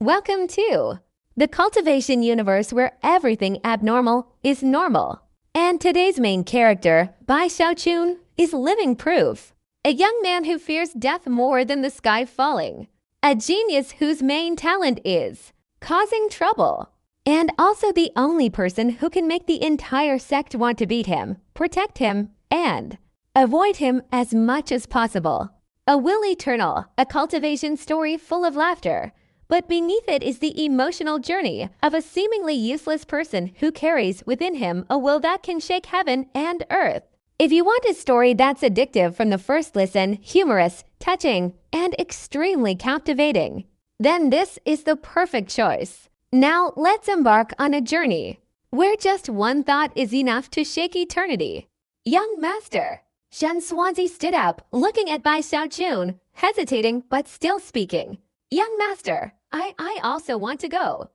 Welcome to the cultivation universe where everything abnormal is normal. And today's main character, Bai Xiaochun, is living proof. A young man who fears death more than the sky falling. A genius whose main talent is causing trouble. And also the only person who can make the entire sect want to beat him, protect him, and avoid him as much as possible. A will eternal, a cultivation story full of laughter. But beneath it is the emotional journey of a seemingly useless person who carries within him a will that can shake heaven and earth. If you want a story that's addictive from the first listen, humorous, touching, and extremely captivating, then this is the perfect choice. Now let's embark on a journey where just one thought is enough to shake eternity. Young Master. Shen Swansea stood up, looking at Bai Xiaochun, hesitating but still speaking. Young Master, I also want to go.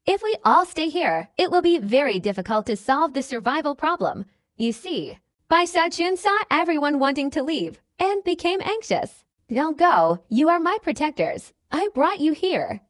If we all stay here, it will be very difficult to solve the survival problem. You see, Bai Xiaochun saw everyone wanting to leave and became anxious. Don't go, you are my protectors. I brought you here.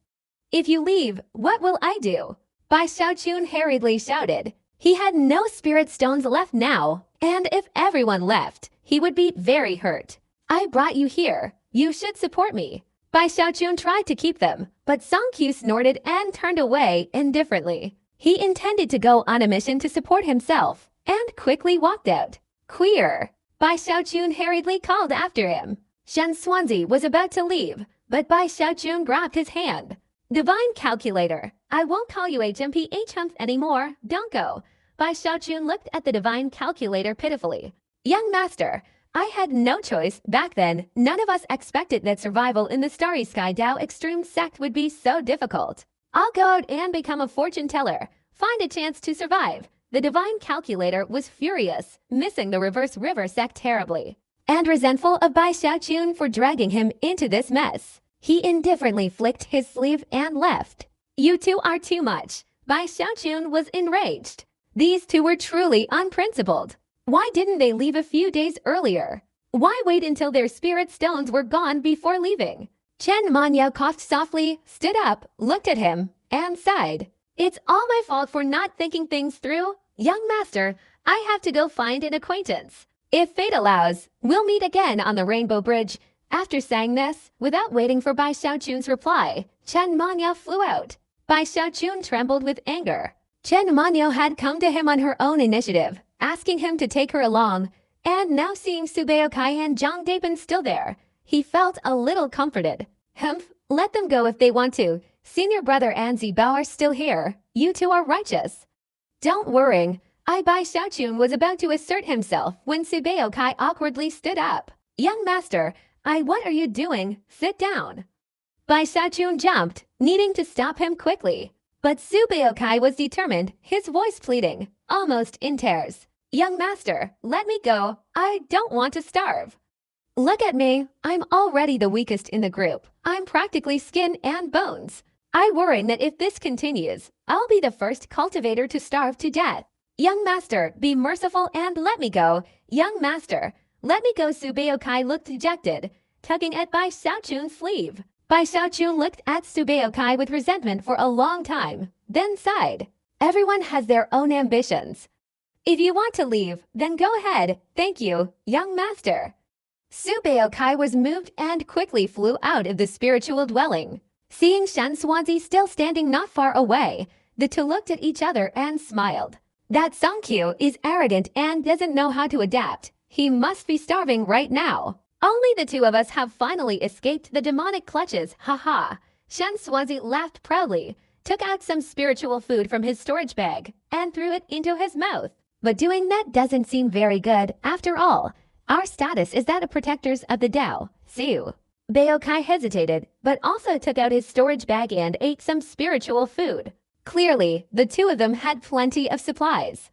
If you leave, what will I do? Bai Xiaochun hurriedly shouted. He had no spirit stones left now, and if everyone left, he would be very hurt. I brought you here. You should support me. Bai Xiaochun tried to keep them, but Song Qiu snorted and turned away indifferently. He intended to go on a mission to support himself, and quickly walked out. Queer! Bai Xiaochun hurriedly called after him. Shen Swansea was about to leave, but Bai Xiaochun grabbed his hand. Divine Calculator, I won't call you HMPH Humph anymore, don't go. Bai Xiaochun looked at the Divine Calculator pitifully. Young Master, I had no choice. Back then, none of us expected that survival in the Starry Sky Dao Extreme sect would be so difficult. I'll go out and become a fortune teller. Find a chance to survive. The Divine Calculator was furious, missing the Reverse River sect terribly, and resentful of Bai Xiaochun for dragging him into this mess. He indifferently flicked his sleeve and left. You two are too much. Bai Xiaochun was enraged. These two were truly unprincipled. Why didn't they leave a few days earlier? Why wait until their spirit stones were gone before leaving? Chen Manyao coughed softly, stood up, looked at him, and sighed. It's all my fault for not thinking things through. Young Master, I have to go find an acquaintance. If fate allows, we'll meet again on the Rainbow Bridge. After saying this, without waiting for Bai Xiaochun's reply, Chen Manyao flew out. Bai Xiaochun trembled with anger. Chen Manyao had come to him on her own initiative, asking him to take her along, and now seeing Su Beokai and Zhang Dapin still there, he felt a little comforted. Humph, let them go if they want to. Senior brother and Zibao are still here. You two are righteous. Don't worry. Bai Xiaochun was about to assert himself when Su Beokai awkwardly stood up. Young Master, what are you doing? Sit down. Bai Xiaochun jumped, needing to stop him quickly. But Su Beokai was determined, his voice pleading, almost in tears. Young Master, let me go. I don't want to starve. Look at me. I'm already the weakest in the group. I'm practically skin and bones. I worry that if this continues, I'll be the first cultivator to starve to death. Young Master, be merciful and let me go. Young Master, let me go. Su Beokai looked dejected, tugging at Bai Xiaochun's sleeve. Bai Xiaochun looked at Su Beokai with resentment for a long time, then sighed. Everyone has their own ambitions. If you want to leave, then go ahead. Thank you, young master. Su Beokai was moved and quickly flew out of the spiritual dwelling. Seeing Shen Swansea still standing not far away, the two looked at each other and smiled. That Song Qiu is arrogant and doesn't know how to adapt. He must be starving right now. Only the two of us have finally escaped the demonic clutches, haha. Shen Swansea laughed proudly, took out some spiritual food from his storage bag, and threw it into his mouth. But doing that doesn't seem very good. After all, our status is that of protectors of the Dao. Su Beokai hesitated, but also took out his storage bag and ate some spiritual food. Clearly, the two of them had plenty of supplies.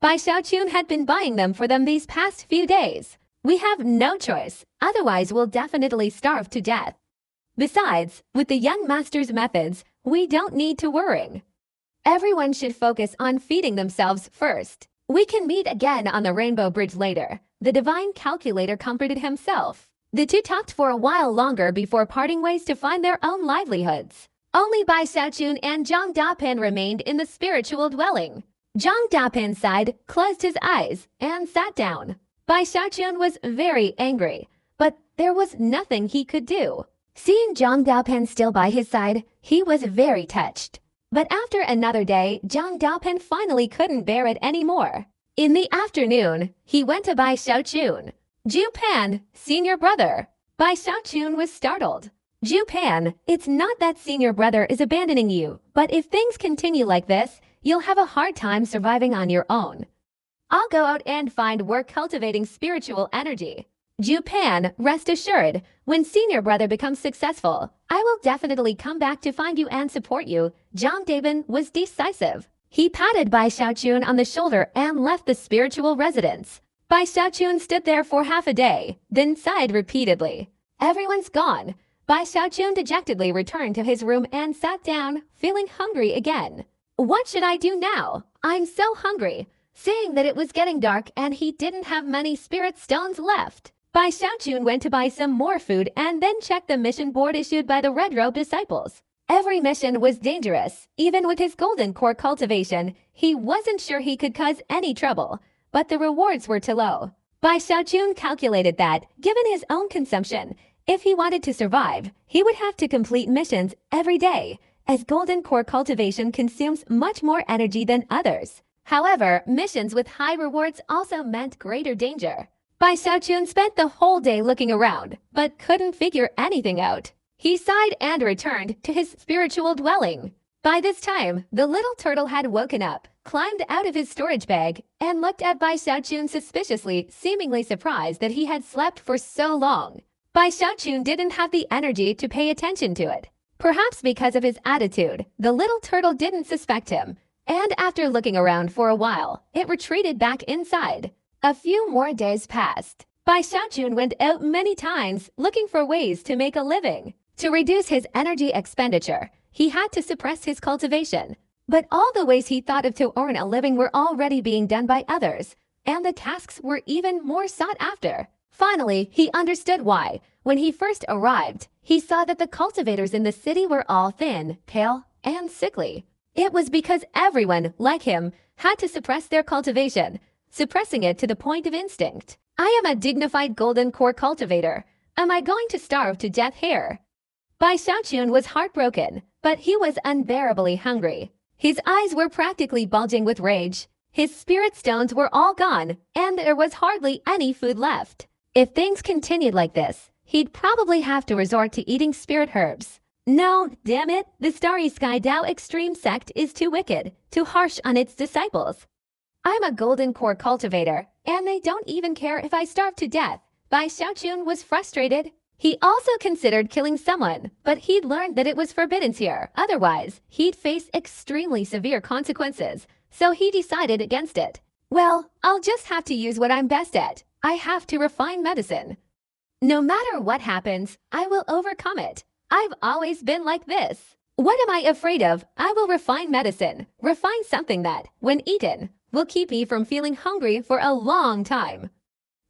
Bai Xiaochun had been buying them for them these past few days. We have no choice, otherwise we'll definitely starve to death. Besides, with the young master's methods, we don't need to worry. Everyone should focus on feeding themselves first. We can meet again on the Rainbow Bridge later. The Divine Calculator comforted himself. The two talked for a while longer before parting ways to find their own livelihoods. Only Bai Xiaochun and Zhang Dapin remained in the spiritual dwelling. Zhang Dapin sighed, closed his eyes, and sat down. Bai Xiaochun was very angry, but there was nothing he could do. Seeing Zhang Dapin still by his side, he was very touched. But after another day, Zhang Dapin finally couldn't bear it anymore. In the afternoon, he went to Bai Xiaochun. Zhu Pan, senior brother. Bai Xiaochun was startled. Zhu Pan, it's not that senior brother is abandoning you, but if things continue like this, you'll have a hard time surviving on your own. I'll go out and find work cultivating spiritual energy. Zhu Pan, rest assured, when senior brother becomes successful, I will definitely come back to find you and support you. Zhang Dapin was decisive. He patted Bai Xiaochun on the shoulder and left the spiritual residence. Bai Xiaochun stood there for half a day, then sighed repeatedly. Everyone's gone. Bai Xiaochun dejectedly returned to his room and sat down, feeling hungry again. What should I do now? I'm so hungry. Saying that it was getting dark and he didn't have many spirit stones left. Bai Xiaochun went to buy some more food and then checked the mission board issued by the Red Robe disciples. Every mission was dangerous. Even with his golden core cultivation, he wasn't sure he could cause any trouble, but the rewards were too low. Bai Xiaochun calculated that, given his own consumption, if he wanted to survive, he would have to complete missions every day, as golden core cultivation consumes much more energy than others. However, missions with high rewards also meant greater danger. Bai Xiaochun spent the whole day looking around, but couldn't figure anything out. He sighed and returned to his spiritual dwelling. By this time, the little turtle had woken up, climbed out of his storage bag, and looked at Bai Xiaochun suspiciously, seemingly surprised that he had slept for so long. Bai Xiaochun didn't have the energy to pay attention to it. Perhaps because of his attitude, the little turtle didn't suspect him, and after looking around for a while, it retreated back inside. A few more days passed. Bai Xiaochun went out many times looking for ways to make a living. To reduce his energy expenditure, he had to suppress his cultivation. But all the ways he thought of to earn a living were already being done by others, and the tasks were even more sought after. Finally, he understood why. When he first arrived, he saw that the cultivators in the city were all thin, pale, and sickly. It was because everyone, like him, had to suppress their cultivation, suppressing it to the point of instinct. I am a dignified golden core cultivator. Am I going to starve to death here? Bai Xiaochun was heartbroken, but he was unbearably hungry. His eyes were practically bulging with rage. His spirit stones were all gone, and there was hardly any food left. If things continued like this, he'd probably have to resort to eating spirit herbs. No, damn it, the Starry Sky Dao Extreme Sect is too wicked, too harsh on its disciples. I'm a golden core cultivator, and they don't even care if I starve to death. Bai Xiaochun was frustrated. He also considered killing someone, but he'd learned that it was forbidden here. Otherwise, he'd face extremely severe consequences, so he decided against it. Well, I'll just have to use what I'm best at. I have to refine medicine. No matter what happens, I will overcome it. I've always been like this. What am I afraid of? I will refine medicine. Refine something that, when eaten, will keep me from feeling hungry for a long time.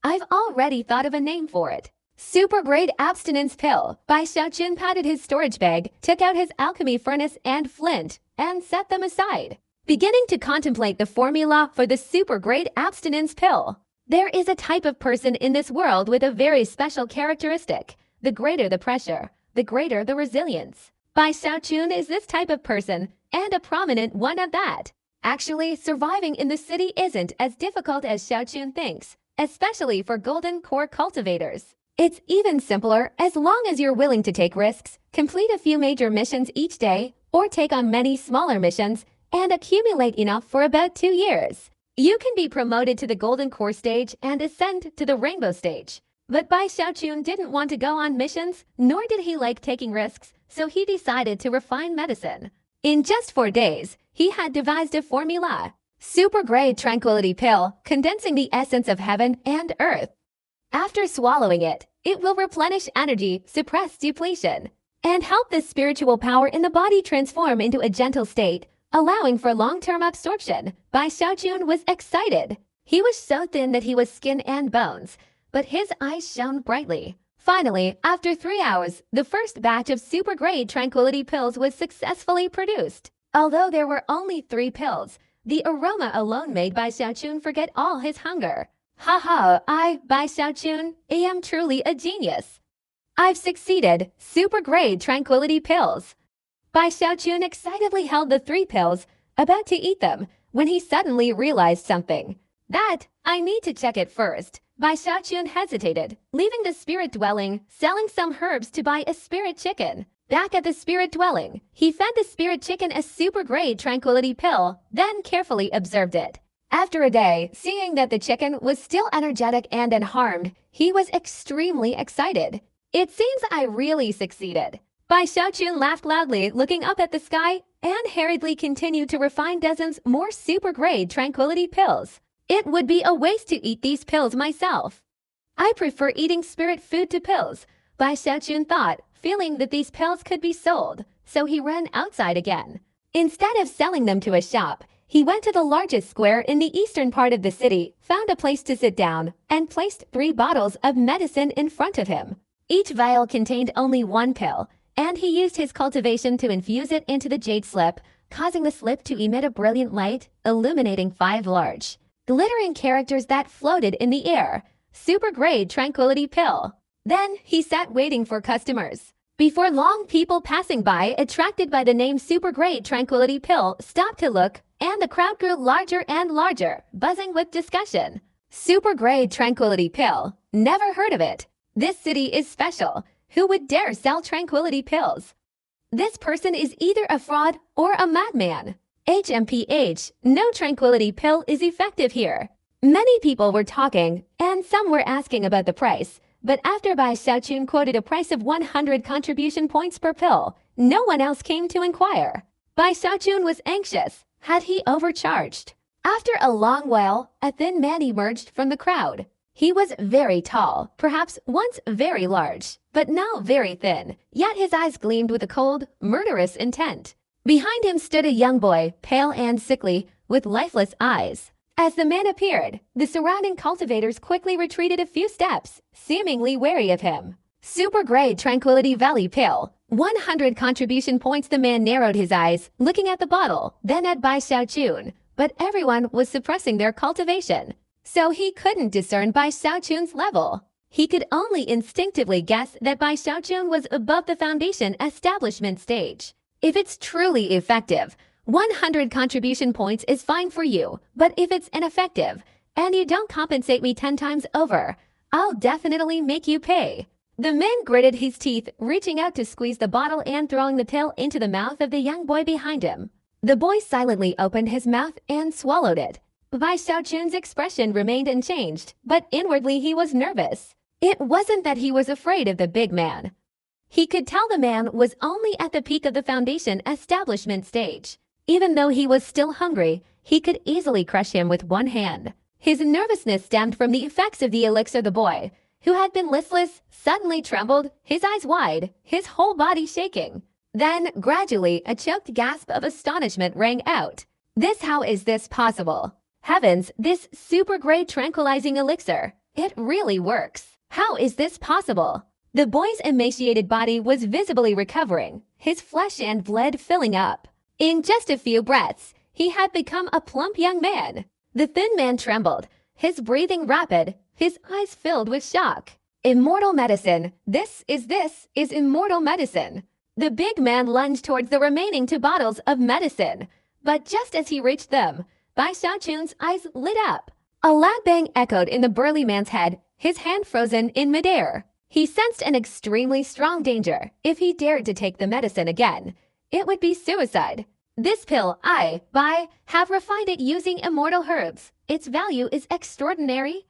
I've already thought of a name for it. Super Grade Abstinence Pill. Bai Xiaochun patted his storage bag, took out his alchemy furnace and flint, and set them aside, beginning to contemplate the formula for the Super Grade Abstinence Pill. There is a type of person in this world with a very special characteristic. The greater the pressure, the greater the resilience. Bai Xiaochun is this type of person, and a prominent one at that. Actually, surviving in the city isn't as difficult as Xiaochun thinks, especially for golden core cultivators. It's even simpler as long as you're willing to take risks, complete a few major missions each day, or take on many smaller missions, and accumulate enough for about 2 years. You can be promoted to the golden core stage and ascend to the rainbow stage. But Bai Xiaochun didn't want to go on missions, nor did he like taking risks, so he decided to refine medicine. In just 4 days, he had devised a formula. Super Grade Tranquility Pill, condensing the essence of heaven and earth. After swallowing it, it will replenish energy, suppress depletion, and help the spiritual power in the body transform into a gentle state, allowing for long-term absorption. Bai Xiaochun was excited. He was so thin that he was skin and bones, but his eyes shone brightly. Finally, after 3 hours, the first batch of super-grade tranquility pills was successfully produced. Although there were only 3 pills, the aroma alone made Bai Xiaochun forget all his hunger. Haha, Bai Xiaochun, am truly a genius. I've succeeded, super-grade tranquility pills. Bai Xiaochun excitedly held the 3 pills, about to eat them, when he suddenly realized something. I need to check it first. Bai Xiaochun hesitated, leaving the spirit dwelling, selling some herbs to buy a spirit chicken. Back at the spirit dwelling, he fed the spirit chicken a super-grade tranquility pill, then carefully observed it. After a day, seeing that the chicken was still energetic and unharmed, he was extremely excited. It seems I really succeeded. Bai Xiaochun laughed loudly, looking up at the sky, and hurriedly continued to refine dozens more super-grade tranquility pills. It would be a waste to eat these pills myself. I prefer eating spirit food to pills, Bai Xiaochun thought, feeling that these pills could be sold, so he ran outside again. Instead of selling them to a shop, he went to the largest square in the eastern part of the city, found a place to sit down, and placed 3 bottles of medicine in front of him. Each vial contained only 1 pill, and he used his cultivation to infuse it into the jade slip, causing the slip to emit a brilliant light, illuminating 5 large, glittering characters that floated in the air. Super-grade tranquility pill. Then he sat waiting for customers. Before long, people passing by, attracted by the name super-grade tranquility pill, stopped to look, and the crowd grew larger and larger, buzzing with discussion. Super-grade tranquility pill. Never heard of it. This city is special. Who would dare sell tranquility pills? This person is either a fraud or a madman. HMPH, no tranquility pill is effective here. Many people were talking, and some were asking about the price, but after Bai Xiaochun quoted a price of 100 contribution points per pill, no one else came to inquire. Bai Xiaochun was anxious. Had he overcharged? After a long while, a thin man emerged from the crowd. He was very tall, perhaps once very large, but now very thin, yet his eyes gleamed with a cold, murderous intent. Behind him stood a young boy, pale and sickly, with lifeless eyes. As the man appeared, the surrounding cultivators quickly retreated a few steps, seemingly wary of him. Super-grade Tranquility Valley pill. 100 contribution points. The man narrowed his eyes, looking at the bottle, then at Bai Xiaochun, but everyone was suppressing their cultivation, so he couldn't discern Bai Xiaochun's level. He could only instinctively guess that Bai Xiaochun was above the foundation establishment stage. If it's truly effective, 100 contribution points is fine for you, but if it's ineffective, and you don't compensate me 10 times over, I'll definitely make you pay. The man gritted his teeth, reaching out to squeeze the bottle and throwing the pill into the mouth of the young boy behind him. The boy silently opened his mouth and swallowed it. Bai Xiaochun's expression remained unchanged, but inwardly he was nervous. It wasn't that he was afraid of the big man. He could tell the man was only at the peak of the foundation establishment stage. Even though he was still hungry, he could easily crush him with one hand. His nervousness stemmed from the effects of the elixir. The boy, who had been listless, suddenly trembled, his eyes wide, his whole body shaking. Then, gradually, a choked gasp of astonishment rang out. How is this possible? Heavens, this super-grade tranquilizing elixir. It really works. How is this possible? The boy's emaciated body was visibly recovering, his flesh and blood filling up. In just a few breaths, he had become a plump young man. The thin man trembled, his breathing rapid, his eyes filled with shock. Immortal medicine. This is immortal medicine. The big man lunged towards the remaining 2 bottles of medicine, but just as he reached them, Bai Xiaochun's eyes lit up. A loud bang echoed in the burly man's head, his hand frozen in midair. He sensed an extremely strong danger. If he dared to take the medicine again, it would be suicide. This pill, Bai, have refined it using immortal herbs. Its value is extraordinary.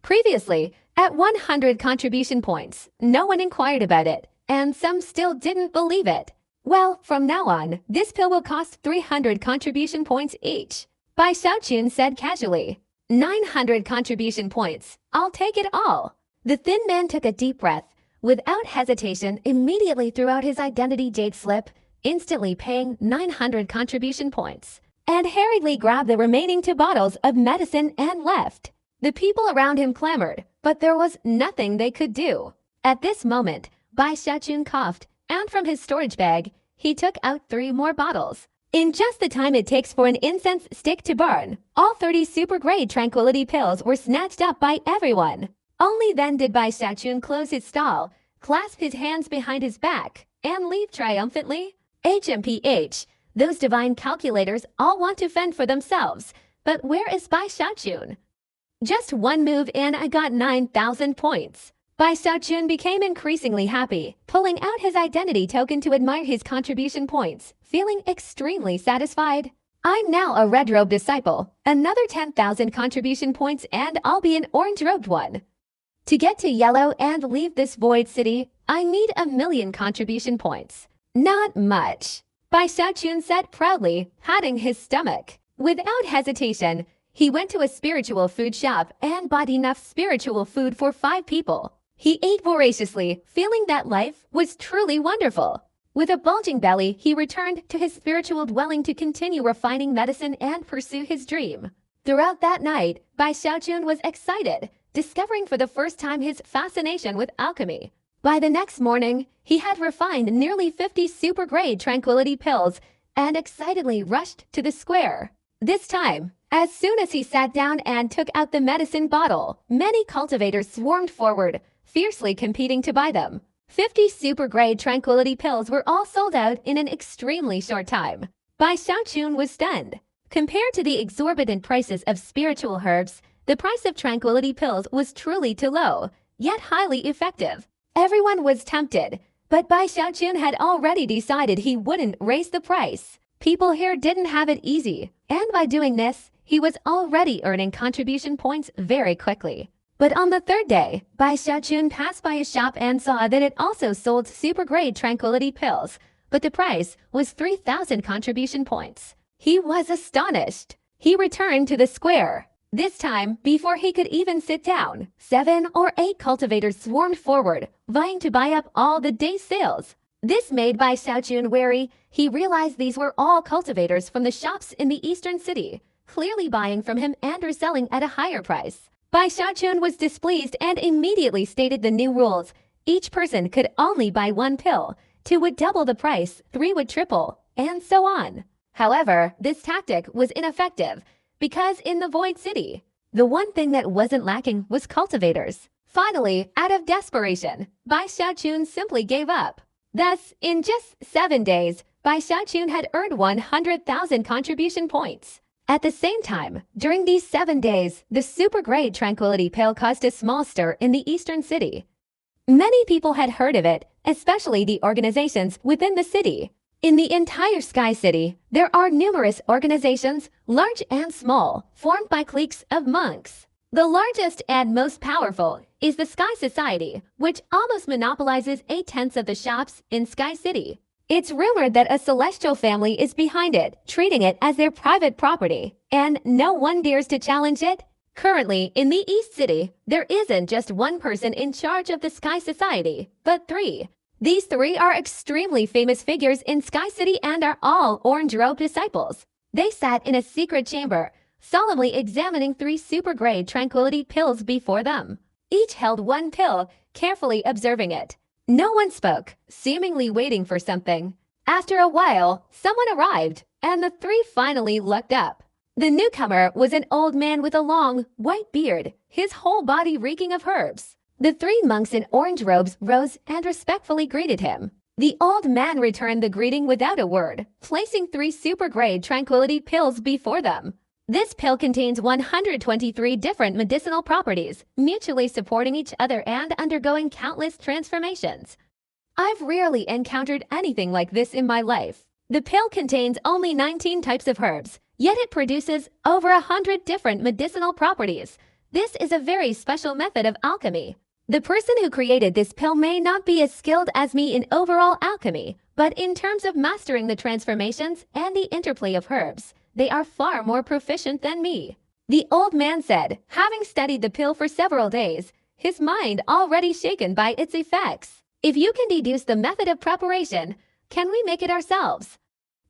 Previously, at 100 contribution points, no one inquired about it, and some still didn't believe it. Well, from now on, this pill will cost 300 contribution points each. Bai Xiaochun said casually. 900 contribution points. I'll take it all. The thin man took a deep breath. Without hesitation, immediately threw out his identity jade slip, instantly paying 900 contribution points, and hurriedly grabbed the remaining 2 bottles of medicine and left. The people around him clamored, but there was nothing they could do. At this moment, Bai Xiaochun coughed, and from his storage bag, he took out 3 more bottles. In just the time it takes for an incense stick to burn, all 30 super-grade tranquility pills were snatched up by everyone. Only then did Bai Xiaochun close his stall, clasp his hands behind his back, and leave triumphantly. HMPH, those divine calculators all want to fend for themselves, but where is Bai Xiaochun? Just one move and I got 9,000 points. Bai Xiaochun became increasingly happy, pulling out his identity token to admire his contribution points, feeling extremely satisfied. I'm now a red-robed disciple, another 10,000 contribution points and I'll be an orange-robed one. To get to yellow and leave this void city, I need 1,000,000 contribution points. Not much, Bai Xiaochun said proudly, patting his stomach. Without hesitation, he went to a spiritual food shop and bought enough spiritual food for 5 people. He ate voraciously, feeling that life was truly wonderful. With a bulging belly, he returned to his spiritual dwelling to continue refining medicine and pursue his dream. Throughout that night, Bai Xiaochun was excited, discovering for the first time his fascination with alchemy. By the next morning, he had refined nearly 50 super-grade tranquility pills and excitedly rushed to the square. This time, as soon as he sat down and took out the medicine bottle, many cultivators swarmed forward, fiercely competing to buy them. 50 super-grade tranquility pills were all sold out in an extremely short time. Bai Xiaochun was stunned. Compared to the exorbitant prices of spiritual herbs, the price of tranquility pills was truly too low, yet highly effective. Everyone was tempted, but Bai Xiaochun had already decided he wouldn't raise the price. People here didn't have it easy, and by doing this, he was already earning contribution points very quickly. But on the 3rd day, Bai Xiaochun passed by a shop and saw that it also sold super-grade tranquility pills, but the price was 3,000 contribution points. He was astonished. He returned to the square. This time, before he could even sit down, 7 or 8 cultivators swarmed forward, vying to buy up all the day's sales. This made Bai Xiaochun wary. He realized these were all cultivators from the shops in the eastern city, clearly buying from him and reselling at a higher price. Bai Xiaochun was displeased and immediately stated the new rules. Each person could only buy 1 pill, 2 would double the price, 3 would triple, and so on. However, this tactic was ineffective, because in the Void City, the one thing that wasn't lacking was cultivators. Finally, out of desperation, Bai Xiaochun simply gave up. Thus, in just 7 days, Bai Xiaochun had earned 100,000 contribution points. At the same time, during these 7 days, the super-grade tranquility pill caused a small stir in the eastern city. Many people had heard of it, especially the organizations within the city. In the entire Sky City, there are numerous organizations, large and small, formed by cliques of monks. The largest and most powerful is the Sky Society, which almost monopolizes 8/10 of the shops in Sky City. It's rumored that a celestial family is behind it, treating it as their private property, and no one dares to challenge it. Currently, in the East City, there isn't just one person in charge of the Sky Society, but 3. These 3 are extremely famous figures in Sky City and are all orange-robed disciples. They sat in a secret chamber, solemnly examining 3 super-grade tranquility pills before them. Each held 1 pill, carefully observing it. No one spoke, seemingly waiting for something. After a while, someone arrived, and the 3 finally looked up. The newcomer was an old man with a long, white beard, his whole body reeking of herbs. The 3 monks in orange robes rose and respectfully greeted him. The old man returned the greeting without a word, placing 3 super-grade tranquility pills before them. This pill contains 123 different medicinal properties, mutually supporting each other and undergoing countless transformations. I've rarely encountered anything like this in my life. The pill contains only 19 types of herbs, yet it produces over 100 different medicinal properties. This is a very special method of alchemy. The person who created this pill may not be as skilled as me in overall alchemy, but in terms of mastering the transformations and the interplay of herbs, they are far more proficient than me. The old man said, having studied the pill for several days, his mind already shaken by its effects. If you can deduce the method of preparation, can we make it ourselves?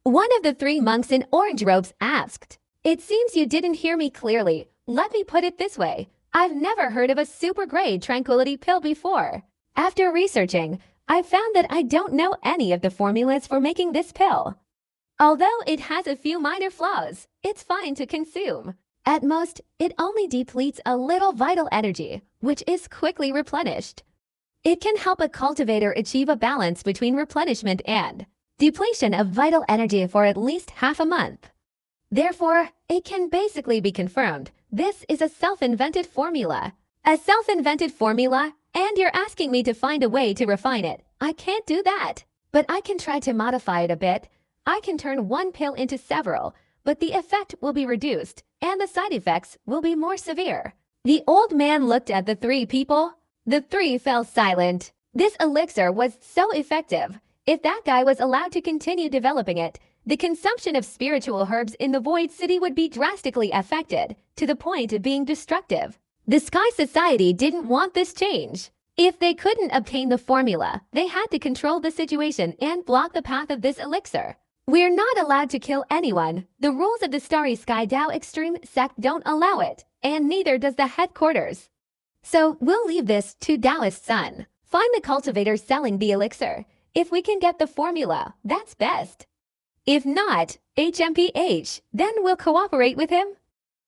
One of the 3 monks in orange robes asked. It seems you didn't hear me clearly. Let me put it this way. I've never heard of a super-grade tranquility pill before. After researching, I found that I don't know any of the formulas for making this pill. Although it has a few minor flaws, it's fine to consume. At most, it only depletes a little vital energy, which is quickly replenished. It can help a cultivator achieve a balance between replenishment and depletion of vital energy for at least half a month. Therefore, it can basically be confirmed this is a self-invented formula. A self-invented formula, and you're asking me to find a way to refine it. I can't do that. But I can try to modify it a bit. I can turn one pill into several, but the effect will be reduced, and the side effects will be more severe. The old man looked at the three people. The three fell silent. This elixir was so effective. If that guy was allowed to continue developing it, the consumption of spiritual herbs in the Void City would be drastically affected, to the point of being destructive. The Sky Society didn't want this change. If they couldn't obtain the formula, they had to control the situation and block the path of this elixir. We're not allowed to kill anyone. The rules of the Starry Sky Dao Extreme Sect don't allow it, and neither does the headquarters. So we'll leave this to Taoist Sun. Find the cultivator selling the elixir. If we can get the formula, that's best. If not, HMPH, then we'll cooperate with him.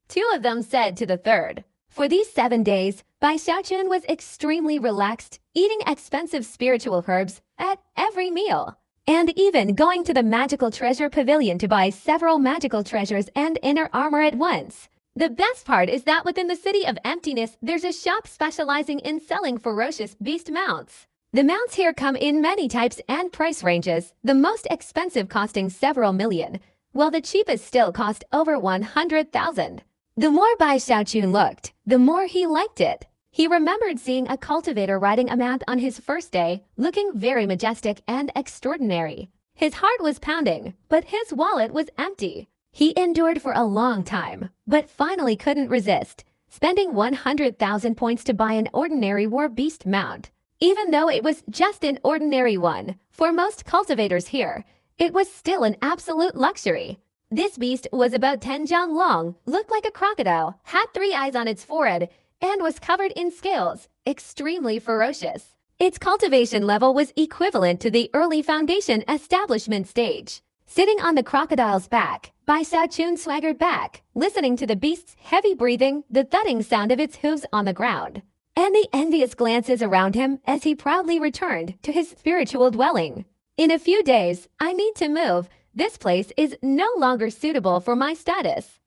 Two of them said to the third. For these 7 days, Bai Xiaochun was extremely relaxed, eating expensive spiritual herbs at every meal, and even going to the magical treasure pavilion to buy several magical treasures and inner armor at once. The best part is that within the City of Emptiness, there's a shop specializing in selling ferocious beast mounts. The mounts here come in many types and price ranges, the most expensive costing several million, while the cheapest still cost over 100,000. The more Bai Xiaochun looked, the more he liked it. He remembered seeing a cultivator riding a mount on his first day, looking very majestic and extraordinary. His heart was pounding, but his wallet was empty. He endured for a long time, but finally couldn't resist, spending 100,000 points to buy an ordinary war beast mount. Even though it was just an ordinary one, for most cultivators here, it was still an absolute luxury. This beast was about 10 jang long, looked like a crocodile, had 3 eyes on its forehead, and was covered in scales, extremely ferocious. Its cultivation level was equivalent to the early foundation establishment stage. Sitting on the crocodile's back, Bai Xiaochun swaggered back, listening to the beast's heavy breathing, the thudding sound of its hooves on the ground, and the envious glances around him as he proudly returned to his spiritual dwelling. In a few days, I need to move. This place is no longer suitable for my status.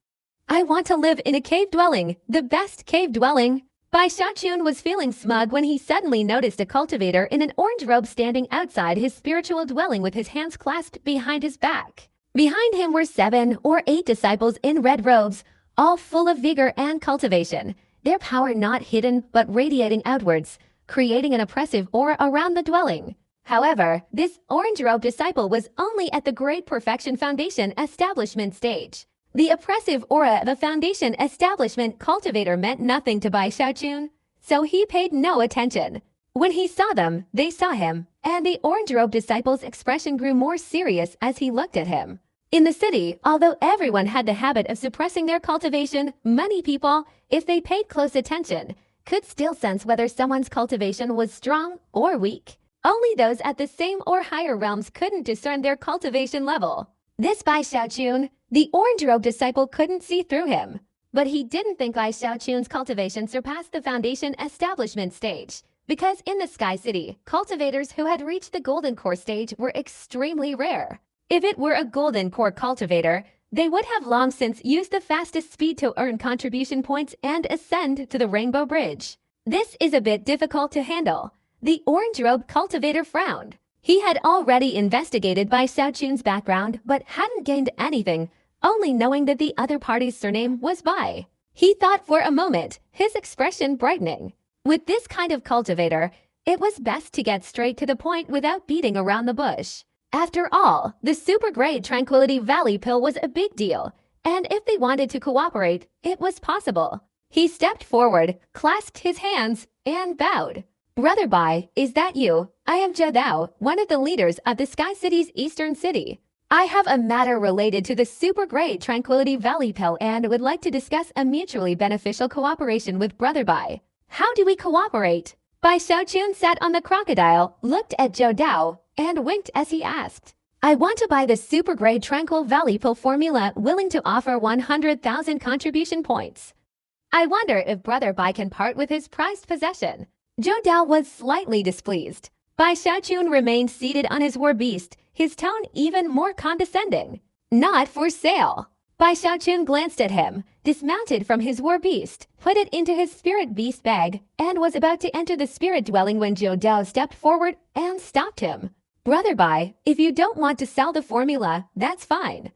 I want to live in a cave dwelling, the best cave dwelling. Bai Xiaochun was feeling smug when he suddenly noticed a cultivator in an orange robe standing outside his spiritual dwelling with his hands clasped behind his back. Behind him were 7 or 8 disciples in red robes, all full of vigor and cultivation, their power not hidden but radiating outwards, creating an oppressive aura around the dwelling. However, this orange-robed disciple was only at the Great Perfection Foundation establishment stage. The oppressive aura of a foundation establishment cultivator meant nothing to Bai Xiaochun, so he paid no attention. When he saw them, they saw him, and the orange-robed disciple's expression grew more serious as he looked at him. In the city, although everyone had the habit of suppressing their cultivation, many people, if they paid close attention, could still sense whether someone's cultivation was strong or weak. Only those at the same or higher realms couldn't discern their cultivation level. This Bai Xiaochun, the orange-robed disciple, couldn't see through him. But he didn't think Bai Xiaochun's cultivation surpassed the foundation establishment stage, because in the Sky City, cultivators who had reached the Golden Core stage were extremely rare. If it were a Golden Core cultivator, they would have long since used the fastest speed to earn contribution points and ascend to the Rainbow Bridge. This is a bit difficult to handle. The orange-robe cultivator frowned. He had already investigated Bai Xiaochun's background but hadn't gained anything, only knowing that the other party's surname was Bai. He thought for a moment, his expression brightening. With this kind of cultivator, it was best to get straight to the point without beating around the bush. After all, the super-grade Tranquility Valley pill was a big deal, and if they wanted to cooperate, it was possible. He stepped forward, clasped his hands, and bowed. Brother Bai, is that you? I am Jia Dao, one of the leaders of the Sky City's eastern city. I have a matter related to the super-grade Tranquility Valley pill and would like to discuss a mutually beneficial cooperation with Brother Bai. How do we cooperate? Bai Xiaochun sat on the crocodile, looked at Zhou Dao, and winked as he asked, I want to buy the super grade Tranquil Valley pill formula willing to offer 100,000 contribution points. I wonder if Brother Bai can part with his prized possession. Zhou Dao was slightly displeased. Bai Xiaochun remained seated on his war beast, his tone even more condescending. Not for sale. Bai Xiaochun glanced at him, dismounted from his war beast, put it into his spirit beast bag, and was about to enter the spirit dwelling when Zhou Dao stepped forward and stopped him. Brother Bai, if you don't want to sell the formula, that's fine.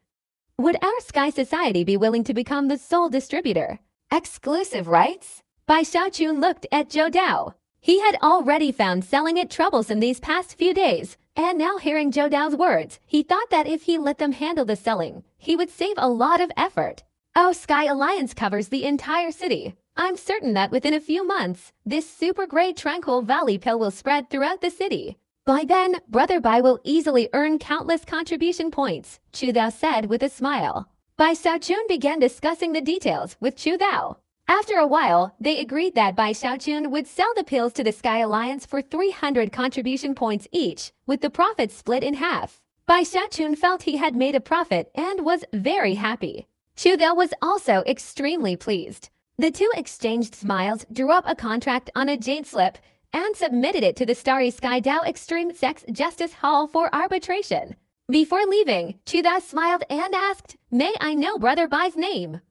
Would our Sky Society be willing to become the sole distributor? Exclusive rights? Bai Xiaochun looked at Zhou Dao. He had already found selling it troublesome these past few days, and now hearing Zhou Dao's words, he thought that if he let them handle the selling, he would save a lot of effort. Oh, Sky Alliance covers the entire city. I'm certain that within a few months, this super grade Tranquil Valley pill will spread throughout the city. By then, Brother Bai will easily earn countless contribution points, Chu Dao said with a smile. Bai Xiaochun began discussing the details with Chu Dao. After a while, they agreed that Bai Xiaochun would sell the pills to the Sky Alliance for 300 contribution points each, with the profit split in half. Bai Xiaochun felt he had made a profit and was very happy. Chu Dao was also extremely pleased. The two exchanged smiles, drew up a contract on a jade slip, and submitted it to the Starry Sky Dao Extreme Sex Justice Hall for arbitration. Before leaving, Chu Dao smiled and asked, May I know Brother Bai's name?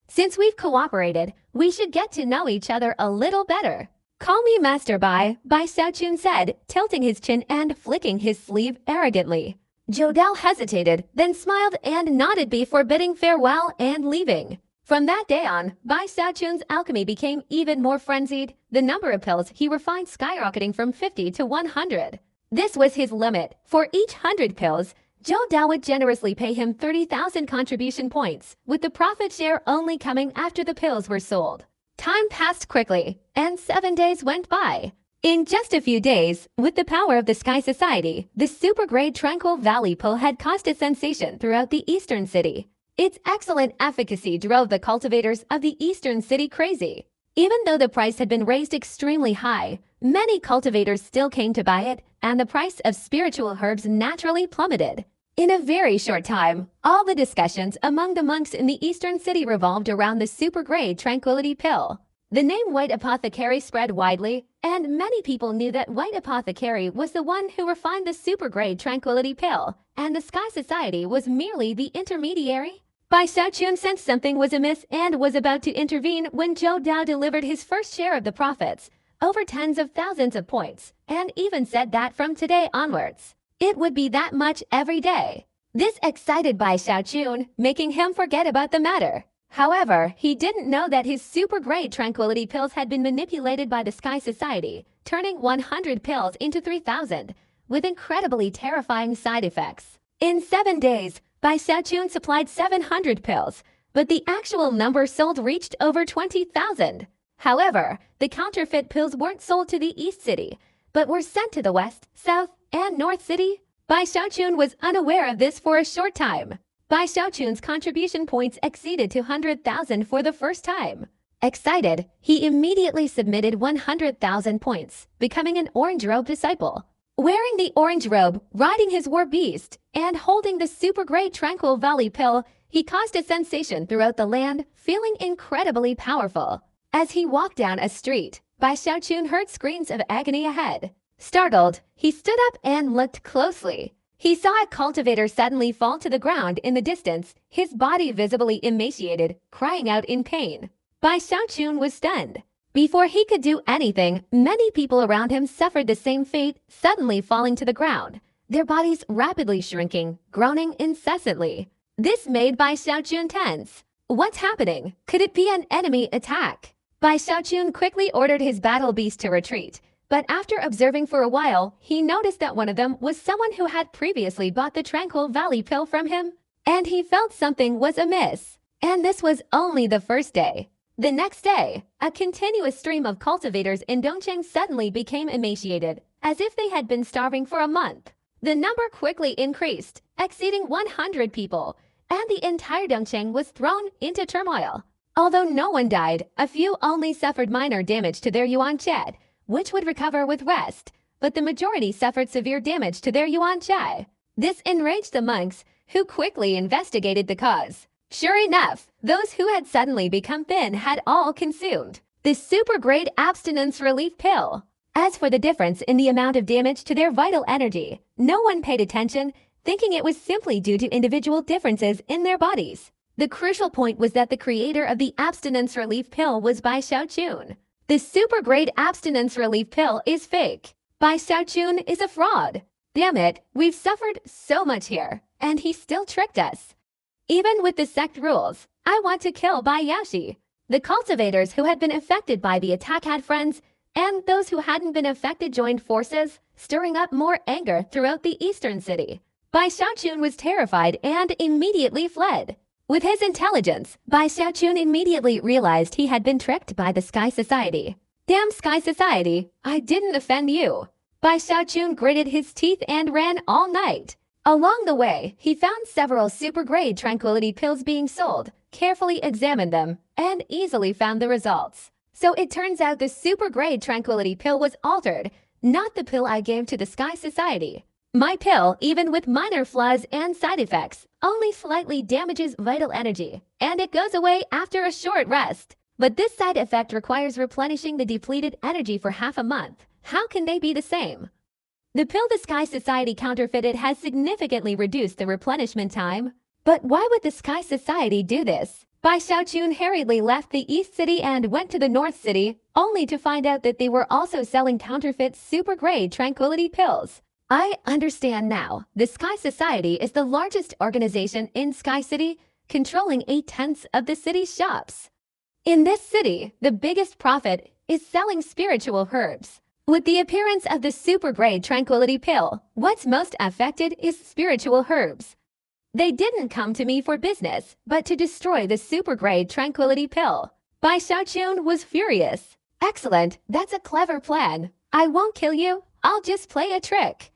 Since we've cooperated, we should get to know each other a little better. Call me Master Bai, Bai Xiaochun said, tilting his chin and flicking his sleeve arrogantly. Zhou Dao hesitated, then smiled and nodded before bidding farewell and leaving. From that day on, Bai Xiaochun's alchemy became even more frenzied, the number of pills he refined skyrocketing from 50 to 100. This was his limit. For each 100 pills, Zhou Dao would generously pay him 30,000 contribution points, with the profit share only coming after the pills were sold. Time passed quickly, and 7 days went by. In just a few days, with the power of the Sky Society, the super-grade Tranquil Valley pill had caused a sensation throughout the eastern city. Its excellent efficacy drove the cultivators of the eastern city crazy. Even though the price had been raised extremely high, many cultivators still came to buy it, and the price of spiritual herbs naturally plummeted. In a very short time, all the discussions among the monks in the eastern city revolved around the super-grade tranquility pill. The name White Apothecary spread widely, and many people knew that White Apothecary was the one who refined the super-grade tranquility pill, and the Sky Society was merely the intermediary. Bai Xiaochun sensed something was amiss and was about to intervene when Zhou Dao delivered his first share of the profits, over tens of thousands of points, and even said that from today onwards, it would be that much every day. This excited Bai Xiaochun, making him forget about the matter. However, he didn't know that his super-grade tranquility pills had been manipulated by the Sky Society, turning 100 pills into 3,000, with incredibly terrifying side effects. In 7 days, Bai Xiaochun supplied 700 pills, but the actual number sold reached over 20,000. However, the counterfeit pills weren't sold to the East City, but were sent to the West, South, and North City. Bai Xiaochun was unaware of this for a short time. Bai Xiaochun's contribution points exceeded 200,000 for the first time. Excited, he immediately submitted 100,000 points, becoming an orange robe disciple. Wearing the orange robe, riding his war beast, and holding the super-grade Tranquil Valley pill, he caused a sensation throughout the land, feeling incredibly powerful. As he walked down a street, Bai Xiaochun heard screams of agony ahead. Startled, he stood up and looked closely. He saw a cultivator suddenly fall to the ground in the distance, his body visibly emaciated, crying out in pain. Bai Xiaochun was stunned. Before he could do anything, many people around him suffered the same fate, suddenly falling to the ground, their bodies rapidly shrinking, groaning incessantly. This made Bai Xiaochun tense. What's happening? Could it be an enemy attack? Bai Xiaochun quickly ordered his battle beast to retreat. But after observing for a while, he noticed that one of them was someone who had previously bought the Tranquil Valley pill from him, and he felt something was amiss. And this was only the first day. The next day, a continuous stream of cultivators in Dongcheng suddenly became emaciated, as if they had been starving for a month. The number quickly increased, exceeding 100 people, and the entire Dongcheng was thrown into turmoil. Although no one died, a few only suffered minor damage to their yuan chat, which would recover with rest, but the majority suffered severe damage to their yuan chai. This enraged the monks, who quickly investigated the cause. Sure enough, those who had suddenly become thin had all consumed the super-grade abstinence relief pill. As for the difference in the amount of damage to their vital energy, no one paid attention, thinking it was simply due to individual differences in their bodies. The crucial point was that the creator of the abstinence relief pill was Bai Xiaochun. The super-grade abstinence relief pill is fake. Bai Xiaochun is a fraud. Damn it, we've suffered so much here, and he still tricked us. Even with the sect rules, I want to kill Bai Yaoshi. The cultivators who had been affected by the attack had friends, and those who hadn't been affected joined forces, stirring up more anger throughout the eastern city. Bai Xiaochun was terrified and immediately fled. With his intelligence, Bai Xiaochun immediately realized he had been tricked by the Sky Society. Damn Sky Society, I didn't offend you. Bai Xiaochun gritted his teeth and ran all night. Along the way, he found several super-grade tranquility pills being sold, carefully examined them, and easily found the results. So it turns out the super-grade tranquility pill was altered, not the pill I gave to the Sky Society. My pill, even with minor flaws and side effects, only slightly damages vital energy, and it goes away after a short rest. But this side effect requires replenishing the depleted energy for half a month. How can they be the same? The pill the Sky Society counterfeited has significantly reduced the replenishment time. But why would the Sky Society do this? Bai Xiaochun hurriedly left the East City and went to the North City, only to find out that they were also selling counterfeit super-grade tranquility pills. I understand now. The Sky Society is the largest organization in Sky City, controlling 8/10 of the city's shops. In this city, the biggest profit is selling spiritual herbs. With the appearance of the super-grade tranquility pill, what's most affected is spiritual herbs. They didn't come to me for business, but to destroy the super-grade tranquility pill. Bai Xiaochun was furious. Excellent, that's a clever plan. I won't kill you, I'll just play a trick.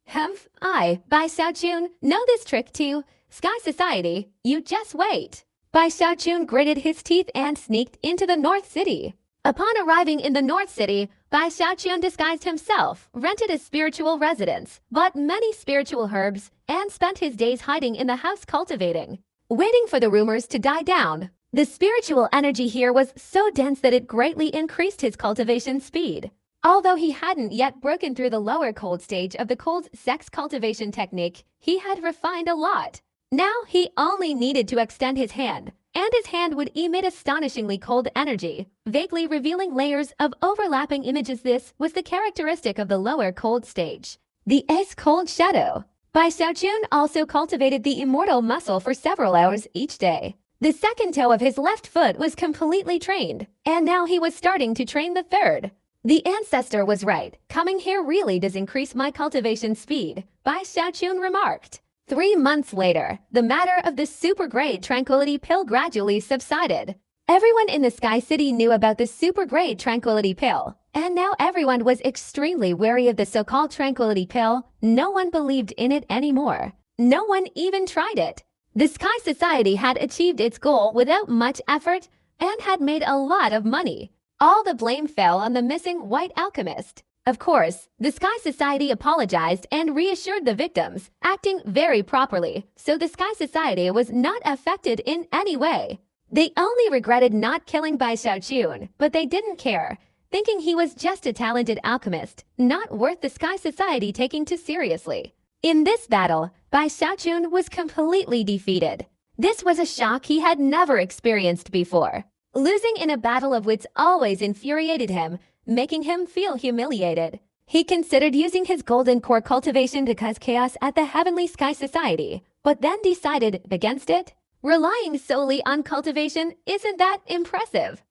Humph, I, Bai Xiaochun, know this trick too. Sky Society, you just wait. Bai Xiaochun gritted his teeth and sneaked into the North City. Upon arriving in the North City, Bai Xiaochun disguised himself, rented a spiritual residence, bought many spiritual herbs, and spent his days hiding in the house cultivating, waiting for the rumors to die down. The spiritual energy here was so dense that it greatly increased his cultivation speed. Although he hadn't yet broken through the lower cold stage of the cold sex cultivation technique, he had refined a lot. Now he only needed to extend his hand, and his hand would emit astonishingly cold energy, vaguely revealing layers of overlapping images. This was the characteristic of the lower cold stage. The ice cold shadow. Bai Xiaochun also cultivated the immortal muscle for several hours each day. The second toe of his left foot was completely trained, and now he was starting to train the third. The ancestor was right. Coming here really does increase my cultivation speed, Bai Xiaochun remarked. 3 months later, the matter of the super-grade tranquility pill gradually subsided. Everyone in the Sky City knew about the super-grade tranquility pill, and now everyone was extremely wary of the so-called tranquility pill. No one believed in it anymore. No one even tried it. The Sky Society had achieved its goal without much effort and had made a lot of money. All the blame fell on the missing white alchemist. Of course, the Sky Society apologized and reassured the victims, acting very properly, so the Sky Society was not affected in any way. They only regretted not killing Bai Xiaochun, but they didn't care, thinking he was just a talented alchemist, not worth the Sky Society taking too seriously. In this battle, Bai Xiaochun was completely defeated. This was a shock he had never experienced before. Losing in a battle of wits always infuriated him, making him feel humiliated. He considered using his golden core cultivation to cause chaos at the Heavenly Sky Society, but then decided against it. Relying solely on cultivation isn't that impressive.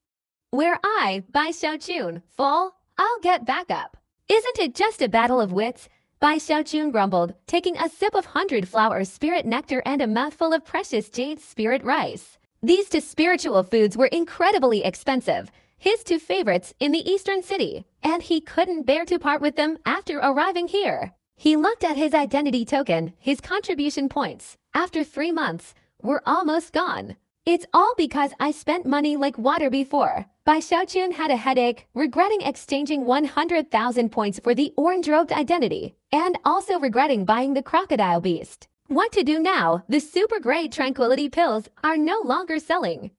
Where I, Bai Xiaochun, fall, I'll get back up. Isn't it just a battle of wits? Bai Xiaochun grumbled, taking a sip of 100-flower spirit nectar and a mouthful of precious jade spirit rice. These two spiritual foods were incredibly expensive, his two favorites in the eastern city, and he couldn't bear to part with them after arriving here. He looked at his identity token. His contribution points, after 3 months, were almost gone. It's all because I spent money like water before. Bai Xiaochun had a headache, regretting exchanging 100,000 points for the orange-robed identity, and also regretting buying the crocodile beast. What to do now? The super-grade tranquility pills are no longer selling.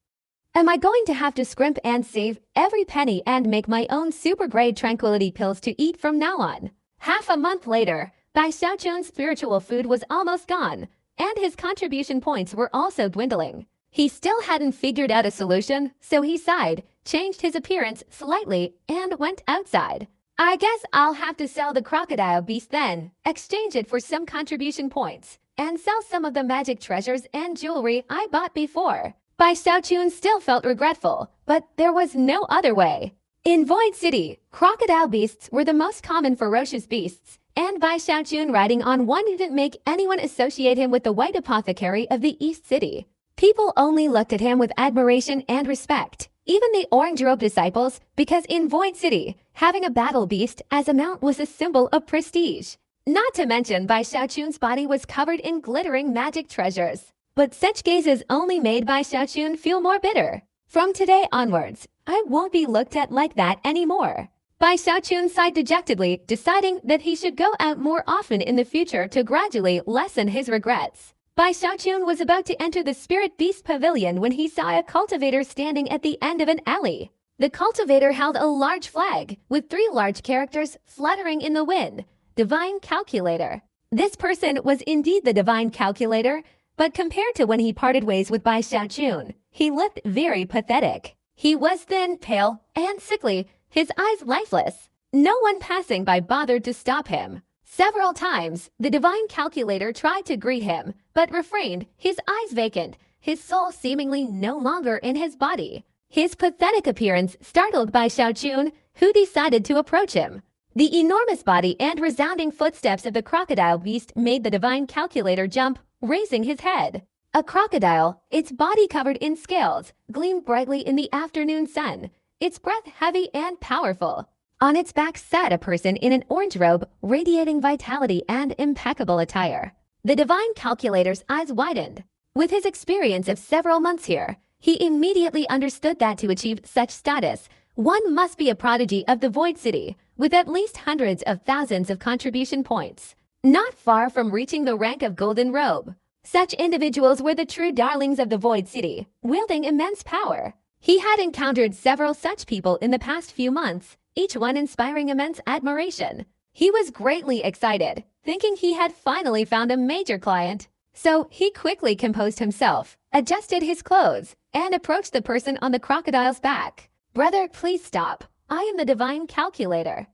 Am I going to have to scrimp and save every penny and make my own super-grade tranquility pills to eat from now on? Half a month later, Bai Xiaochun's spiritual food was almost gone, and his contribution points were also dwindling. He still hadn't figured out a solution, so he sighed, changed his appearance slightly, and went outside. I guess I'll have to sell the crocodile beast then, exchange it for some contribution points, and sell some of the magic treasures and jewelry I bought before. Bai Xiaochun still felt regretful, but there was no other way. In Void City, crocodile beasts were the most common ferocious beasts, and Bai Xiaochun riding on one didn't make anyone associate him with the white apothecary of the East City. People only looked at him with admiration and respect, even the orange-robed disciples, because in Void City, having a battle beast as a mount was a symbol of prestige. Not to mention Bai Xiaochun's body was covered in glittering magic treasures. But such gazes only made Bai Xiaochun feel more bitter. From today onwards, I won't be looked at like that anymore. Bai Xiaochun sighed dejectedly, deciding that he should go out more often in the future to gradually lessen his regrets. Bai Xiaochun was about to enter the Spirit Beast Pavilion when he saw a cultivator standing at the end of an alley. The cultivator held a large flag, with 3 large characters fluttering in the wind. Divine Calculator. This person was indeed the Divine Calculator, but compared to when he parted ways with Bai Xiaochun, he looked very pathetic. He was thin, pale, and sickly, his eyes lifeless. No one passing by bothered to stop him. Several times, the Divine Calculator tried to greet him, but refrained, his eyes vacant, his soul seemingly no longer in his body. His pathetic appearance startled Bai Xiaochun, who decided to approach him. The enormous body and resounding footsteps of the crocodile beast made the Divine Calculator jump, raising his head. A crocodile, its body covered in scales, gleamed brightly in the afternoon sun, its breath heavy and powerful. On its back sat a person in an orange robe, radiating vitality and impeccable attire. The Divine Calculator's eyes widened. With his experience of several months here, he immediately understood that to achieve such status, one must be a prodigy of the Void City, with at least hundreds of thousands of contribution points. Not far from reaching the rank of Golden Robe. Such individuals were the true darlings of the Void City, wielding immense power. He had encountered several such people in the past few months, each one inspiring immense admiration. He was greatly excited, thinking he had finally found a major client. So he quickly composed himself, adjusted his clothes, and approached the person on the crocodile's back. Brother, please stop. I am the Divine Calculator.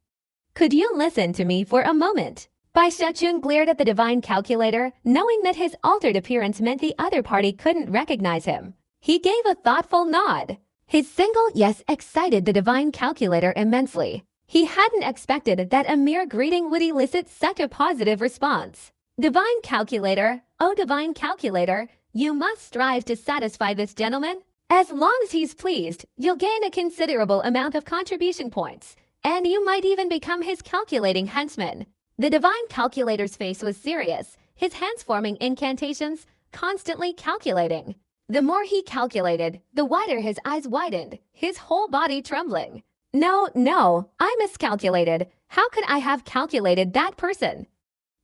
Could you listen to me for a moment? Bai Xiaochun glared at the Divine Calculator, knowing that his altered appearance meant the other party couldn't recognize him. He gave a thoughtful nod. His single yes excited the Divine Calculator immensely. He hadn't expected that a mere greeting would elicit such a positive response. Divine Calculator, oh Divine Calculator, you must strive to satisfy this gentleman. As long as he's pleased, you'll gain a considerable amount of contribution points, and you might even become his calculating henchman. The Divine Calculator's face was serious, his hands forming incantations, constantly calculating. The more he calculated, the wider his eyes widened, his whole body trembling. No, I miscalculated. How could I have calculated that person?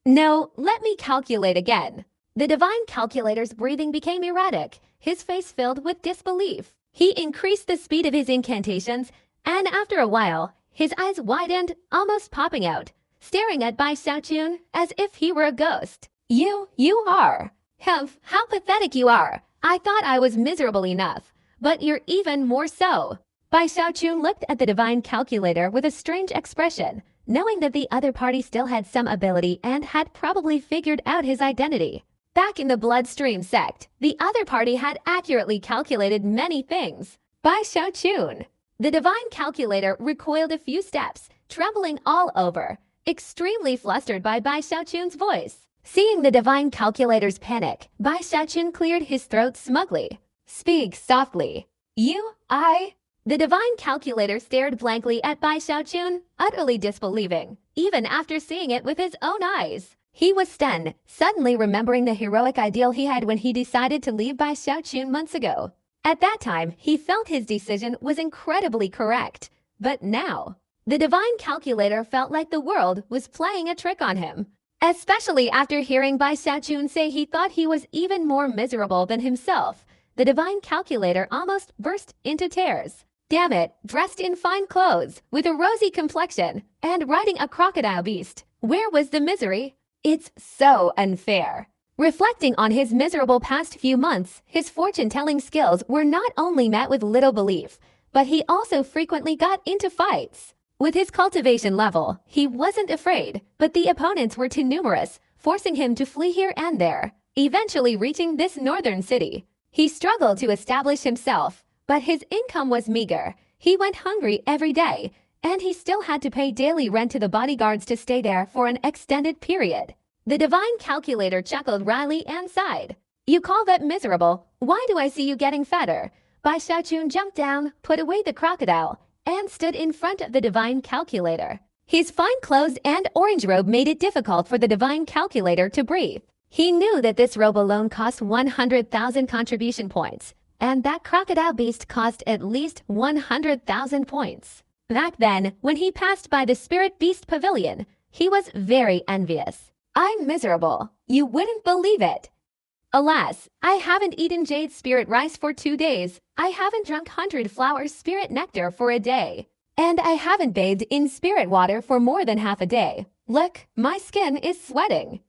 No, let me calculate again. The Divine Calculator's breathing became erratic, his face filled with disbelief. He increased the speed of his incantations, and after a while, his eyes widened, almost popping out, staring at Bai Xiaochun as if he were a ghost. You are. Humph, how pathetic you are. I thought I was miserable enough, but you're even more so. Bai Xiaochun looked at the Divine Calculator with a strange expression, knowing that the other party still had some ability and had probably figured out his identity. Back in the Bloodstream sect, the other party had accurately calculated many things. Bai Xiaochun. The Divine Calculator recoiled a few steps, trembling all over, extremely flustered by Bai Xiaochun's voice. Seeing the Divine Calculator's panic, Bai Xiaochun cleared his throat smugly. Speak softly. The Divine Calculator stared blankly at Bai Xiaochun, utterly disbelieving, even after seeing it with his own eyes. He was stunned, suddenly remembering the heroic ideal he had when he decided to leave Bai Xiaochun months ago. At that time, he felt his decision was incredibly correct. But now, the divine calculator felt like the world was playing a trick on him. Especially after hearing Bai Xiaochun say he thought he was even more miserable than himself, the divine calculator almost burst into tears. Damn it, dressed in fine clothes, with a rosy complexion, and riding a crocodile beast. Where was the misery? It's so unfair. Reflecting on his miserable past few months, his fortune-telling skills were not only met with little belief, but he also frequently got into fights. With his cultivation level, he wasn't afraid, but the opponents were too numerous, forcing him to flee here and there. Eventually reaching this northern city, he struggled to establish himself, but his income was meager. He went hungry every day, and he still had to pay daily rent to the bodyguards to stay there for an extended period. The divine calculator chuckled wryly and sighed. You call that miserable? Why do I see you getting fatter? Bai Xiaochun jumped down, put away the crocodile, and stood in front of the divine calculator. His fine clothes and orange robe made it difficult for the divine calculator to breathe. He knew that this robe alone cost 100,000 contribution points, and that crocodile beast cost at least 100,000 points. Back then, when he passed by the Spirit Beast Pavilion, he was very envious. I'm miserable. You wouldn't believe it. Alas, I haven't eaten jade spirit rice for 2 days. I haven't drunk 100 flower spirit nectar for a day. And I haven't bathed in spirit water for more than half a day. Look, my skin is sweating.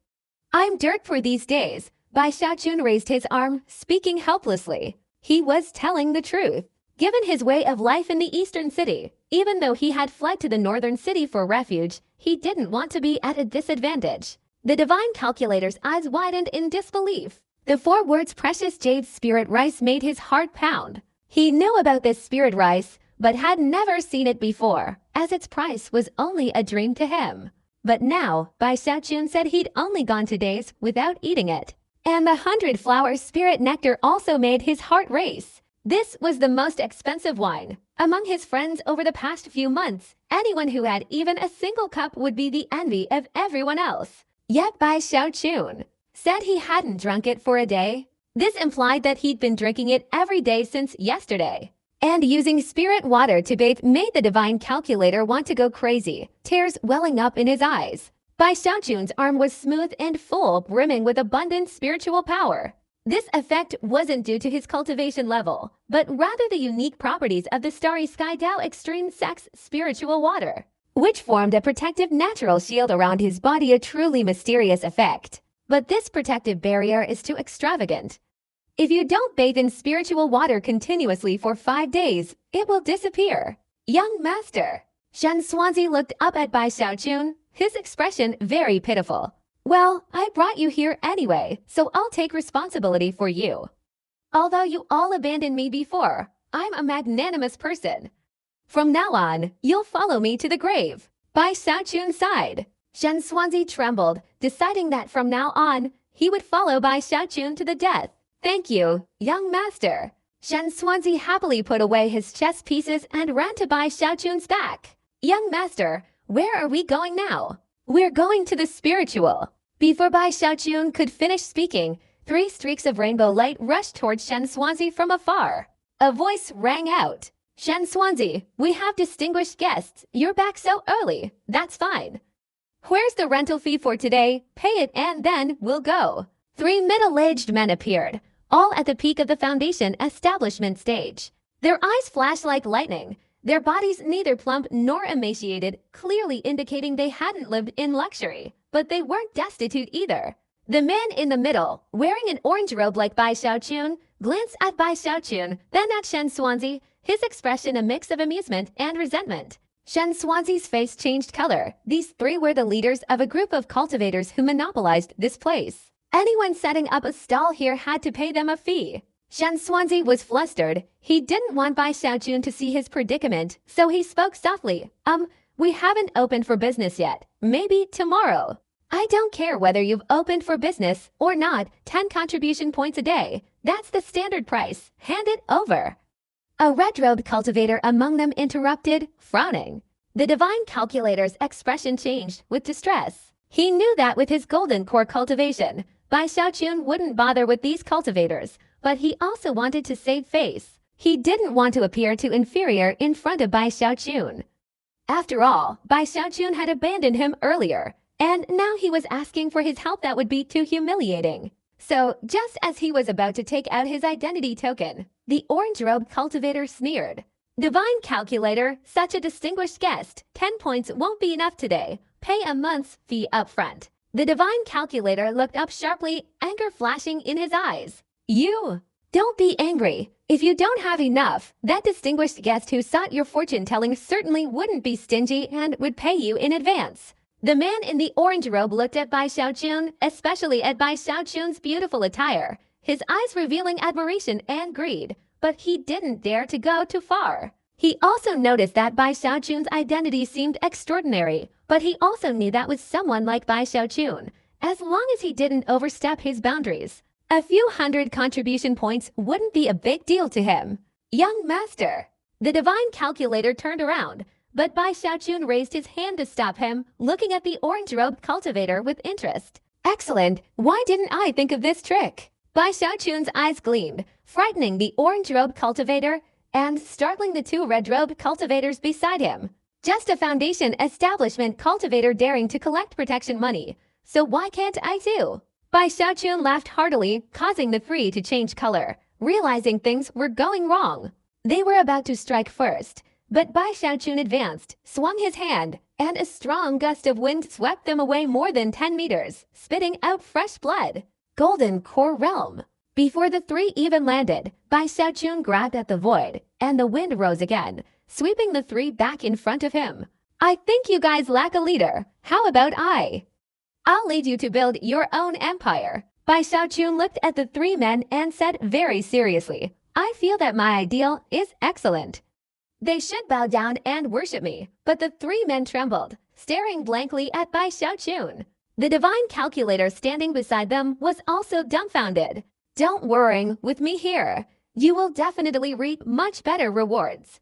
I'm dirt for these days. Bai Xiaochun raised his arm, speaking helplessly. He was telling the truth. Given his way of life in the eastern city, even though he had fled to the northern city for refuge, he didn't want to be at a disadvantage. The divine calculator's eyes widened in disbelief. The 4 words precious jade spirit rice made his heart pound. He knew about this spirit rice, but had never seen it before, as its price was only a dream to him. But now, Bai Xiaochun said he'd only gone 2 days without eating it. And the 100 flower spirit nectar also made his heart race. This was the most expensive wine. Among his friends over the past few months, anyone who had even a single cup would be the envy of everyone else. Yet Bai Xiaochun said he hadn't drunk it for a day. This implied that he'd been drinking it every day since yesterday. And using spirit water to bathe made the divine calculator want to go crazy, tears welling up in his eyes. Bai Xiaochun's arm was smooth and full, brimming with abundant spiritual power. This effect wasn't due to his cultivation level, but rather the unique properties of the Starry Sky Dao Extreme Sex Spiritual Water, which formed a protective natural shield around his body, a truly mysterious effect. But this protective barrier is too extravagant. If you don't bathe in spiritual water continuously for 5 days, it will disappear. Young master. Shen Xuanzi looked up at Bai Xiaochun, his expression very pitiful. Well, I brought you here anyway, so I'll take responsibility for you. Although you all abandoned me before, I'm a magnanimous person. From now on, you'll follow me to the grave. Bai Xiaochun sighed. Shen Xuanzi trembled, deciding that from now on, he would follow Bai Xiaochun to the death. Thank you, young master. Shen Xuanzi happily put away his chess pieces and ran to Bai Xiaochun's back. Young master, where are we going now? We're going to the spiritual. Before Bai Xiaochun could finish speaking, 3 streaks of rainbow light rushed towards Shen Xuanzi from afar. A voice rang out. Shen Xuanzi, we have distinguished guests. You're back so early. That's fine. Where's the rental fee for today? Pay it and then we'll go. 3 middle-aged men appeared, all at the peak of the foundation establishment stage. Their eyes flashed like lightning. Their bodies neither plump nor emaciated, clearly indicating they hadn't lived in luxury. But they weren't destitute either. The man in the middle, wearing an orange robe like Bai Xiaochun, glanced at Bai Xiaochun, then at Shen Xuanzi, his expression a mix of amusement and resentment. Shen Xuanzi's face changed color. These 3 were the leaders of a group of cultivators who monopolized this place. Anyone setting up a stall here had to pay them a fee. Shen Xuanzi was flustered. He didn't want Bai Xiaochun to see his predicament, so he spoke softly. We haven't opened for business yet. Maybe tomorrow. I don't care whether you've opened for business or not, 10 contribution points a day. That's the standard price. Hand it over. A red-robed cultivator among them interrupted, frowning. The divine calculator's expression changed with distress. He knew that with his golden core cultivation, Bai Xiaochun wouldn't bother with these cultivators, but he also wanted to save face. He didn't want to appear too inferior in front of Bai Xiaochun. After all, Bai Xiaochun had abandoned him earlier, and now he was asking for his help. That would be too humiliating. So, just as he was about to take out his identity token, the orange robe cultivator sneered. "Divine Calculator, such a distinguished guest, 10 points won't be enough today. Pay a month's fee up front." The Divine Calculator looked up sharply, anger flashing in his eyes. "You! Don't be angry. If you don't have enough, that distinguished guest who sought your fortune-telling certainly wouldn't be stingy and would pay you in advance." The man in the orange robe looked at Bai Xiaochun, especially at Bai Xiaochun's beautiful attire, his eyes revealing admiration and greed, but he didn't dare to go too far. He also noticed that Bai Xiaochun's identity seemed extraordinary, but he also knew that with someone like Bai Xiaochun, as long as he didn't overstep his boundaries, a few hundred contribution points wouldn't be a big deal to him. "Young master." The Divine Calculator turned around, but Bai Xiaochun raised his hand to stop him, looking at the orange-robed cultivator with interest. "Excellent! Why didn't I think of this trick?" Bai Xiaochun's eyes gleamed, frightening the orange-robed cultivator and startling the two red-robed cultivators beside him. "Just a foundation establishment cultivator daring to collect protection money, so why can't I too?" Bai Xiaochun laughed heartily, causing the three to change color, realizing things were going wrong. They were about to strike first, but Bai Xiaochun advanced, swung his hand, and a strong gust of wind swept them away more than 10 meters, spitting out fresh blood. Golden Core Realm. Before the three even landed, Bai Xiaochun grabbed at the void, and the wind rose again, sweeping the three back in front of him. "I think you guys lack a leader. How about I'll lead you to build your own empire." Bai Xiaochun looked at the three men and said very seriously, "I feel that my ideal is excellent. They should bow down and worship me." But the three men trembled, staring blankly at Bai Xiaochun. The Divine Calculator standing beside them was also dumbfounded. "Don't worry, with me here, you will definitely reap much better rewards.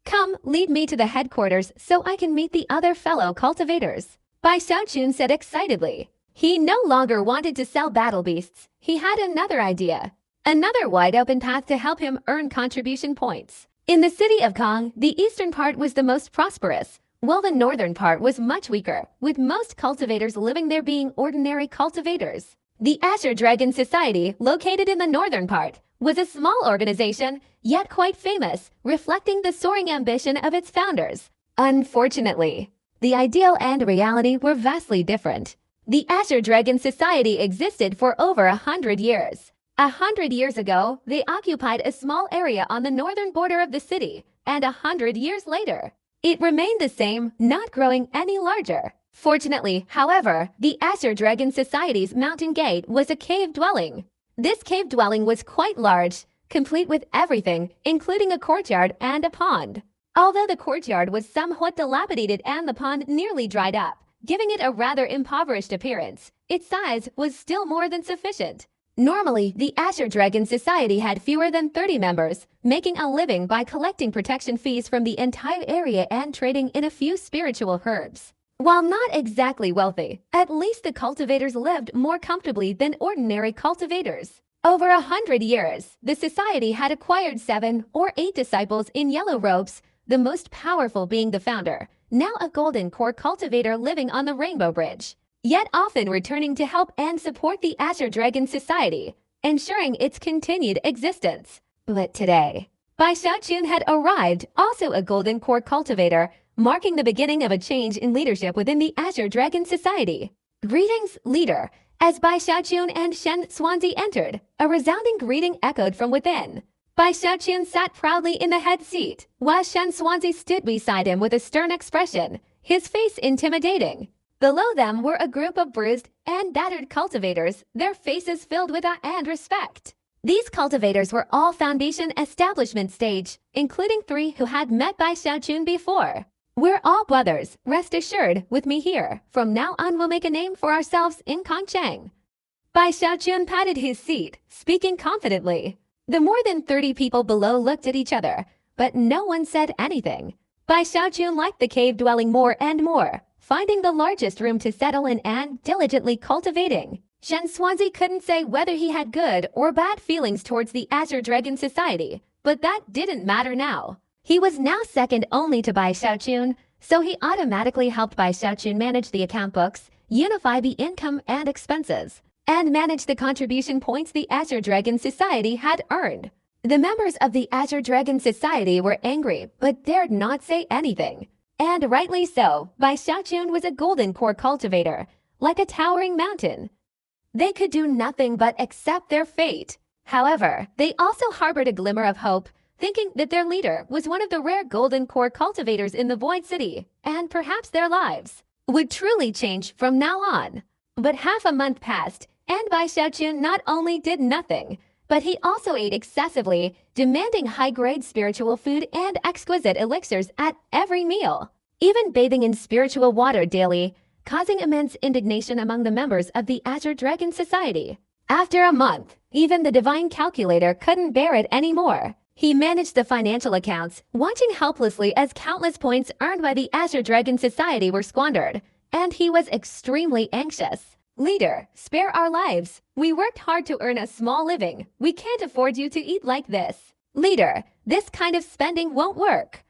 Come, lead me to the headquarters so I can meet the other fellow cultivators," Bai Xiaochun said excitedly. He no longer wanted to sell battle beasts. He had another idea. Another wide-open path to help him earn contribution points. In the city of Kong, the eastern part was the most prosperous, while the northern part was much weaker, with most cultivators living there being ordinary cultivators. The Azure Dragon Society, located in the northern part, was a small organization, yet quite famous, reflecting the soaring ambition of its founders. Unfortunately, the ideal and reality were vastly different. The Azure Dragon Society existed for over 100 years. 100 years ago, they occupied a small area on the northern border of the city, and 100 years later, it remained the same, not growing any larger. Fortunately, however, the Azure Dragon Society's mountain gate was a cave dwelling. This cave dwelling was quite large, complete with everything, including a courtyard and a pond. Although the courtyard was somewhat dilapidated and the pond nearly dried up, giving it a rather impoverished appearance, its size was still more than sufficient. Normally, the Azure Dragon Society had fewer than 30 members, making a living by collecting protection fees from the entire area and trading in a few spiritual herbs. While not exactly wealthy, at least the cultivators lived more comfortably than ordinary cultivators. Over 100 years, the society had acquired 7 or 8 disciples in yellow robes, the most powerful being the founder, now a golden core cultivator living on the Rainbow Bridge, yet often returning to help and support the Azure Dragon Society, ensuring its continued existence. But today, Bai Xiaochun had arrived, also a golden core cultivator, marking the beginning of a change in leadership within the Azure Dragon Society. "Greetings, leader." As Bai Xiaochun and Shen Xuanzi entered, a resounding greeting echoed from within. Bai Xiaochun sat proudly in the head seat, while Shen Xuanzi stood beside him with a stern expression, his face intimidating. Below them were a group of bruised and battered cultivators, their faces filled with awe and respect. These cultivators were all foundation establishment stage, including 3 who had met Bai Xiaochun before. "We're all brothers, rest assured, with me here. From now on we'll make a name for ourselves in Kongcheng." Bai Xiaochun patted his seat, speaking confidently. The more than 30 people below looked at each other, but no one said anything. Bai Xiaochun liked the cave dwelling more and more, finding the largest room to settle in and diligently cultivating. Shen Swansea couldn't say whether he had good or bad feelings towards the Azure Dragon Society, but that didn't matter now. He was now second only to Bai Xiaochun, so he automatically helped Bai Xiaochun manage the account books, unify the income and expenses, and manage the contribution points the Azure Dragon Society had earned. The members of the Azure Dragon Society were angry, but dared not say anything. And rightly so, Bai Xiaochun was a golden core cultivator, like a towering mountain. They could do nothing but accept their fate. However, they also harbored a glimmer of hope, thinking that their leader was one of the rare golden core cultivators in the Void City, and perhaps their lives would truly change from now on. But half a month passed, and Bai Xiaochun not only did nothing, but he also ate excessively, demanding high-grade spiritual food and exquisite elixirs at every meal, even bathing in spiritual water daily, causing immense indignation among the members of the Azure Dragon Society. After a month, even the divine calculator couldn't bear it anymore. He managed the financial accounts, watching helplessly as countless points earned by the Azure Dragon Society were squandered, and he was extremely anxious. Leader, spare our lives. We worked hard to earn a small living. We can't afford you to eat like this. Leader, this kind of spending won't work.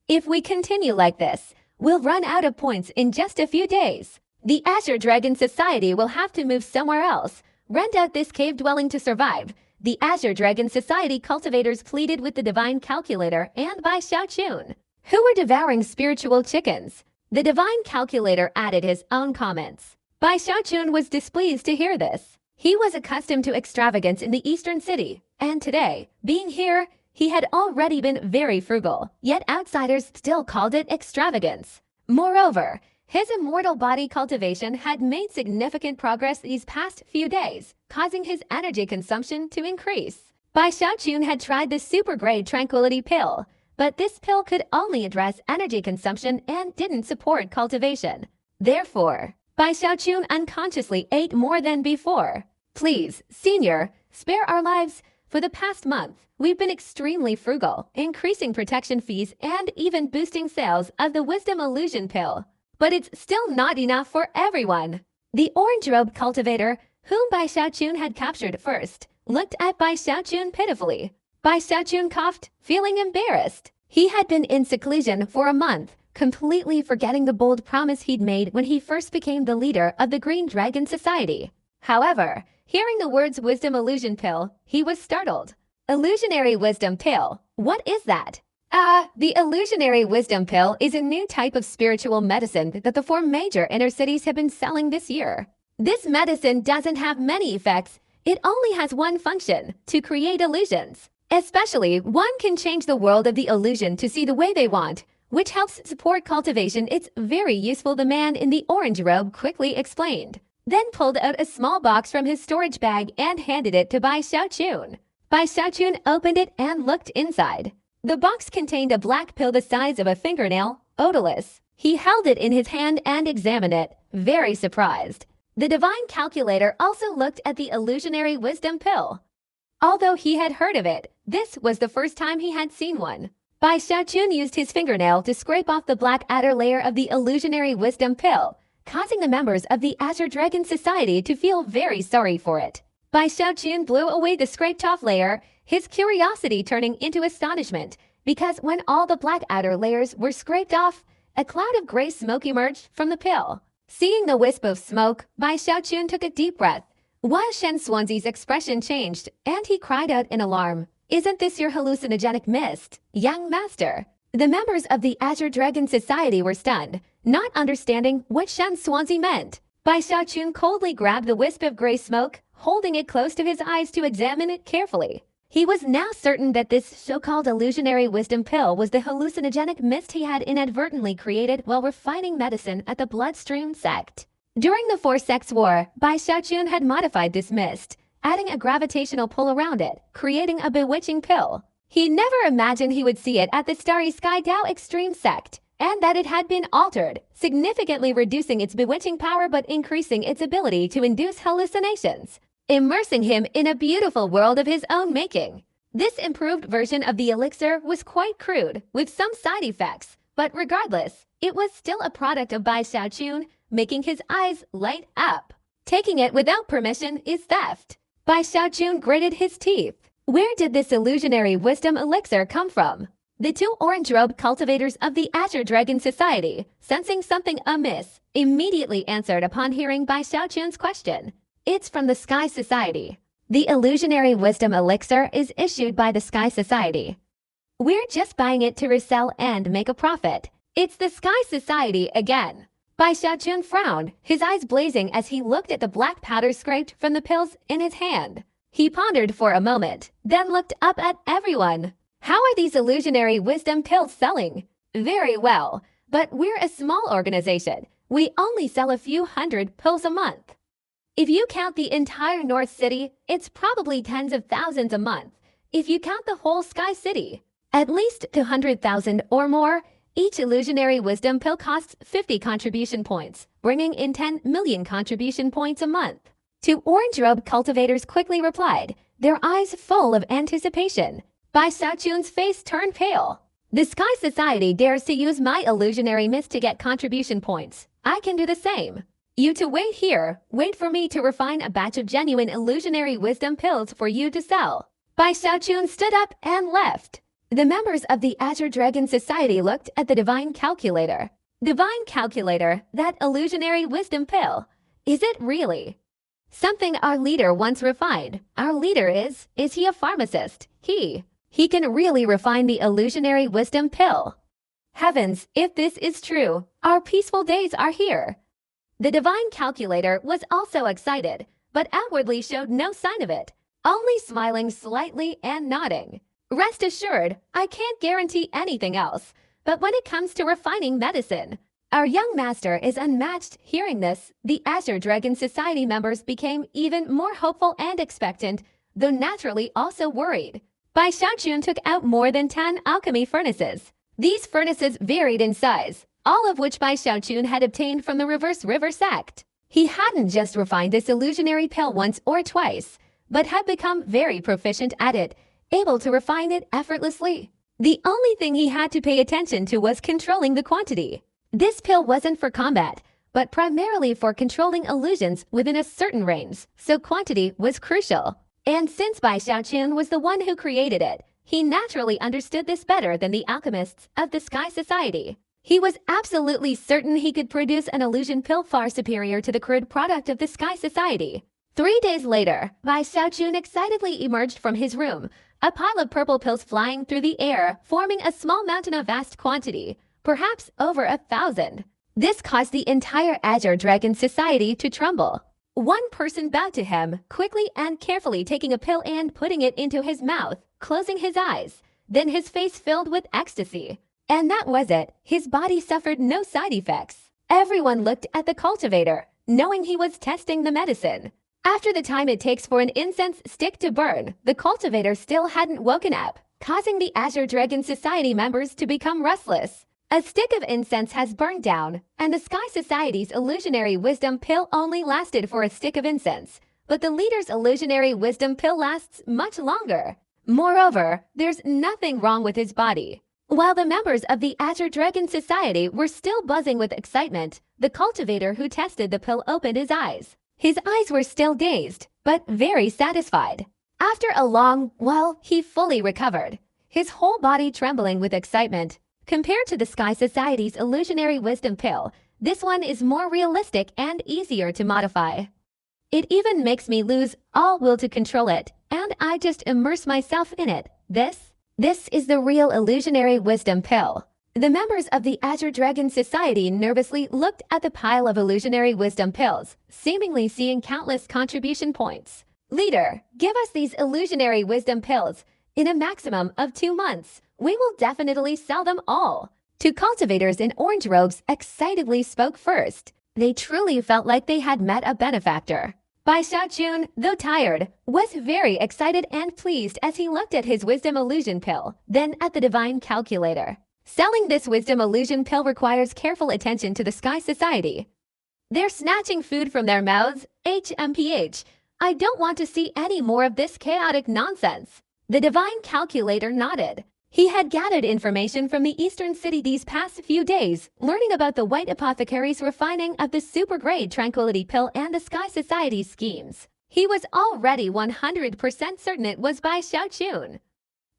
If we continue like this, we'll run out of points in just a few days. The Azure Dragon Society will have to move somewhere else, rent out this cave dwelling to survive. The Azure Dragon Society cultivators pleaded with the Divine Calculator and Bai Xiaochun, who were devouring spiritual chickens. The Divine Calculator added his own comments. Bai Xiaochun was displeased to hear this. He was accustomed to extravagance in the Eastern City, and today, being here, he had already been very frugal, yet outsiders still called it extravagance. Moreover, his immortal body cultivation had made significant progress these past few days, causing his energy consumption to increase. Bai Xiaochun had tried the super-grade tranquility pill, but this pill could only address energy consumption and didn't support cultivation. Therefore, Bai Xiaochun unconsciously ate more than before. Please, senior, spare our lives. For the past month, we've been extremely frugal, increasing protection fees and even boosting sales of the Wisdom Illusion Pill. But it's still not enough for everyone. The orange robe cultivator, whom Bai Xiaochun had captured first, looked at Bai Xiaochun pitifully. Bai Xiaochun coughed, feeling embarrassed. He had been in seclusion for a month, completely forgetting the bold promise he'd made when he first became the leader of the Green Dragon Society. However, hearing the words Wisdom Illusion Pill, he was startled. Illusionary Wisdom Pill? What is that? The Illusionary Wisdom Pill is a new type of spiritual medicine that the 4 major inner cities have been selling this year. This medicine doesn't have many effects. It only has one function, to create illusions. Especially, one can change the world of the illusion to see the way they want, which helps support cultivation. It's very useful, the man in the orange robe quickly explained. Then pulled out a small box from his storage bag and handed it to Bai Xiaochun. Bai Xiaochun opened it and looked inside. The box contained a black pill the size of a fingernail, odorless. He held it in his hand and examined it, very surprised. The Divine Calculator also looked at the Illusionary Wisdom Pill. Although he had heard of it, this was the first time he had seen one. Bai Xiaochun used his fingernail to scrape off the black outer layer of the Illusionary Wisdom Pill, causing the members of the Azure Dragon Society to feel very sorry for it. Bai Xiaochun blew away the scraped-off layer, his curiosity turning into astonishment, because when all the black outer layers were scraped off, a cloud of gray smoke emerged from the pill. Seeing the wisp of smoke, Bai Xiaochun took a deep breath, while Shen Swansea's expression changed, and he cried out in alarm. "Isn't this your hallucinogenic mist, young master?" The members of the Azure Dragon Society were stunned, not understanding what Shen Swansea meant. Bai Xiaochun coldly grabbed the wisp of gray smoke, holding it close to his eyes to examine it carefully. He was now certain that this so-called illusionary wisdom pill was the hallucinogenic mist he had inadvertently created while refining medicine at the Bloodstream sect. During the 4 sects war, Bai Xiaochun had modified this mist, adding a gravitational pull around it, creating a bewitching pill. He never imagined he would see it at the Starry Sky Dao Extreme sect, and that it had been altered, significantly reducing its bewitching power but increasing its ability to induce hallucinations, immersing him in a beautiful world of his own making. This improved version of the elixir was quite crude, with some side effects, But regardless, it was still a product of Bai Xiaochun, making his eyes light up. Taking it without permission is theft. Bai Xiaochun gritted his teeth. Where did this illusionary wisdom elixir come from? The two orange-robed cultivators of the Azure Dragon Society, sensing something amiss, immediately answered upon hearing Bai Xiaochun's question. It's from the Sky Society. The illusionary wisdom elixir is issued by the Sky Society. We're just buying it to resell and make a profit. It's the Sky Society again. Bai Xiaochun frowned, his eyes blazing as he looked at the black powder scraped from the pills in his hand. He pondered for a moment, then looked up at everyone. How are these illusionary wisdom pills selling? Very well, but we're a small organization. We only sell a few hundred pills a month. If you count the entire North City, it's probably tens of thousands a month. If you count the whole Sky City, at least 200,000 or more. Each illusionary wisdom pill costs 50 contribution points, bringing in 10 million contribution points a month. Two orange-robed cultivators quickly replied, their eyes full of anticipation. Bai Xiaochun's face turned pale. The Sky Society dares to use my illusionary mist to get contribution points. I can do the same. You two wait here. Wait for me to refine a batch of genuine illusionary wisdom pills for you to sell. Bai Xiaochun stood up and left. The members of the Azure Dragon Society looked at the Divine Calculator. Divine Calculator, that illusionary wisdom pill. Is it really something our leader once refined? Our leader is he a pharmacist? He can really refine the illusionary wisdom pill. Heavens, if this is true, our peaceful days are here. The Divine Calculator was also excited, but outwardly showed no sign of it, only smiling slightly and nodding. Rest assured, I can't guarantee anything else, but when it comes to refining medicine, our young master is unmatched. Hearing this, the Azure Dragon Society members became even more hopeful and expectant, though naturally also worried. Bai Xiaochun took out more than 10 alchemy furnaces. These furnaces varied in size, all of which Bai Xiaochun had obtained from the Reverse River sect. He hadn't just refined this illusionary pill once or twice, but had become very proficient at it, able to refine it effortlessly. The only thing he had to pay attention to was controlling the quantity. This pill wasn't for combat, but primarily for controlling illusions within a certain range, so quantity was crucial. And since Bai Xiaochun was the one who created it, he naturally understood this better than the alchemists of the Sky Society. He was absolutely certain he could produce an illusion pill far superior to the crude product of the Sky Society. 3 days later, Bai Xiaochun excitedly emerged from his room, a pile of purple pills flying through the air, forming a small mountain of vast quantity, perhaps over 1,000. This caused the entire Azure Dragon Society to tremble. One person bowed to him, quickly and carefully taking a pill and putting it into his mouth, closing his eyes. Then his face filled with ecstasy. And that was it. His body suffered no side effects. Everyone looked at the cultivator, knowing he was testing the medicine. After the time it takes for an incense stick to burn, the cultivator still hadn't woken up, causing the Azure Dragon Society members to become restless. A stick of incense has burned down, and the Sky Society's illusionary wisdom pill only lasted for a stick of incense, but the leader's illusionary wisdom pill lasts much longer. Moreover, there's nothing wrong with his body. While the members of the Azure Dragon Society were still buzzing with excitement, the cultivator who tested the pill opened his eyes. His eyes were still dazed, but very satisfied. After a long while, he fully recovered, his whole body trembling with excitement. Compared to the Sky Society's illusionary wisdom pill, this one is more realistic and easier to modify. It even makes me lose all will to control it, and I just immerse myself in it. This is the real illusionary wisdom pill. The members of the Azure Dragon Society nervously looked at the pile of illusionary wisdom pills, seemingly seeing countless contribution points. Leader, give us these illusionary wisdom pills. In a maximum of 2 months, we will definitely sell them all. Two cultivators in orange robes excitedly spoke first. They truly felt like they had met a benefactor. Bai Xiaochun, though tired, was very excited and pleased as he looked at his wisdom illusion pill, then at the Divine Calculator. Selling this wisdom illusion pill requires careful attention to the Sky Society. They're snatching food from their mouths. HMPH. I don't want to see any more of this chaotic nonsense. The Divine Calculator nodded. He had gathered information from the eastern city these past few days, learning about the White Apothecary's refining of the super-grade tranquility pill and the Sky Society's schemes. He was already 100% certain it was by Xiaochun.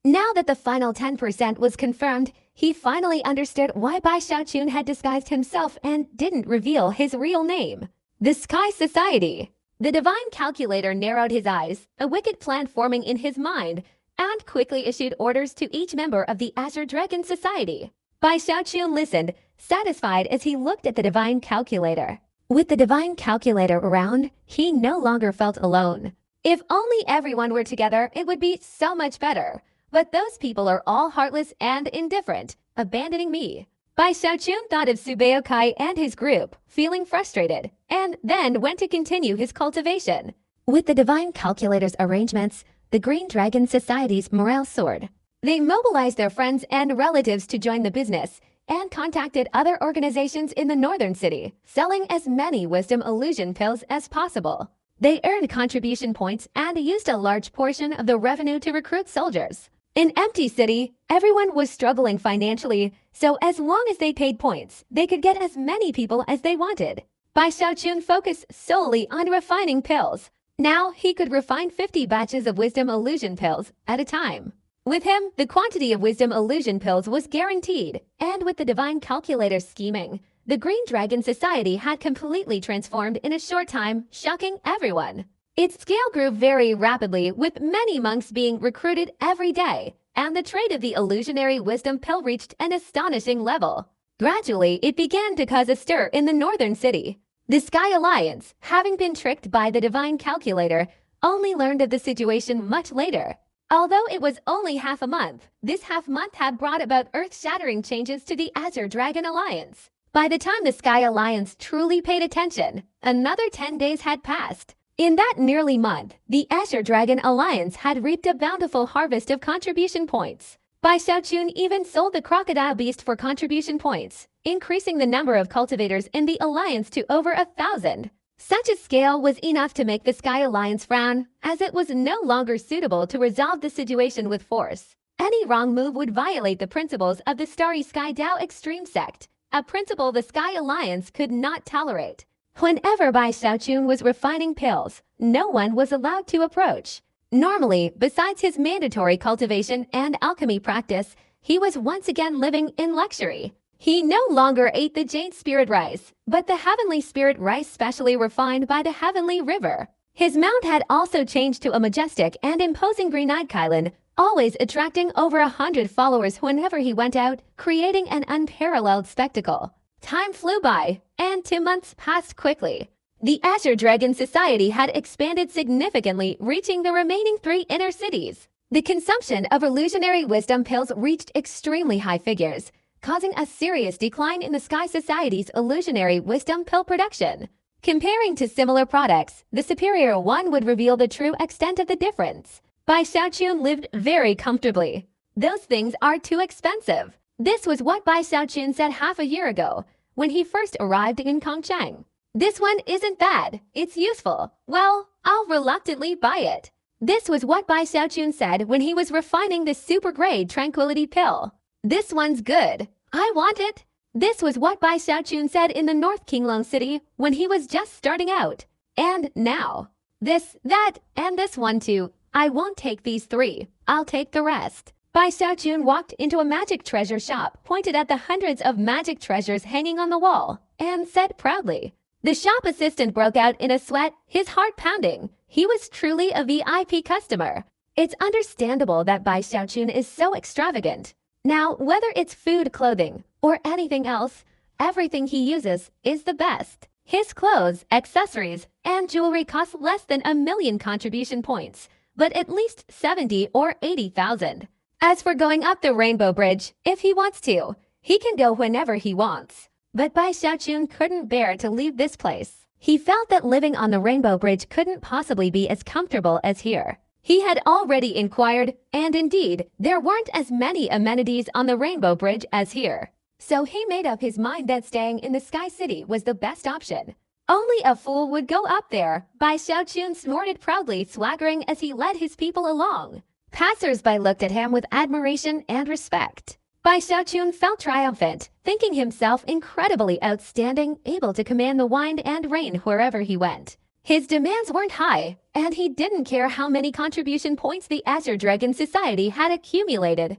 Now that the final 10% was confirmed, he finally understood why Bai Xiaochun had disguised himself and didn't reveal his real name. The Sky Society. The divine calculator narrowed his eyes, a wicked plan forming in his mind, and quickly issued orders to each member of the Azure Dragon Society. Bai Xiaochun listened, satisfied as he looked at the divine calculator. With the divine calculator around, he no longer felt alone. If only everyone were together, it would be so much better. But those people are all heartless and indifferent, abandoning me. Bai Xiaochun thought of Subeo Kai and his group, feeling frustrated, and then went to continue his cultivation. With the divine calculator's arrangements, the Green Dragon Society's morale soared. They mobilized their friends and relatives to join the business and contacted other organizations in the northern city, selling as many wisdom illusion pills as possible. They earned contribution points and used a large portion of the revenue to recruit soldiers. In Empty City, everyone was struggling financially, so as long as they paid points, they could get as many people as they wanted. Bai Xiaochun focused solely on refining pills. Now he could refine 50 batches of wisdom illusion pills at a time. With him, the quantity of wisdom illusion pills was guaranteed, and with the divine calculator scheming, the Green Dragon Society had completely transformed in a short time, shocking everyone. Its scale grew very rapidly, with many monks being recruited every day, and the trade of the illusionary wisdom pill reached an astonishing level. Gradually, it began to cause a stir in the northern city. The Sky Alliance, having been tricked by the divine calculator, only learned of the situation much later. Although it was only half a month, this half month had brought about earth-shattering changes to the Azure Dragon Alliance. By the time the Sky Alliance truly paid attention, another 10 days had passed. In that nearly month, the Azure Dragon Alliance had reaped a bountiful harvest of contribution points. Bai Xiaochun even sold the crocodile beast for contribution points, increasing the number of cultivators in the alliance to over 1,000. Such a scale was enough to make the Sky Alliance frown, as it was no longer suitable to resolve the situation with force. Any wrong move would violate the principles of the Starry Sky Dao Extreme Sect, a principle the Sky Alliance could not tolerate. Whenever Bai Xiaochun was refining pills, no one was allowed to approach. Normally, besides his mandatory cultivation and alchemy practice, he was once again living in luxury. He no longer ate the Jade Spirit Rice, but the Heavenly Spirit Rice specially refined by the Heavenly River. His mount had also changed to a majestic and imposing green-eyed Kylan, always attracting over 100 followers whenever he went out, creating an unparalleled spectacle. Time flew by, and 2 months passed quickly. The Azure Dragon Society had expanded significantly, reaching the remaining 3 inner cities. The consumption of illusionary wisdom pills reached extremely high figures, causing a serious decline in the Sky Society's illusionary wisdom pill production. Comparing to similar products, the superior one would reveal the true extent of the difference. Bai Xiaochun lived very comfortably. Those things are too expensive. This was what Bai Xiaochun said half a year ago, when he first arrived in Kongcheng. This one isn't bad, it's useful. Well, I'll reluctantly buy it. This was what Bai Xiaochun said when he was refining the super-grade tranquility pill. This one's good. I want it. This was what Bai Xiaochun said in the North Qinglong City when he was just starting out. And now. This, that, and this one too. I won't take these 3. I'll take the rest. Bai Xiaochun walked into a magic treasure shop, pointed at the hundreds of magic treasures hanging on the wall, and said proudly. The shop assistant broke out in a sweat, his heart pounding. He was truly a VIP customer. It's understandable that Bai Xiaochun is so extravagant. Now, whether it's food, clothing, or anything else, everything he uses is the best. His clothes, accessories, and jewelry cost less than 1 million contribution points, but at least 70 or 80,000. As for going up the Rainbow Bridge, if he wants to, he can go whenever he wants. But Bai Xiaochun couldn't bear to leave this place. He felt that living on the Rainbow Bridge couldn't possibly be as comfortable as here. He had already inquired, and indeed, there weren't as many amenities on the Rainbow Bridge as here. So he made up his mind that staying in the Sky City was the best option. Only a fool would go up there, Bai Xiaochun snorted proudly, swaggering as he led his people along. Passers-by looked at him with admiration and respect. Bai Xiaochun felt triumphant, thinking himself incredibly outstanding, able to command the wind and rain wherever he went. His demands weren't high, and he didn't care how many contribution points the Azure Dragon Society had accumulated.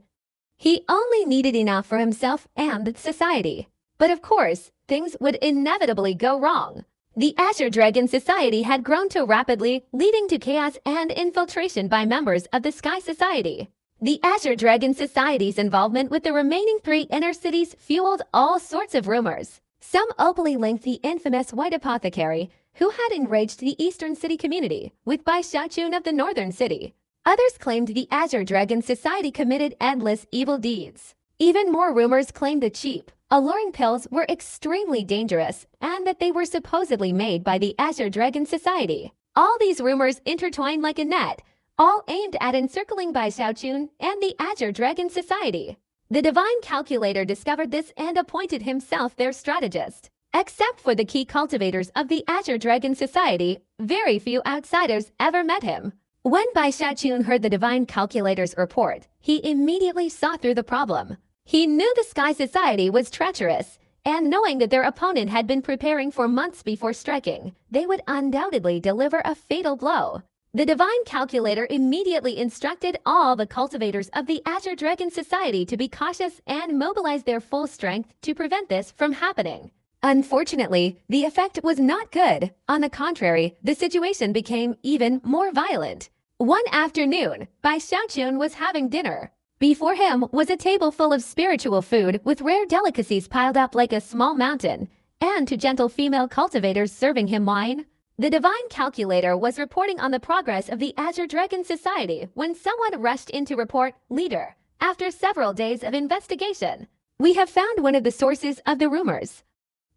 He only needed enough for himself and the society. But of course, things would inevitably go wrong. The Azure Dragon Society had grown too rapidly, leading to chaos and infiltration by members of the Sky Society. The Azure Dragon Society's involvement with the remaining 3 inner cities fueled all sorts of rumors. Some openly linked the infamous White Apothecary, who had enraged the Eastern City community, with Bai Xiaochun of the Northern City. Others claimed the Azure Dragon Society committed endless evil deeds. Even more rumors claimed the cheap, alluring pills were extremely dangerous and that they were supposedly made by the Azure Dragon Society. All these rumors intertwined like a net, all aimed at encircling Bai Xiaochun and the Azure Dragon Society. The Divine Calculator discovered this and appointed himself their strategist. Except for the key cultivators of the Azure Dragon Society, very few outsiders ever met him. When Bai Xiaochun heard the Divine Calculator's report, he immediately saw through the problem. He knew the Sky Society was treacherous, and knowing that their opponent had been preparing for months before striking, they would undoubtedly deliver a fatal blow. The Divine Calculator immediately instructed all the cultivators of the Azure Dragon Society to be cautious and mobilize their full strength to prevent this from happening. Unfortunately, the effect was not good. On the contrary, the situation became even more violent. One afternoon, Bai Xiaochun was having dinner. Before him was a table full of spiritual food with rare delicacies piled up like a small mountain, and 2 gentle female cultivators serving him wine. The Divine Calculator was reporting on the progress of the Azure Dragon Society when someone rushed in to report, "Leader, after several days of investigation, we have found one of the sources of the rumors.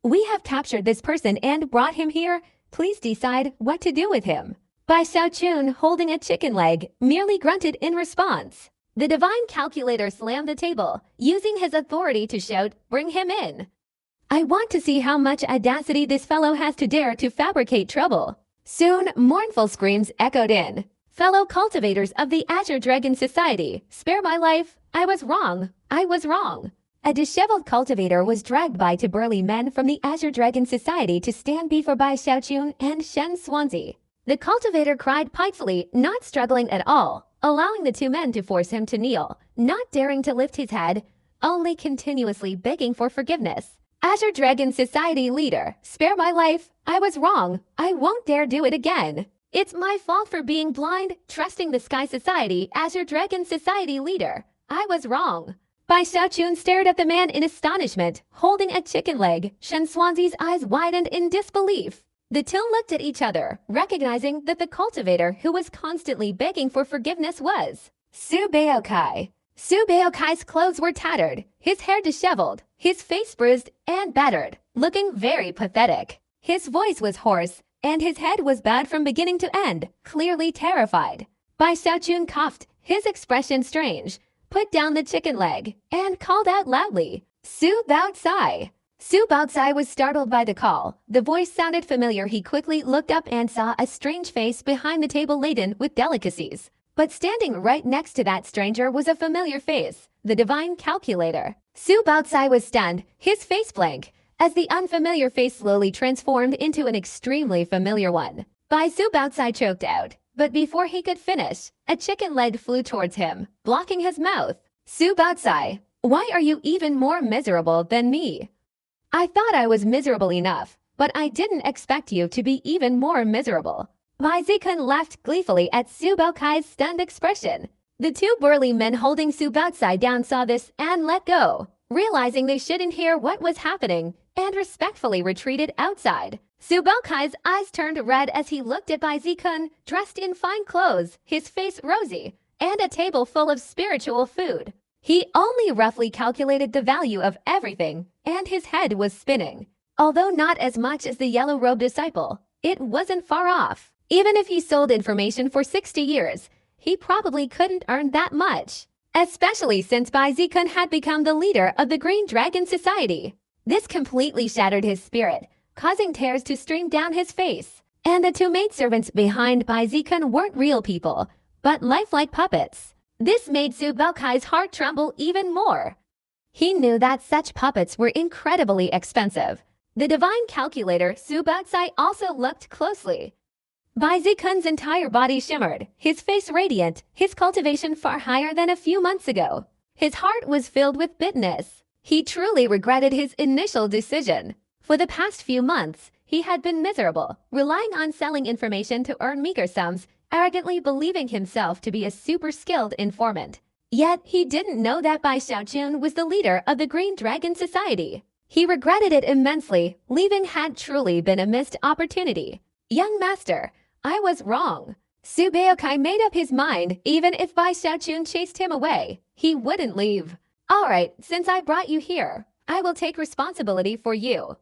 We have captured this person and brought him here. Please decide what to do with him." Bai Xiaochun, holding a chicken leg, merely grunted in response. The Divine Calculator slammed the table, using his authority to shout, "Bring him in. I want to see how much audacity this fellow has to dare to fabricate trouble." Soon, mournful screams echoed in. "Fellow cultivators of the Azure Dragon Society, spare my life. I was wrong. I was wrong." A disheveled cultivator was dragged by 2 burly men from the Azure Dragon Society to stand before Bai Xiaochun and Shen Swansea. The cultivator cried pridefully, not struggling at all, allowing the 2 men to force him to kneel, not daring to lift his head, only continuously begging for forgiveness. "Azure Dragon Society leader, spare my life. I was wrong. I won't dare do it again. It's my fault for being blind, trusting the Sky Society, Azure Dragon Society leader. I was wrong." Bai Xiaochun stared at the man in astonishment, holding a chicken leg. Shen Swansea's eyes widened in disbelief. The 2 looked at each other, recognizing that the cultivator who was constantly begging for forgiveness was Su Baokai. Su Baokai's clothes were tattered, his hair disheveled, his face bruised and battered, looking very pathetic. His voice was hoarse, and his head was bowed from beginning to end, clearly terrified. Bai Xiaochun coughed, his expression strange, put down the chicken leg, and called out loudly, "Su Baotsai." Su Baotsai was startled by the call. The voice sounded familiar. He quickly looked up and saw a strange face behind the table laden with delicacies. But standing right next to that stranger was a familiar face, the Divine Calculator. Su Baotsai was stunned, his face blank, as the unfamiliar face slowly transformed into an extremely familiar one. Su Baotsai choked out, but before he could finish, a chicken leg flew towards him, blocking his mouth. "Su Baotsai, why are you even more miserable than me? I thought I was miserable enough, but I didn't expect you to be even more miserable." Bai Zikun laughed gleefully at Su Baokai's stunned expression. The 2 burly men holding Su Baotsai down saw this and let go, realizing they shouldn't hear what was happening, and respectfully retreated outside. Su Baokai's eyes turned red as he looked at Bai Zikun, dressed in fine clothes, his face rosy, and a table full of spiritual food. He only roughly calculated the value of everything, and his head was spinning. Although not as much as the yellow-robed disciple, it wasn't far off. Even if he sold information for 60 years, he probably couldn't earn that much, especially since Bai Zikun had become the leader of the Green Dragon Society. This completely shattered his spirit, causing tears to stream down his face. And the 2 maidservants behind Bai Zikun weren't real people, but lifelike puppets. This made Su Baokai's heart tremble even more. He knew that such puppets were incredibly expensive. The divine calculator Su Baokai also looked closely. Bai Zikun's entire body shimmered, his face radiant, his cultivation far higher than a few months ago. His heart was filled with bitterness. He truly regretted his initial decision. For the past few months, he had been miserable, relying on selling information to earn meager sums, arrogantly believing himself to be a super-skilled informant. Yet, he didn't know that Bai Xiaochun was the leader of the Green Dragon Society. He regretted it immensely. Leaving had truly been a missed opportunity. Young master, I was wrong. Su Baokai made up his mind. Even if Bai Xiaochun chased him away, he wouldn't leave. Alright, since I brought you here, I will take responsibility for you.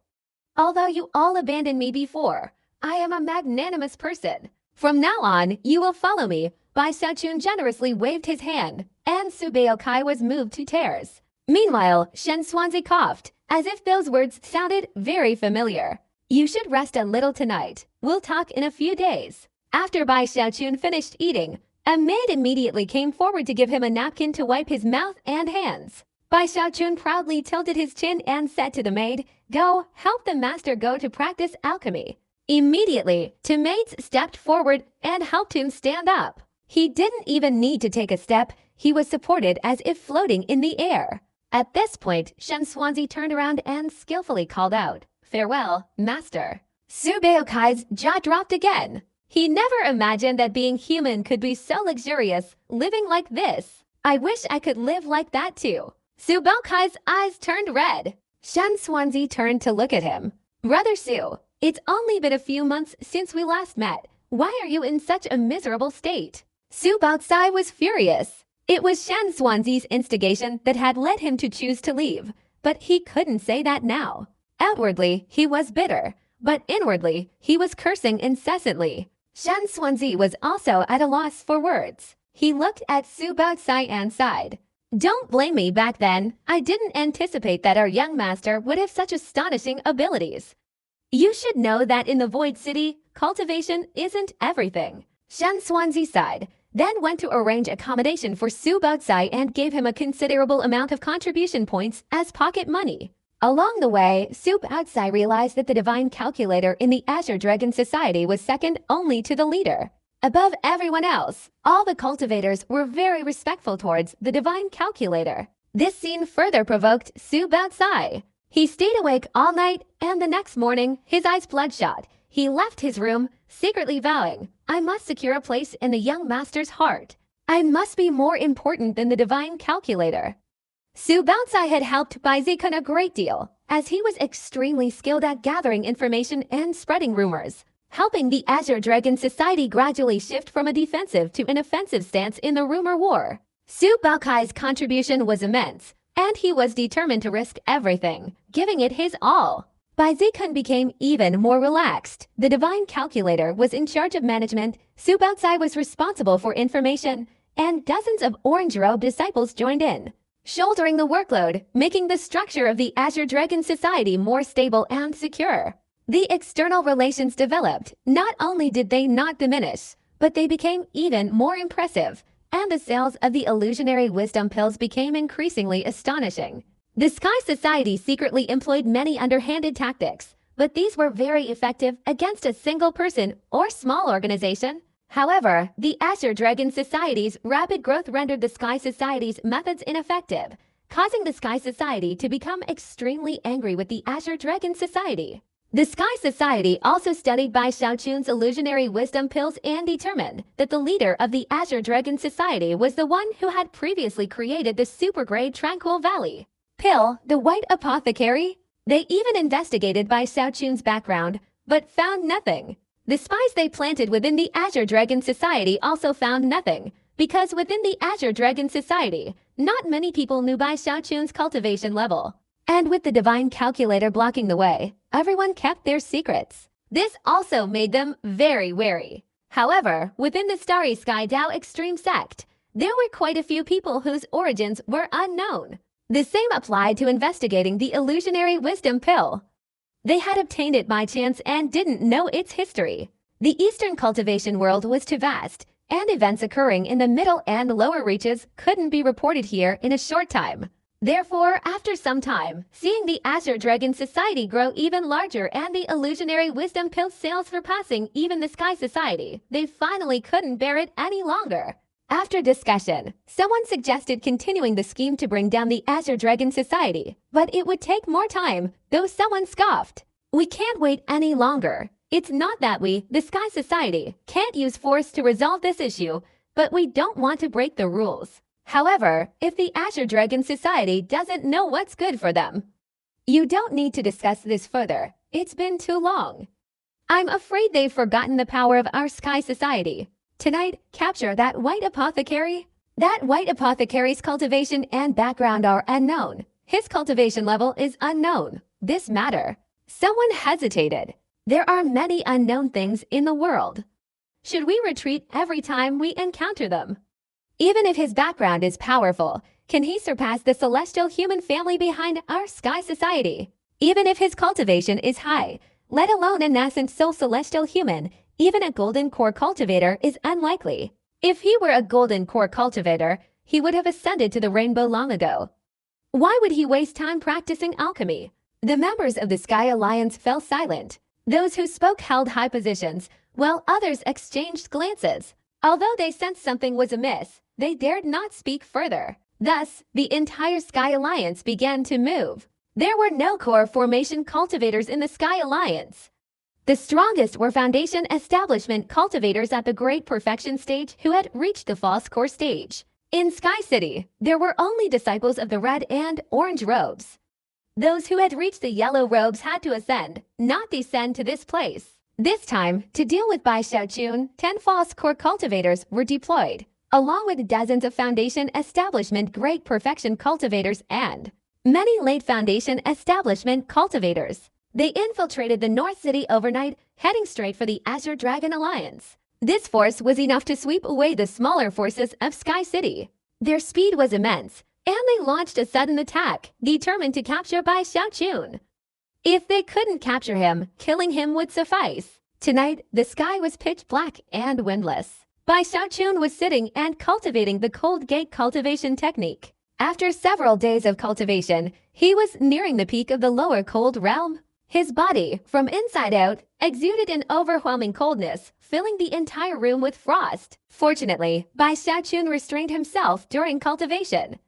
Although you all abandoned me before, I am a magnanimous person. From now on, you will follow me. Bai Xiaochun generously waved his hand, and Su Baokai was moved to tears. Meanwhile, Shen Xuanzi coughed, as if those words sounded very familiar. You should rest a little tonight. We'll talk in a few days. After Bai Xiaochun finished eating, a maid immediately came forward to give him a napkin to wipe his mouth and hands. Bai Xiaochun proudly tilted his chin and said to the maid, "Go, help the master go to practice alchemy." Immediately, two maids stepped forward and helped him stand up. He didn't even need to take a step. He was supported as if floating in the air. At this point, Shen Xuanzi turned around and skillfully called out, "Farewell, master." Su Baokai's jaw dropped again. He never imagined that being human could be so luxurious, living like this. I wish I could live like that too. Su Baokai's eyes turned red. Shen Xuanzi turned to look at him. Brother Su, it's only been a few months since we last met. Why are you in such a miserable state? Su Baokai was furious. It was Shen Xuanzi's instigation that had led him to choose to leave, but he couldn't say that now. Outwardly, he was bitter, but inwardly, he was cursing incessantly. Shen Xuanzi was also at a loss for words. He looked at Su Baokai and sighed. Don't blame me back then. I didn't anticipate that our young master would have such astonishing abilities. You should know that in the Void City, cultivation isn't everything. Shen Xuanzi sighed, then went to arrange accommodation for Su Baokai and gave him a considerable amount of contribution points as pocket money. Along the way, Su Baokai realized that the divine calculator in the Azure Dragon Society was second only to the leader. Above everyone else, all the cultivators were very respectful towards the divine calculator. This scene further provoked Su Baokai. He stayed awake all night, and the next morning, his eyes bloodshot, he left his room, secretly vowing, I must secure a place in the young master's heart. I must be more important than the divine calculator. Su Baokai had helped Bai Zikun a great deal, as he was extremely skilled at gathering information and spreading rumors, helping the Azure Dragon Society gradually shift from a defensive to an offensive stance in the rumor war. Su Baokai's contribution was immense, and he was determined to risk everything, giving it his all. Bai Zikun became even more relaxed. The divine calculator was in charge of management, Su Baokai was responsible for information, and dozens of orange-robed disciples joined in, shouldering the workload, making the structure of the Azure Dragon Society more stable and secure. The external relations developed. Not only did they not diminish, but they became even more impressive, and the sales of the illusionary wisdom pills became increasingly astonishing. The Sky Society secretly employed many underhanded tactics, but these were very effective against a single person or small organization. However, the Azure Dragon Society's rapid growth rendered the Sky Society's methods ineffective, causing the Sky Society to become extremely angry with the Azure Dragon Society. The Sky Society also studied Bai Xiaochun's illusionary wisdom pills and determined that the leader of the Azure Dragon Society was the one who had previously created the super-grade Tranquil Valley pill, the White Apothecary. They even investigated Bai Xiaochun's background, but found nothing. The spies they planted within the Azure Dragon Society also found nothing, because within the Azure Dragon Society, not many people knew Bai Xiaochun's cultivation level. And with the divine calculator blocking the way, everyone kept their secrets. This also made them very wary. However, within the Starry Sky Dao Extreme Sect, there were quite a few people whose origins were unknown. The same applied to investigating the illusionary wisdom pill. They had obtained it by chance and didn't know its history. The Eastern cultivation world was too vast, and events occurring in the middle and lower reaches couldn't be reported here in a short time. Therefore, after some time, seeing the Azure Dragon Society grow even larger and the illusionary wisdom pill sales surpassing even the Sky Society, they finally couldn't bear it any longer. After discussion, someone suggested continuing the scheme to bring down the Azure Dragon Society, but it would take more time, though someone scoffed. "We can't wait any longer. It's not that we, the Sky Society, can't use force to resolve this issue, but we don't want to break the rules. However, if the Azure Dragon Society doesn't know what's good for them, you don't need to discuss this further. It's been too long. I'm afraid they've forgotten the power of our Sky Society. Tonight, capture that white apothecary." That white apothecary's cultivation and background are unknown. His cultivation level is unknown. This matter. Someone hesitated. There are many unknown things in the world. Should we retreat every time we encounter them? Even if his background is powerful, can he surpass the celestial human family behind our Sky Society? Even if his cultivation is high, let alone a nascent soul celestial human, even a golden core cultivator is unlikely. If he were a golden core cultivator, he would have ascended to the rainbow long ago. Why would he waste time practicing alchemy? The members of the Sky Alliance fell silent. Those who spoke held high positions, while others exchanged glances. Although they sensed something was amiss, they dared not speak further. Thus, the entire Sky Alliance began to move. There were no core formation cultivators in the Sky Alliance. The strongest were foundation establishment cultivators at the Great Perfection stage who had reached the false core stage. In Sky City, there were only disciples of the red and orange robes. Those who had reached the yellow robes had to ascend, not descend to this place. This time, to deal with Bai Xiaochun, 10 false core cultivators were deployed, along with dozens of foundation establishment Great Perfection cultivators and many late foundation establishment cultivators. They infiltrated the North City overnight, heading straight for the Azure Dragon Alliance. This force was enough to sweep away the smaller forces of Sky City. Their speed was immense, and they launched a sudden attack, determined to capture Bai Xiaochun. If they couldn't capture him, killing him would suffice. Tonight, the sky was pitch black and windless. Bai Xiaochun was sitting and cultivating the cold gate cultivation technique. After several days of cultivation, he was nearing the peak of the lower cold realm. His body, from inside out, exuded an overwhelming coldness, filling the entire room with frost. Fortunately, Bai Xiaochun restrained himself during cultivation.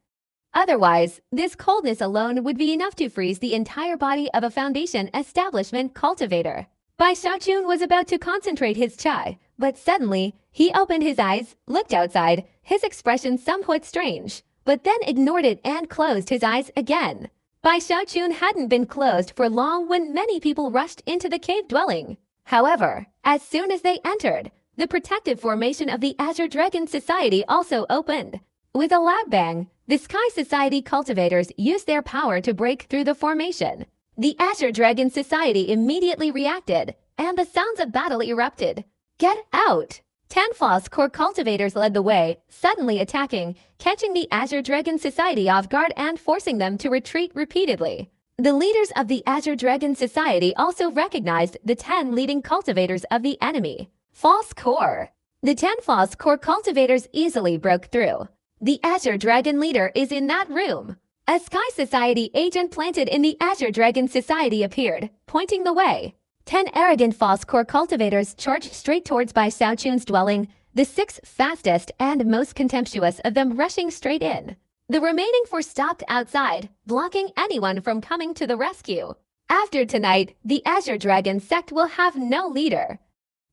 Otherwise, this coldness alone would be enough to freeze the entire body of a foundation establishment cultivator. Bai Xiaochun was about to concentrate his chai, but suddenly, he opened his eyes, looked outside, his expression somewhat strange, but then ignored it and closed his eyes again. Bai Xiaochun hadn't been closed for long when many people rushed into the cave dwelling. However, as soon as they entered, the protective formation of the Azure Dragon Society also opened. With a loud bang, the Sky Society cultivators used their power to break through the formation. The Azure Dragon Society immediately reacted, and the sounds of battle erupted. "Get out!" 10 false core cultivators led the way, suddenly attacking, catching the Azure Dragon Society off guard and forcing them to retreat repeatedly. The leaders of the Azure Dragon Society also recognized the 10 leading cultivators of the enemy. False core. The 10 false core cultivators easily broke through. The Azure Dragon leader is in that room. A Sky Society agent planted in the Azure Dragon Society appeared, pointing the way. 10 arrogant false core cultivators charged straight towards Bai Xiaochun's dwelling, the 6 fastest and most contemptuous of them rushing straight in. The remaining 4 stopped outside, blocking anyone from coming to the rescue. After tonight, the Azure Dragon sect will have no leader.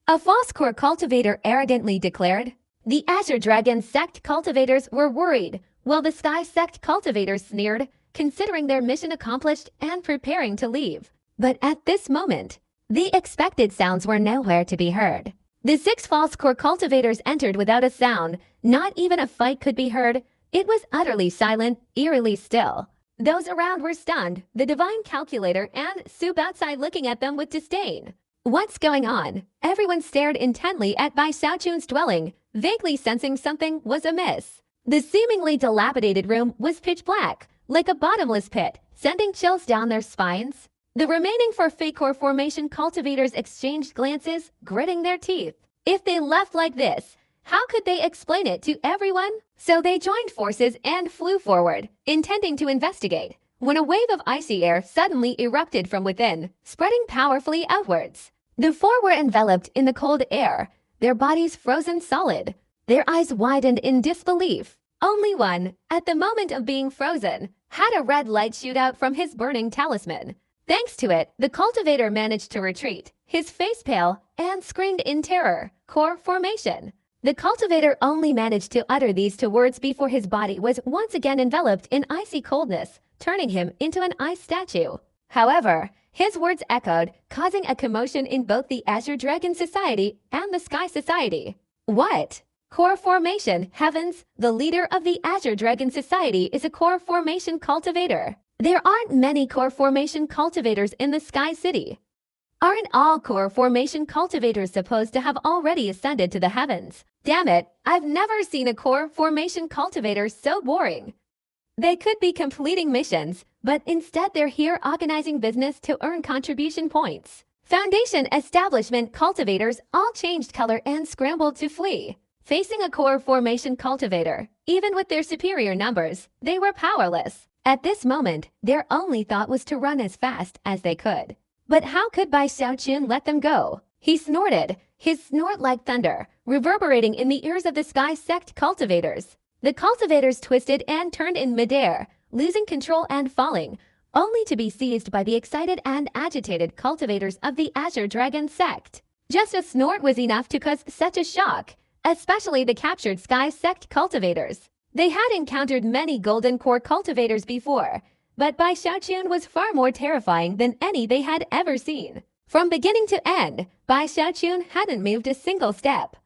A false core cultivator arrogantly declared. The Azure Dragon sect cultivators were worried, while the Sky sect cultivators sneered, considering their mission accomplished and preparing to leave. But at this moment, the expected sounds were nowhere to be heard. The 6 false core cultivators entered without a sound. Not even a fight could be heard. It was utterly silent, eerily still. Those around were stunned, the divine calculator and Soup outside looking at them with disdain. What's going on? Everyone stared intently at Bai Xiaochun's dwelling, vaguely sensing something was amiss. The seemingly dilapidated room was pitch black, like a bottomless pit, sending chills down their spines. The remaining 4 fake core formation cultivators exchanged glances, gritting their teeth. If they left like this, How could they explain it to everyone? So they joined forces and flew forward, intending to investigate, when a wave of icy air suddenly erupted from within, spreading powerfully outwards. The four were enveloped in the cold air, their bodies frozen solid. Their eyes widened in disbelief. Only one, at the moment of being frozen, had a red light shoot out from his burning talisman. Thanks to it, the cultivator managed to retreat, his face pale, and screamed in terror, "Core formation." The cultivator only managed to utter these two words before his body was once again enveloped in icy coldness, turning him into an ice statue. However, his words echoed, causing a commotion in both the Azure Dragon Society and the Sky Society. What? Core formation, heavens! The leader of the Azure Dragon Society is a core formation cultivator. There aren't many core formation cultivators in the Sky City. Aren't all core formation cultivators supposed to have already ascended to the heavens? Damn it, I've never seen a core formation cultivator so boring. They could be completing missions, but instead they're here organizing business to earn contribution points. Foundation establishment cultivators all changed color and scrambled to flee. Facing a core formation cultivator, even with their superior numbers, they were powerless. At this moment, their only thought was to run as fast as they could. But how could Bai Xiaoqun let them go? He snorted, his snort like thunder, reverberating in the ears of the Sky Sect cultivators. The cultivators twisted and turned in midair, losing control and falling, only to be seized by the excited and agitated cultivators of the Azure Dragon Sect. Just a snort was enough to cause such a shock, especially the captured Sky Sect cultivators. They had encountered many Golden Core cultivators before, but Bai Xiaoqun was far more terrifying than any they had ever seen. From beginning to end, Bai Xiaoqun hadn't moved a single step.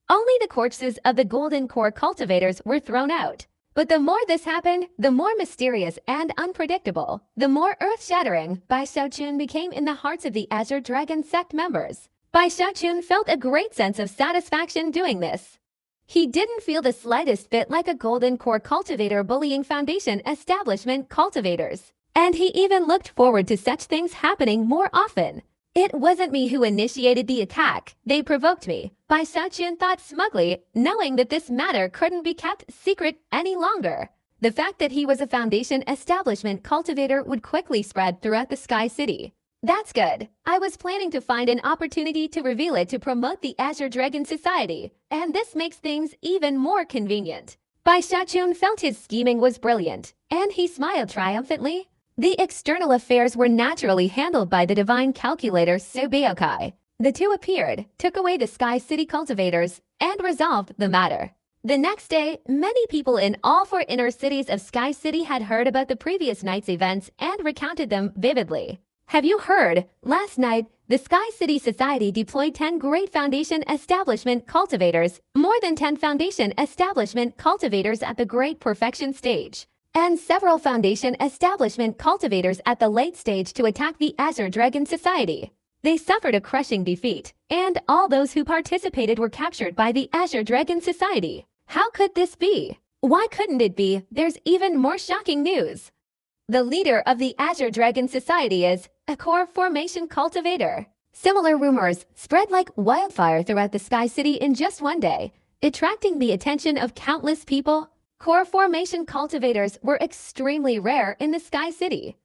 Only the corpses of the Golden Core cultivators were thrown out. But the more this happened, the more mysterious and unpredictable, the more earth-shattering Bai Xiaoqun became in the hearts of the Azure Dragon Sect members. Bai Xiaoqun felt a great sense of satisfaction doing this. He didn't feel the slightest bit like a Golden Core cultivator bullying Foundation establishment cultivators. And he even looked forward to such things happening more often. It wasn't me who initiated the attack, they provoked me, Bai Xiaoqun thought smugly, knowing that this matter couldn't be kept secret any longer. The fact that he was a Foundation establishment cultivator would quickly spread throughout the Sky City. That's good. I was planning to find an opportunity to reveal it to promote the Azure Dragon Society, and this makes things even more convenient. Bai Xiaoqun felt his scheming was brilliant, and he smiled triumphantly. The external affairs were naturally handled by the divine calculator Su Biokai. The two appeared, took away the Sky City cultivators, and resolved the matter. The next day, many people in all four inner cities of Sky City had heard about the previous night's events and recounted them vividly. Have you heard? Last night, the Sky City Society deployed 10 great Foundation establishment cultivators, more than 10 Foundation establishment cultivators at the Great Perfection stage, and several Foundation establishment cultivators at the late stage to attack the Azure Dragon Society. They suffered a crushing defeat, and all those who participated were captured by the Azure Dragon Society. How could this be? Why couldn't it be? There's even more shocking news. The leader of the Azure Dragon Society is a core formation cultivator. Similar rumors spread like wildfire throughout the Sky City in just one day, attracting the attention of countless people. Core formation cultivators were extremely rare in the Sky City.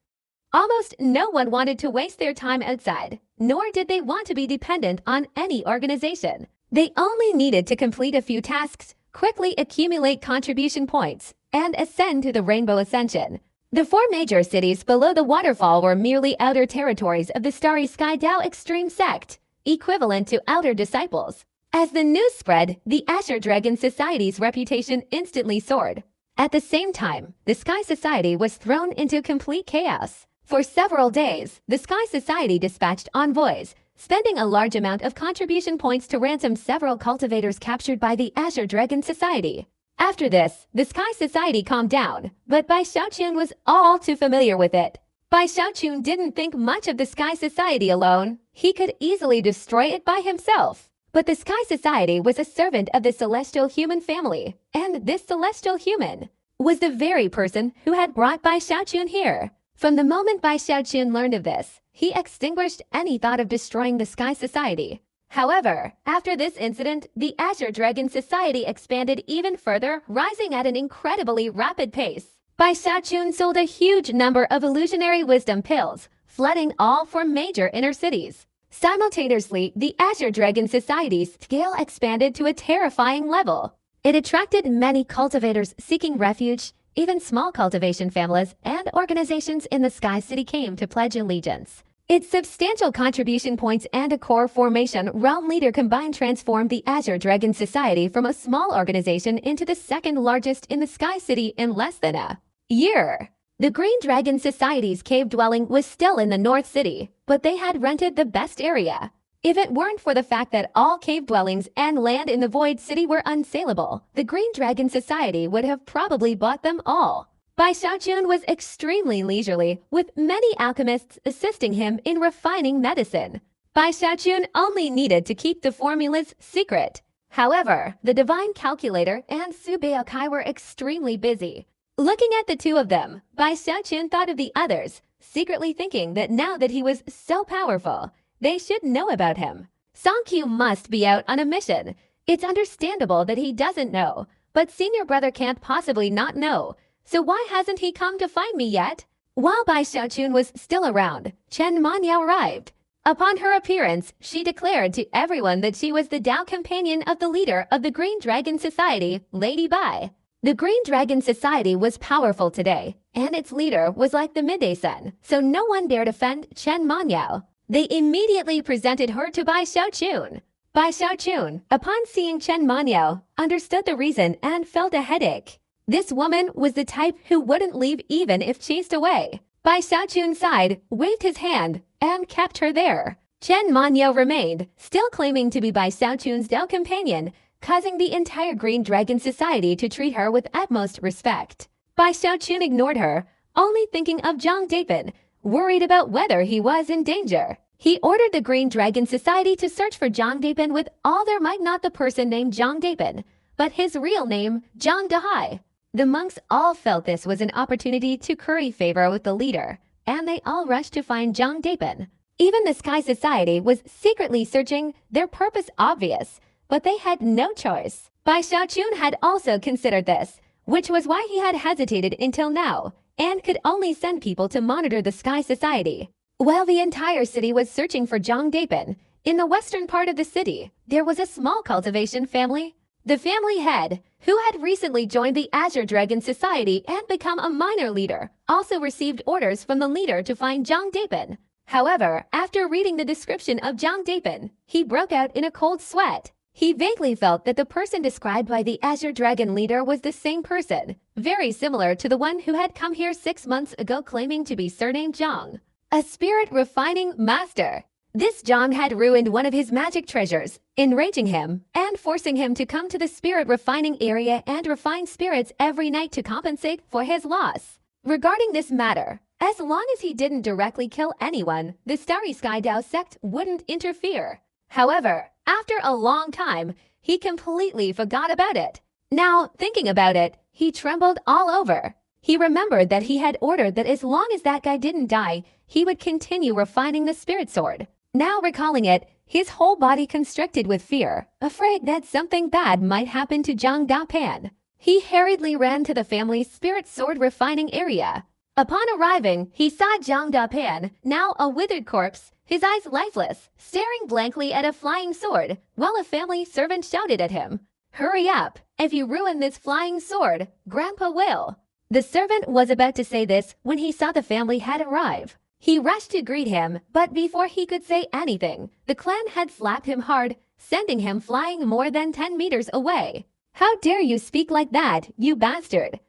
Almost no one wanted to waste their time outside, nor did they want to be dependent on any organization. They only needed to complete a few tasks, quickly accumulate contribution points, and ascend to the Rainbow Ascension. The four major cities below the waterfall were merely outer territories of the Starry Sky Dao Extreme Sect, equivalent to outer disciples. As the news spread, the Azure Dragon Society's reputation instantly soared. At the same time, the Sky Society was thrown into complete chaos. For several days, the Sky Society dispatched envoys, spending a large amount of contribution points to ransom several cultivators captured by the Azure Dragon Society. After this, the Sky Society calmed down, but Bai Xiaoqun was all too familiar with it. Bai Xiaoqun didn't think much of the Sky Society alone. He could easily destroy it by himself. But the Sky Society was a servant of the celestial human family, and this celestial human was the very person who had brought Bai Xiaoqun here. From the moment Bai Xiaoqun learned of this, he extinguished any thought of destroying the Sky Society. However, after this incident, the Azure Dragon Society expanded even further, rising at an incredibly rapid pace. Bai Xiaochun sold a huge number of illusionary wisdom pills, flooding all four major inner cities. Simultaneously, the Azure Dragon Society's scale expanded to a terrifying level. It attracted many cultivators seeking refuge. Even small cultivation families and organizations in the Sky City came to pledge allegiance. Its substantial contribution points and a core formation realm leader combined transformed the Azure Dragon Society from a small organization into the second largest in the Sky City in less than a year. The Green Dragon Society's cave dwelling was still in the North City, but they had rented the best area. If it weren't for the fact that all cave dwellings and land in the Void City were unsaleable, the Green Dragon Society would have probably bought them all. Bai Xiaochun was extremely leisurely, with many alchemists assisting him in refining medicine. Bai Xiaochun only needed to keep the formulas secret. However, the Divine Calculator and Su Baokai were extremely busy. Looking at the two of them, Bai Xiaochun thought of the others, secretly thinking that now that he was so powerful, they should know about him. Songqiu must be out on a mission. It's understandable that he doesn't know, but senior brother can't possibly not know. So why hasn't he come to find me yet? While Bai Xiaochun was still around, Chen Manyao arrived. Upon her appearance, she declared to everyone that she was the Dao companion of the leader of the Green Dragon Society, Lady Bai. The Green Dragon Society was powerful today, and its leader was like the midday sun, so no one dared offend Chen Manyao. They immediately presented her to Bai Xiaochun. Bai Xiaochun, upon seeing Chen Manyao, understood the reason and felt a headache. This woman was the type who wouldn't leave even if chased away. Bai Xiaochun sighed, waved his hand, and kept her there. Chen Manyao remained, still claiming to be Bai Xiaochun's Dao companion, causing the entire Green Dragon Society to treat her with utmost respect. Bai Xiaochun ignored her, only thinking of Zhang Dapen, worried about whether he was in danger. He ordered the Green Dragon Society to search for Zhang Dapen with all their might, not the person named Zhang Dapen, but his real name, Zhang Dahai. The monks all felt this was an opportunity to curry favor with the leader, and they all rushed to find Zhang Dapen. Even the Sky Society was secretly searching, their purpose obvious, but they had no choice. Bai Xiaochun had also considered this, which was why he had hesitated until now, and could only send people to monitor the Sky Society. While the entire city was searching for Zhang Dapen, in the western part of the city, there was a small cultivation family. The family head, who had recently joined the Azure Dragon Society and become a minor leader, also received orders from the leader to find Zhang Dapen. However, after reading the description of Zhang Dapen, he broke out in a cold sweat. He vaguely felt that the person described by the Azure Dragon leader was the same person, very similar to the one who had come here 6 months ago claiming to be surnamed Zhang, a spirit refining master. This Zhang had ruined one of his magic treasures, enraging him and forcing him to come to the spirit refining area and refine spirits every night to compensate for his loss. Regarding this matter, as long as he didn't directly kill anyone, the Starry Sky Dao sect wouldn't interfere. However, after a long time, he completely forgot about it. Now, thinking about it, he trembled all over. He remembered that he had ordered that as long as that guy didn't die, he would continue refining the spirit sword. Now recalling it, his whole body constricted with fear, afraid that something bad might happen to Zhang Dapan. He hurriedly ran to the family's spirit sword refining area. Upon arriving, he saw Zhang Dapan, now a withered corpse, his eyes lifeless, staring blankly at a flying sword, while a family servant shouted at him, "Hurry up! If you ruin this flying sword, Grandpa will." The servant was about to say this when he saw the family had arrived. He rushed to greet him, but before he could say anything, the clan had slapped him hard, sending him flying more than 10 meters away. "How dare you speak like that, you bastard!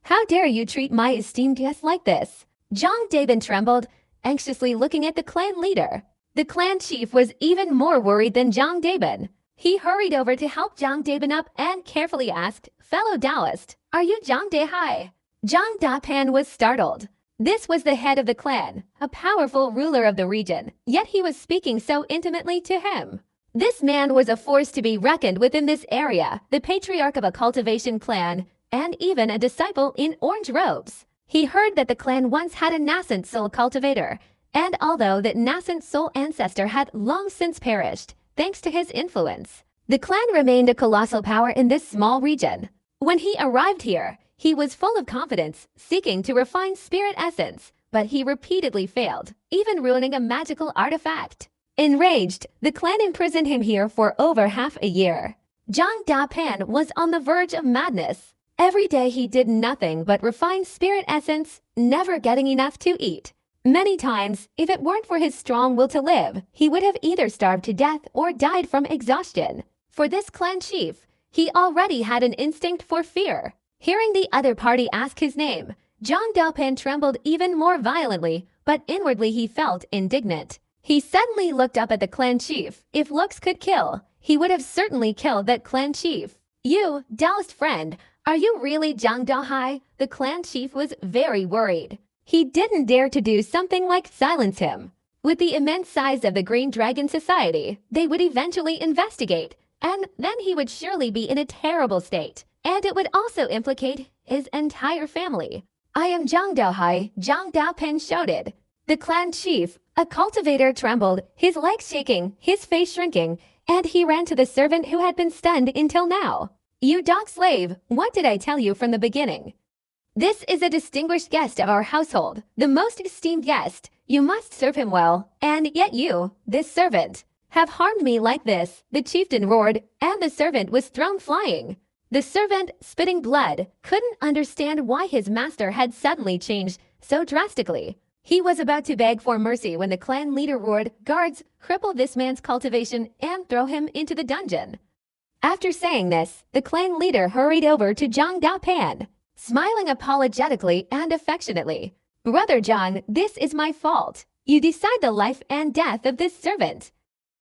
How dare you treat my esteemed guest like this?" Zhang Daban trembled, anxiously looking at the clan leader. The clan chief was even more worried than Zhang Daban. He hurried over to help Zhang Daban up and carefully asked, "Fellow Taoist, are you Zhang Dehai?" Zhang Dapan was startled. This was the head of the clan, a powerful ruler of the region, yet he was speaking so intimately to him. This man was a force to be reckoned with in this area, the patriarch of a cultivation clan, and even a disciple in orange robes. He heard that the clan once had a nascent soul cultivator, and although that nascent soul ancestor had long since perished, thanks to his influence. The clan remained a colossal power in this small region. When he arrived here, he was full of confidence, seeking to refine spirit essence, but he repeatedly failed, even ruining a magical artifact. Enraged, the clan imprisoned him here for over half a year. Zhang Dapan was on the verge of madness. Every day he did nothing but refine spirit essence, never getting enough to eat. Many times, if it weren't for his strong will to live, he would have either starved to death or died from exhaustion. For this clan chief, he already had an instinct for fear. Hearing the other party ask his name, Zhang Dapan trembled even more violently, but inwardly he felt indignant. He suddenly looked up at the clan chief. If looks could kill, he would have certainly killed that clan chief. You, Taoist friend, are you really Zhang Daohai? The clan chief was very worried. He didn't dare to do something like silence him. With the immense size of the Green Dragon Society, they would eventually investigate, and then he would surely be in a terrible state, and it would also implicate his entire family. I am Zhang Daohai, Zhang Daopen shouted. The clan chief, a cultivator, trembled, his legs shaking, his face shrinking, and he ran to the servant who had been stunned until now. You dog slave, what did I tell you from the beginning? This is a distinguished guest of our household, the most esteemed guest. You must serve him well, and yet you, this servant, have harmed me like this, the chieftain roared, and the servant was thrown flying. The servant, spitting blood, couldn't understand why his master had suddenly changed so drastically. He was about to beg for mercy when the clan leader roared, "Guards, cripple this man's cultivation and throw him into the dungeon." After saying this, the clan leader hurried over to Zhang Dapan, smiling apologetically and affectionately. Brother Zhang, this is my fault. You decide the life and death of this servant.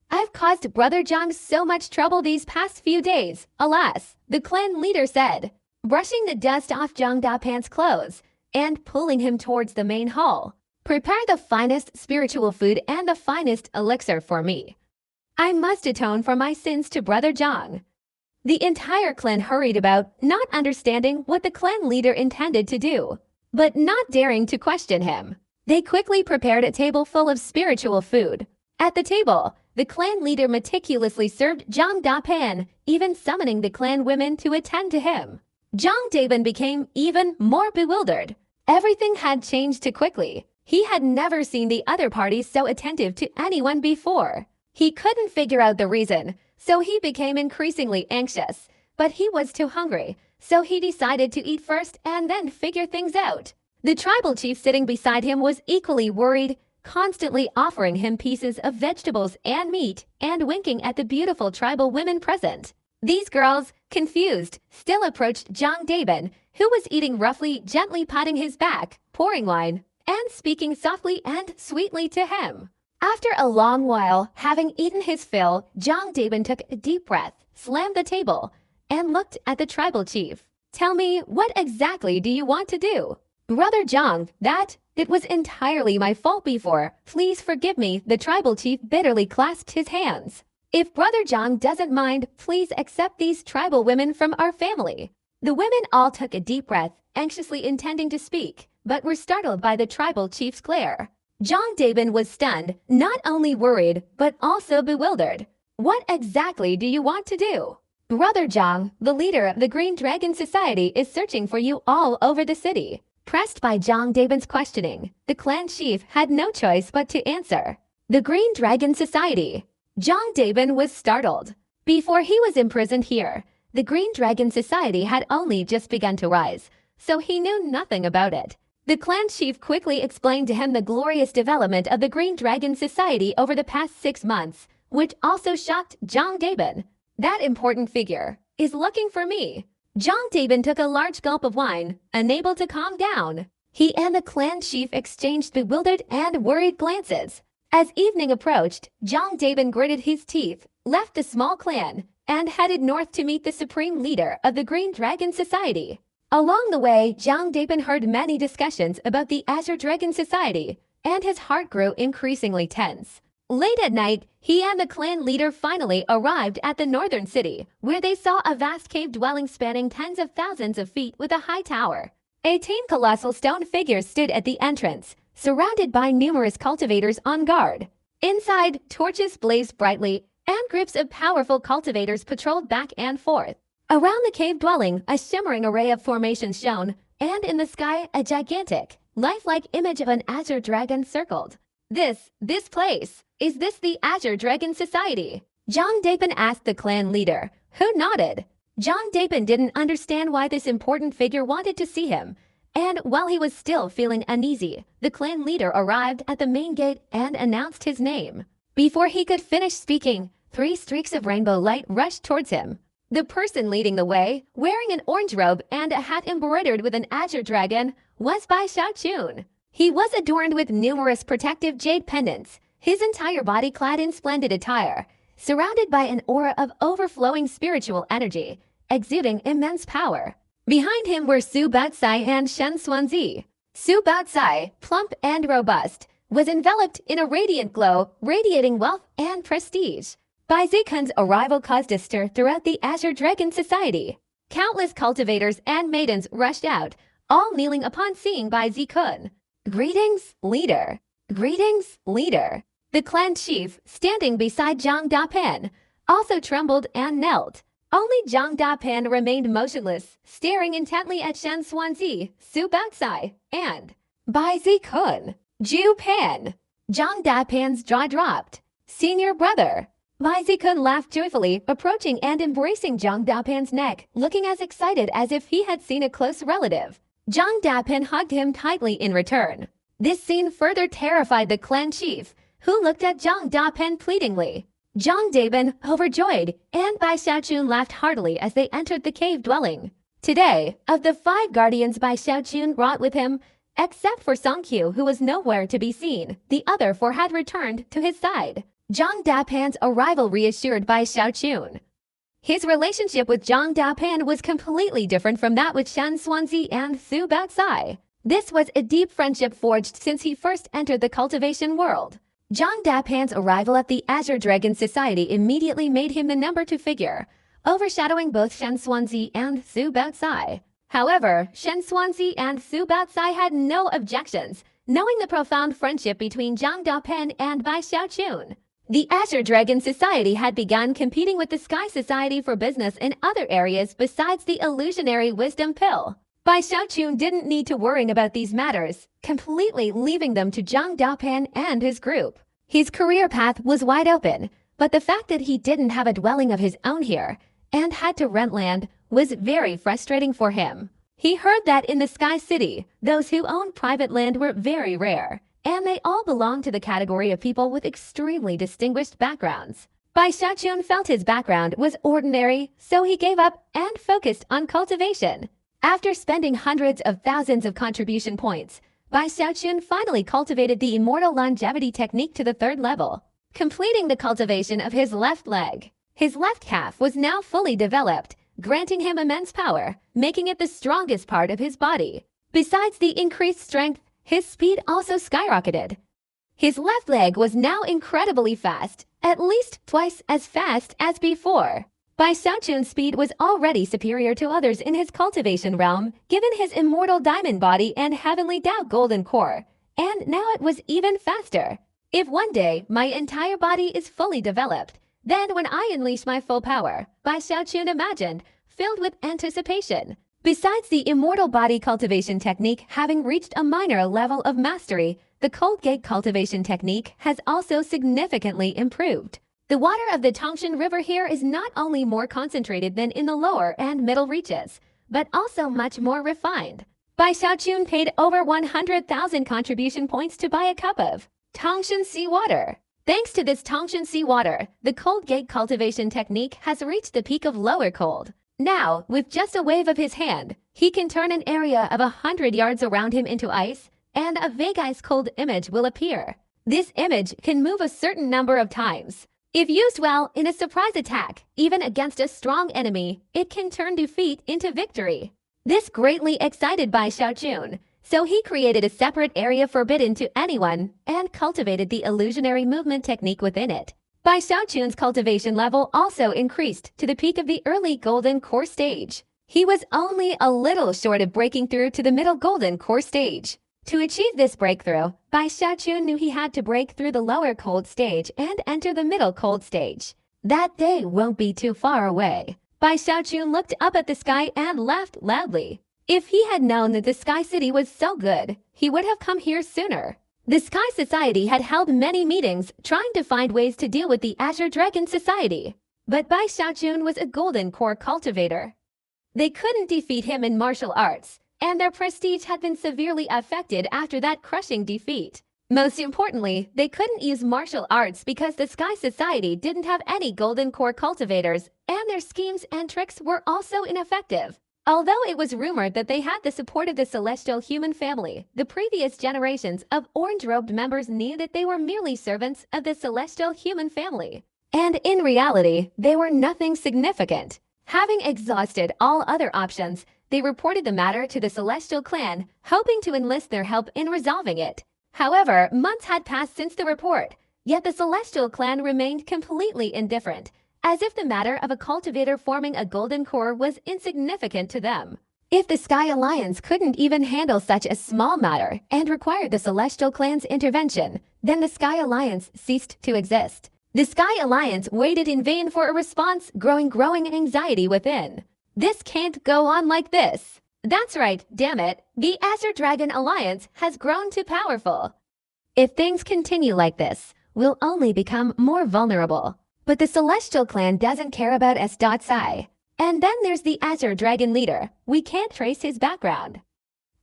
I've caused Brother Zhang so much trouble these past few days, alas, the clan leader said, brushing the dust off Zhang Dapan's clothes and pulling him towards the main hall. Prepare the finest spiritual food and the finest elixir for me. I must atone for my sins to Brother Zhang. The entire clan hurried about, not understanding what the clan leader intended to do, but not daring to question him. They quickly prepared a table full of spiritual food. At the table, the clan leader meticulously served Zhang Dapan, even summoning the clan women to attend to him. Zhang Daban became even more bewildered. Everything had changed too quickly. He had never seen the other party so attentive to anyone before. He couldn't figure out the reason, so he became increasingly anxious. But he was too hungry, so he decided to eat first and then figure things out. The tribal chief sitting beside him was equally worried, constantly offering him pieces of vegetables and meat and winking at the beautiful tribal women present. These girls, confused, still approached Zhang Daban, who was eating roughly, gently patting his back, pouring wine, and speaking softly and sweetly to him. After a long while, having eaten his fill, Zhang Daban took a deep breath, slammed the table, and looked at the tribal chief. Tell me, what exactly do you want to do? Brother Zhang, it was entirely my fault before. Please forgive me, the tribal chief bitterly clasped his hands. If Brother Zhang doesn't mind, please accept these tribal women from our family. The women all took a deep breath, anxiously intending to speak, but were startled by the tribal chief's glare. Zhang Daban was stunned, not only worried, but also bewildered. What exactly do you want to do? Brother Zhang, the leader of the Green Dragon Society, is searching for you all over the city. Pressed by Zhang Daban's questioning, the clan chief had no choice but to answer. The Green Dragon Society. Zhang Daban was startled. Before he was imprisoned here, the Green Dragon Society had only just begun to rise, so he knew nothing about it. The clan chief quickly explained to him the glorious development of the Green Dragon Society over the past 6 months, which also shocked Zhang Daban. That important figure is looking for me. Zhang Daban took a large gulp of wine, unable to calm down. He and the clan chief exchanged bewildered and worried glances. As evening approached, Zhang Daban gritted his teeth, left the small clan, and headed north to meet the supreme leader of the Green Dragon Society. Along the way, Zhang Daban heard many discussions about the Azure Dragon Society, and his heart grew increasingly tense. Late at night, he and the clan leader finally arrived at the northern city, where they saw a vast cave dwelling spanning tens of thousands of feet with a high tower. 18 colossal stone figures stood at the entrance, surrounded by numerous cultivators on guard. Inside, torches blazed brightly, and groups of powerful cultivators patrolled back and forth. Around the cave dwelling, a shimmering array of formations shone, and in the sky, a gigantic, lifelike image of an azure dragon circled. This place, is this the Azure Dragon Society? John Dapin asked the clan leader, who nodded. John Dapin didn't understand why this important figure wanted to see him, and while he was still feeling uneasy, the clan leader arrived at the main gate and announced his name. Before he could finish speaking, 3 streaks of rainbow light rushed towards him. The person leading the way, wearing an orange robe and a hat embroidered with an azure dragon, was Bai Xiaochun. He was adorned with numerous protective jade pendants, his entire body clad in splendid attire, surrounded by an aura of overflowing spiritual energy, exuding immense power. Behind him were Su Baozi and Shen Xuanzi. Su Baozi, plump and robust, was enveloped in a radiant glow, radiating wealth and prestige. Bai Zikun's arrival caused a stir throughout the Azure Dragon Society. Countless cultivators and maidens rushed out, all kneeling upon seeing Bai Zikun. Greetings, leader. Greetings, leader. The clan chief, standing beside Zhang Dapan, also trembled and knelt. Only Zhang Dapan remained motionless, staring intently at Shen Xuanzi, Su Baozi, and Bai Zikun. Ju Pan. Zhang Dapan's jaw dropped. Senior brother. Bai Zikun laughed joyfully, approaching and embracing Zhang Dapan's neck, looking as excited as if he had seen a close relative. Zhang Dapan hugged him tightly in return. This scene further terrified the clan chief, who looked at Zhang Dapan pleadingly. Zhang Dapan, overjoyed, and Bai Xiaochun laughed heartily as they entered the cave dwelling. Today, of the 5 guardians Bai Xiaochun brought with him, except for Songqiu, who was nowhere to be seen, the other 4 had returned to his side. Zhang Dapan's arrival reassured Bai Xiaochun. His relationship with Zhang Dapan was completely different from that with Shen Xuanzi and Su Baozi. This was a deep friendship forged since he first entered the cultivation world. Zhang Dapan's arrival at the Azure Dragon Society immediately made him the number 2 figure, overshadowing both Shen Xuanzi and Su Baozi. However, Shen Xuanzi and Su Baozi had no objections, knowing the profound friendship between Zhang Dapan and Bai Xiaochun. The Azure Dragon Society had begun competing with the Sky Society for business in other areas besides the illusionary wisdom pill. Bai Xiaochun didn't need to worry about these matters, completely leaving them to Zhang Dapan and his group. His career path was wide open, but the fact that he didn't have a dwelling of his own here and had to rent land was very frustrating for him. He heard that in the Sky City, those who owned private land were very rare, and they all belonged to the category of people with extremely distinguished backgrounds. Bai Xiaochun felt his background was ordinary, so he gave up and focused on cultivation. After spending hundreds of thousands of contribution points, Bai Xiaochun finally cultivated the immortal longevity technique to the 3rd level, completing the cultivation of his left leg. His left calf was now fully developed, granting him immense power, making it the strongest part of his body. Besides the increased strength, his speed also skyrocketed. His left leg was now incredibly fast, at least twice as fast as before. Bai Xiaochun's speed was already superior to others in his cultivation realm, given his immortal diamond body and heavenly Dao golden core, and now it was even faster. If one day my entire body is fully developed, then when I unleash my full power, Bai Xiaochun imagined, filled with anticipation. Besides the immortal body cultivation technique having reached a minor level of mastery, the cold gate cultivation technique has also significantly improved. The water of the Tongshan River here is not only more concentrated than in the lower and middle reaches, but also much more refined. Bai Xiaochun paid over 100,000 contribution points to buy a cup of Tongshan seawater. Thanks to this Tongshan seawater, the cold gate cultivation technique has reached the peak of lower cold. Now, with just a wave of his hand, he can turn an area of 100 yards around him into ice, and a vague ice-cold image will appear. This image can move a certain number of times. If used well in a surprise attack, even against a strong enemy, it can turn defeat into victory. This greatly excited Bai Xiaochun, so he created a separate area forbidden to anyone and cultivated the illusionary movement technique within it. Bai Xiaochun's cultivation level also increased to the peak of the early golden core stage. He was only a little short of breaking through to the middle golden core stage. To achieve this breakthrough, Bai Xiaochun knew he had to break through the lower cold stage and enter the middle cold stage. That day won't be too far away. Bai Xiaochun looked up at the sky and laughed loudly. If he had known that the Sky City was so good, he would have come here sooner. The Sky Society had held many meetings trying to find ways to deal with the Azure Dragon Society. But Bai Xiaochun was a golden core cultivator. They couldn't defeat him in martial arts, and their prestige had been severely affected after that crushing defeat. Most importantly, they couldn't use martial arts because the Sky Society didn't have any golden core cultivators, and their schemes and tricks were also ineffective. Although it was rumored that they had the support of the celestial human family, the previous generations of orange-robed members knew that they were merely servants of the celestial human family. And in reality, they were nothing significant. Having exhausted all other options, they reported the matter to the celestial clan, hoping to enlist their help in resolving it. However, months had passed since the report, yet the celestial clan remained completely indifferent, as if the matter of a cultivator forming a golden core was insignificant to them. If the Sky Alliance couldn't even handle such a small matter and required the Celestial Clan's intervention, then the Sky Alliance ceased to exist. The Sky Alliance waited in vain for a response, growing anxiety within. This can't go on like this. That's right, damn it, the Azure Dragon Alliance has grown too powerful. If things continue like this, we'll only become more vulnerable. But the Celestial Clan doesn't care about S.Psi. And then there's the Azure Dragon leader. We can't trace his background.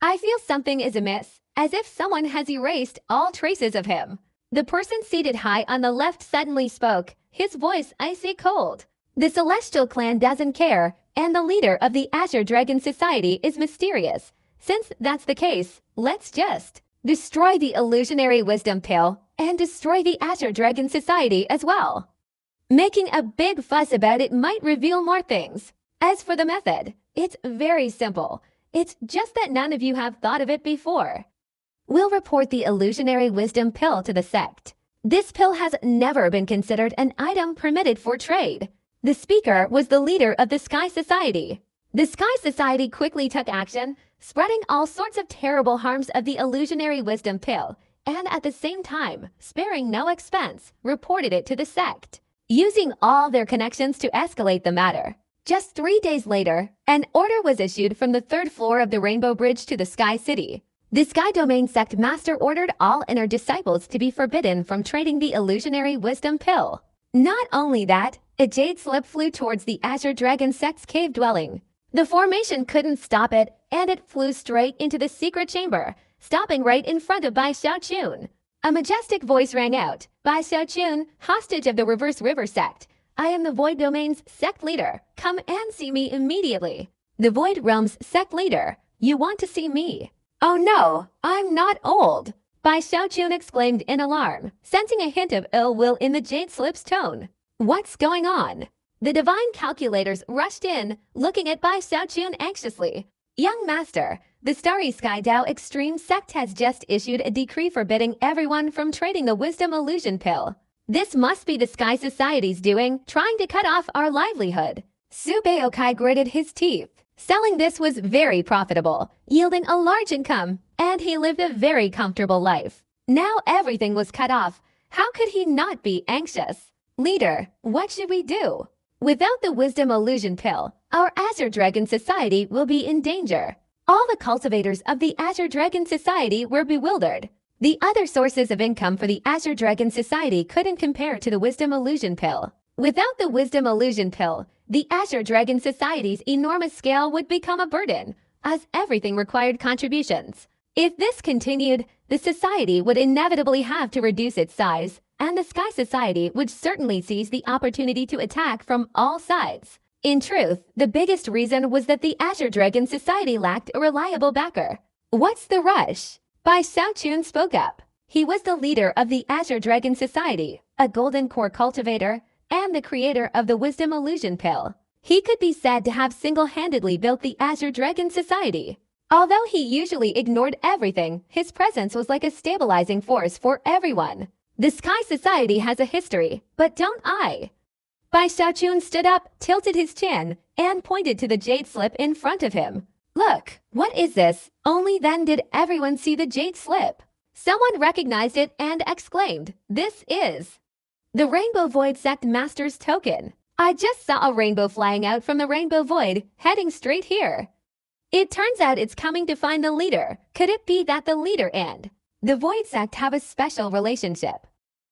I feel something is amiss, as if someone has erased all traces of him. The person seated high on the left suddenly spoke, his voice icy cold. The Celestial Clan doesn't care, and the leader of the Azure Dragon Society is mysterious. Since that's the case, let's just destroy the illusionary wisdom pill and destroy the Azure Dragon Society as well. Making a big fuss about it might reveal more things. As for the method, it's very simple. It's just that none of you have thought of it before. We'll report the illusionary wisdom pill to the sect. This pill has never been considered an item permitted for trade. The speaker was the leader of the Sky Society. The Sky Society quickly took action, spreading all sorts of terrible harms of the illusionary wisdom pill, and at the same time, sparing no expense, reported it to the sect, using all their connections to escalate the matter. Just 3 days later, an order was issued from the 3rd floor of the Rainbow Bridge to the Sky City. The Sky Domain Sect Master ordered all inner disciples to be forbidden from trading the illusionary wisdom pill. Not only that, a jade slip flew towards the Azure Dragon Sect's cave dwelling. The formation couldn't stop it, and it flew straight into the secret chamber, stopping right in front of Bai Xiaochun. A majestic voice rang out, Bai Xiaochun, hostage of the Reverse River Sect. I am the Void Domain's sect leader. Come and see me immediately. The Void Realm's sect leader. You want to see me? Oh no, I'm not old. Bai Xiaochun exclaimed in alarm, sensing a hint of ill will in the jade slip's tone. What's going on? The divine calculators rushed in, looking at Bai Xiaochun anxiously. Young Master, the Starry Sky Dao Extreme Sect has just issued a decree forbidding everyone from trading the Wisdom Illusion Pill. This must be the Sky Society's doing, trying to cut off our livelihood. Su Beokai gritted his teeth. Selling this was very profitable, yielding a large income, and he lived a very comfortable life. Now everything was cut off. How could he not be anxious? Leader, what should we do? Without the Wisdom Illusion Pill, our Azure Dragon Society will be in danger. All the cultivators of the Azure Dragon Society were bewildered. The other sources of income for the Azure Dragon Society couldn't compare to the Wisdom Illusion Pill. Without the Wisdom Illusion Pill, the Azure Dragon Society's enormous scale would become a burden, as everything required contributions. If this continued, the society would inevitably have to reduce its size, and the Sky Society would certainly seize the opportunity to attack from all sides. In truth, the biggest reason was that the Azure Dragon Society lacked a reliable backer. What's the rush? Bai Xiaochun spoke up. He was the leader of the Azure Dragon Society, a golden core cultivator, and the creator of the Wisdom Illusion Pill. He could be said to have single-handedly built the Azure Dragon Society. Although he usually ignored everything, his presence was like a stabilizing force for everyone. The Sky Society has a history, but don't I? Bai Xiaochun stood up, tilted his chin, and pointed to the jade slip in front of him. Look, what is this? Only then did everyone see the jade slip. Someone recognized it and exclaimed, This is The Rainbow Void Sect Master's Token. I just saw a rainbow flying out from the Rainbow Void, heading straight here. It turns out it's coming to find the leader. Could it be that the leader and the Void Sect have a special relationship?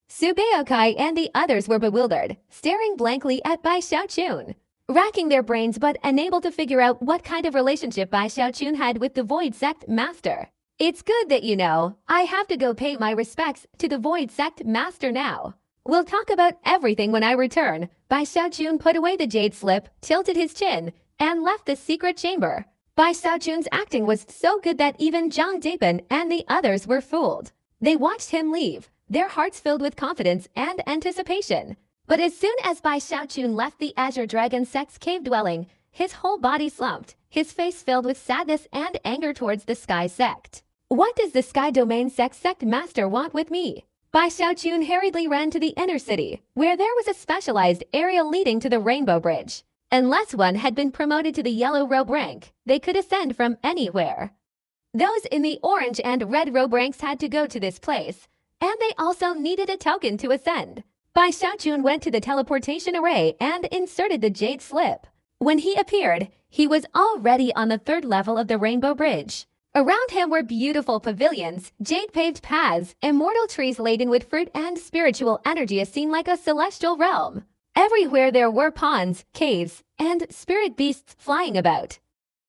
Subeokai and the others were bewildered, staring blankly at Bai Xiaochun, racking their brains but unable to figure out what kind of relationship Bai Xiaochun had with the Void Sect Master. It's good that you know. I have to go pay my respects to the Void Sect Master now. We'll talk about everything when I return. Bai Xiaochun put away the jade slip, tilted his chin, and left the secret chamber. Bai Xiaochun's acting was so good that even Zhang Dapin and the others were fooled. They watched him leave, their hearts filled with confidence and anticipation. But as soon as Bai Xiaochun left the Azure Dragon Sect's cave dwelling, his whole body slumped, his face filled with sadness and anger towards the Sky Sect. What does the Sky Domain Sect Master want with me? Bai Xiaochun hurriedly ran to the inner city, where there was a specialized area leading to the Rainbow Bridge. Unless one had been promoted to the yellow robe rank, they could ascend from anywhere. Those in the orange and red robe ranks had to go to this place, and they also needed a token to ascend. Bai Xiaochun went to the teleportation array and inserted the jade slip. When he appeared, he was already on the 3rd level of the Rainbow Bridge. Around him were beautiful pavilions, jade-paved paths, immortal trees laden with fruit and spiritual energy as seen like a celestial realm. Everywhere there were ponds, caves, and spirit beasts flying about.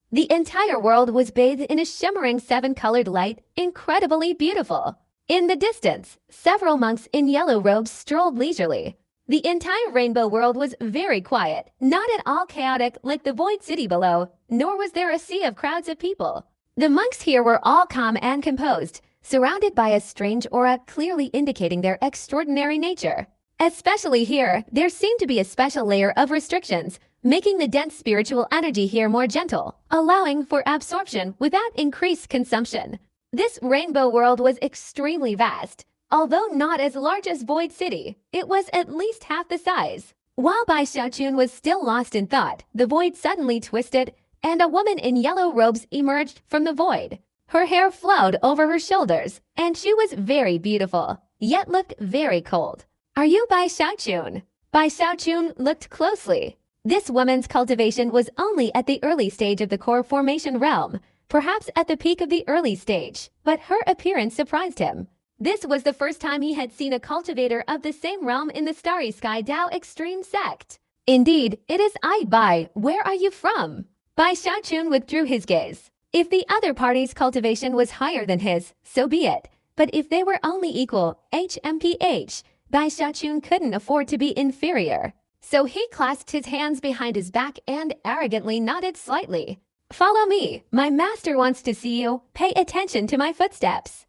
The entire world was bathed in a shimmering 7-colored light, incredibly beautiful. In the distance, several monks in yellow robes strolled leisurely. The entire rainbow world was very quiet, not at all chaotic like the void city below, nor was there a sea of crowds of people. The monks here were all calm and composed, surrounded by a strange aura clearly indicating their extraordinary nature. Especially here, there seemed to be a special layer of restrictions, making the dense spiritual energy here more gentle, allowing for absorption without increased consumption. This rainbow world was extremely vast. Although not as large as Void City, it was at least half the size. While Bai Xiaochun was still lost in thought, the void suddenly twisted, and a woman in yellow robes emerged from the void. Her hair flowed over her shoulders, and she was very beautiful, yet looked very cold. Are you Bai Xiaochun? Bai Xiaochun looked closely. This woman's cultivation was only at the early stage of the core formation realm, perhaps at the peak of the early stage, but her appearance surprised him. This was the first time he had seen a cultivator of the same realm in the Starry Sky Dao Extreme Sect. Indeed, it is I, Bai. Where are you from? Bai Xiaochun withdrew his gaze. If the other party's cultivation was higher than his, so be it. But if they were only equal, HMPH, Bai Xiaochun couldn't afford to be inferior. So he clasped his hands behind his back and arrogantly nodded slightly. Follow me. My master wants to see you. Pay attention to my footsteps.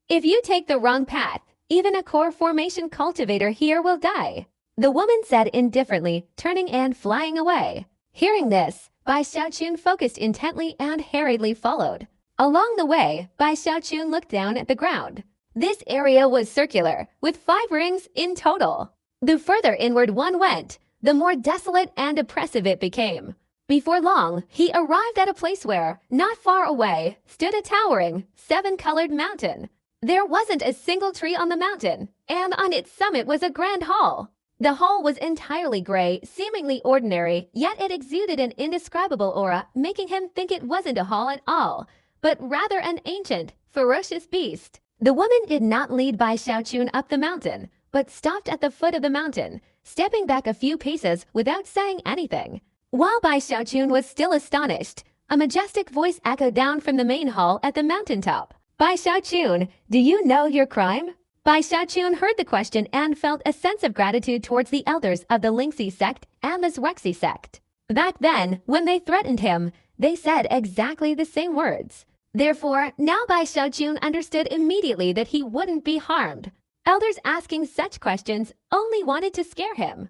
If you take the wrong path, even a core formation cultivator here will die. The woman said indifferently, turning and flying away. Hearing this, Bai Xiaochun focused intently and hurriedly followed. Along the way, Bai Xiaochun looked down at the ground. This area was circular, with 5 rings in total. The further inward one went, the more desolate and oppressive it became. Before long, he arrived at a place where, not far away, stood a towering, 7-colored mountain. There wasn't a single tree on the mountain, and on its summit was a grand hall. The hall was entirely gray, seemingly ordinary, yet it exuded an indescribable aura, making him think it wasn't a hall at all, but rather an ancient, ferocious beast. The woman did not lead Bai Xiaochun up the mountain, but stopped at the foot of the mountain, stepping back a few paces without saying anything. While Bai Xiaochun was still astonished, a majestic voice echoed down from the main hall at the mountaintop. Bai Xiaochun, do you know your crime? Bai Xiaochun heard the question and felt a sense of gratitude towards the elders of the Lingxi sect and the Zhuexi sect. Back then, when they threatened him, they said exactly the same words. Therefore, now Bai Xiaochun understood immediately that he wouldn't be harmed. Elders asking such questions only wanted to scare him.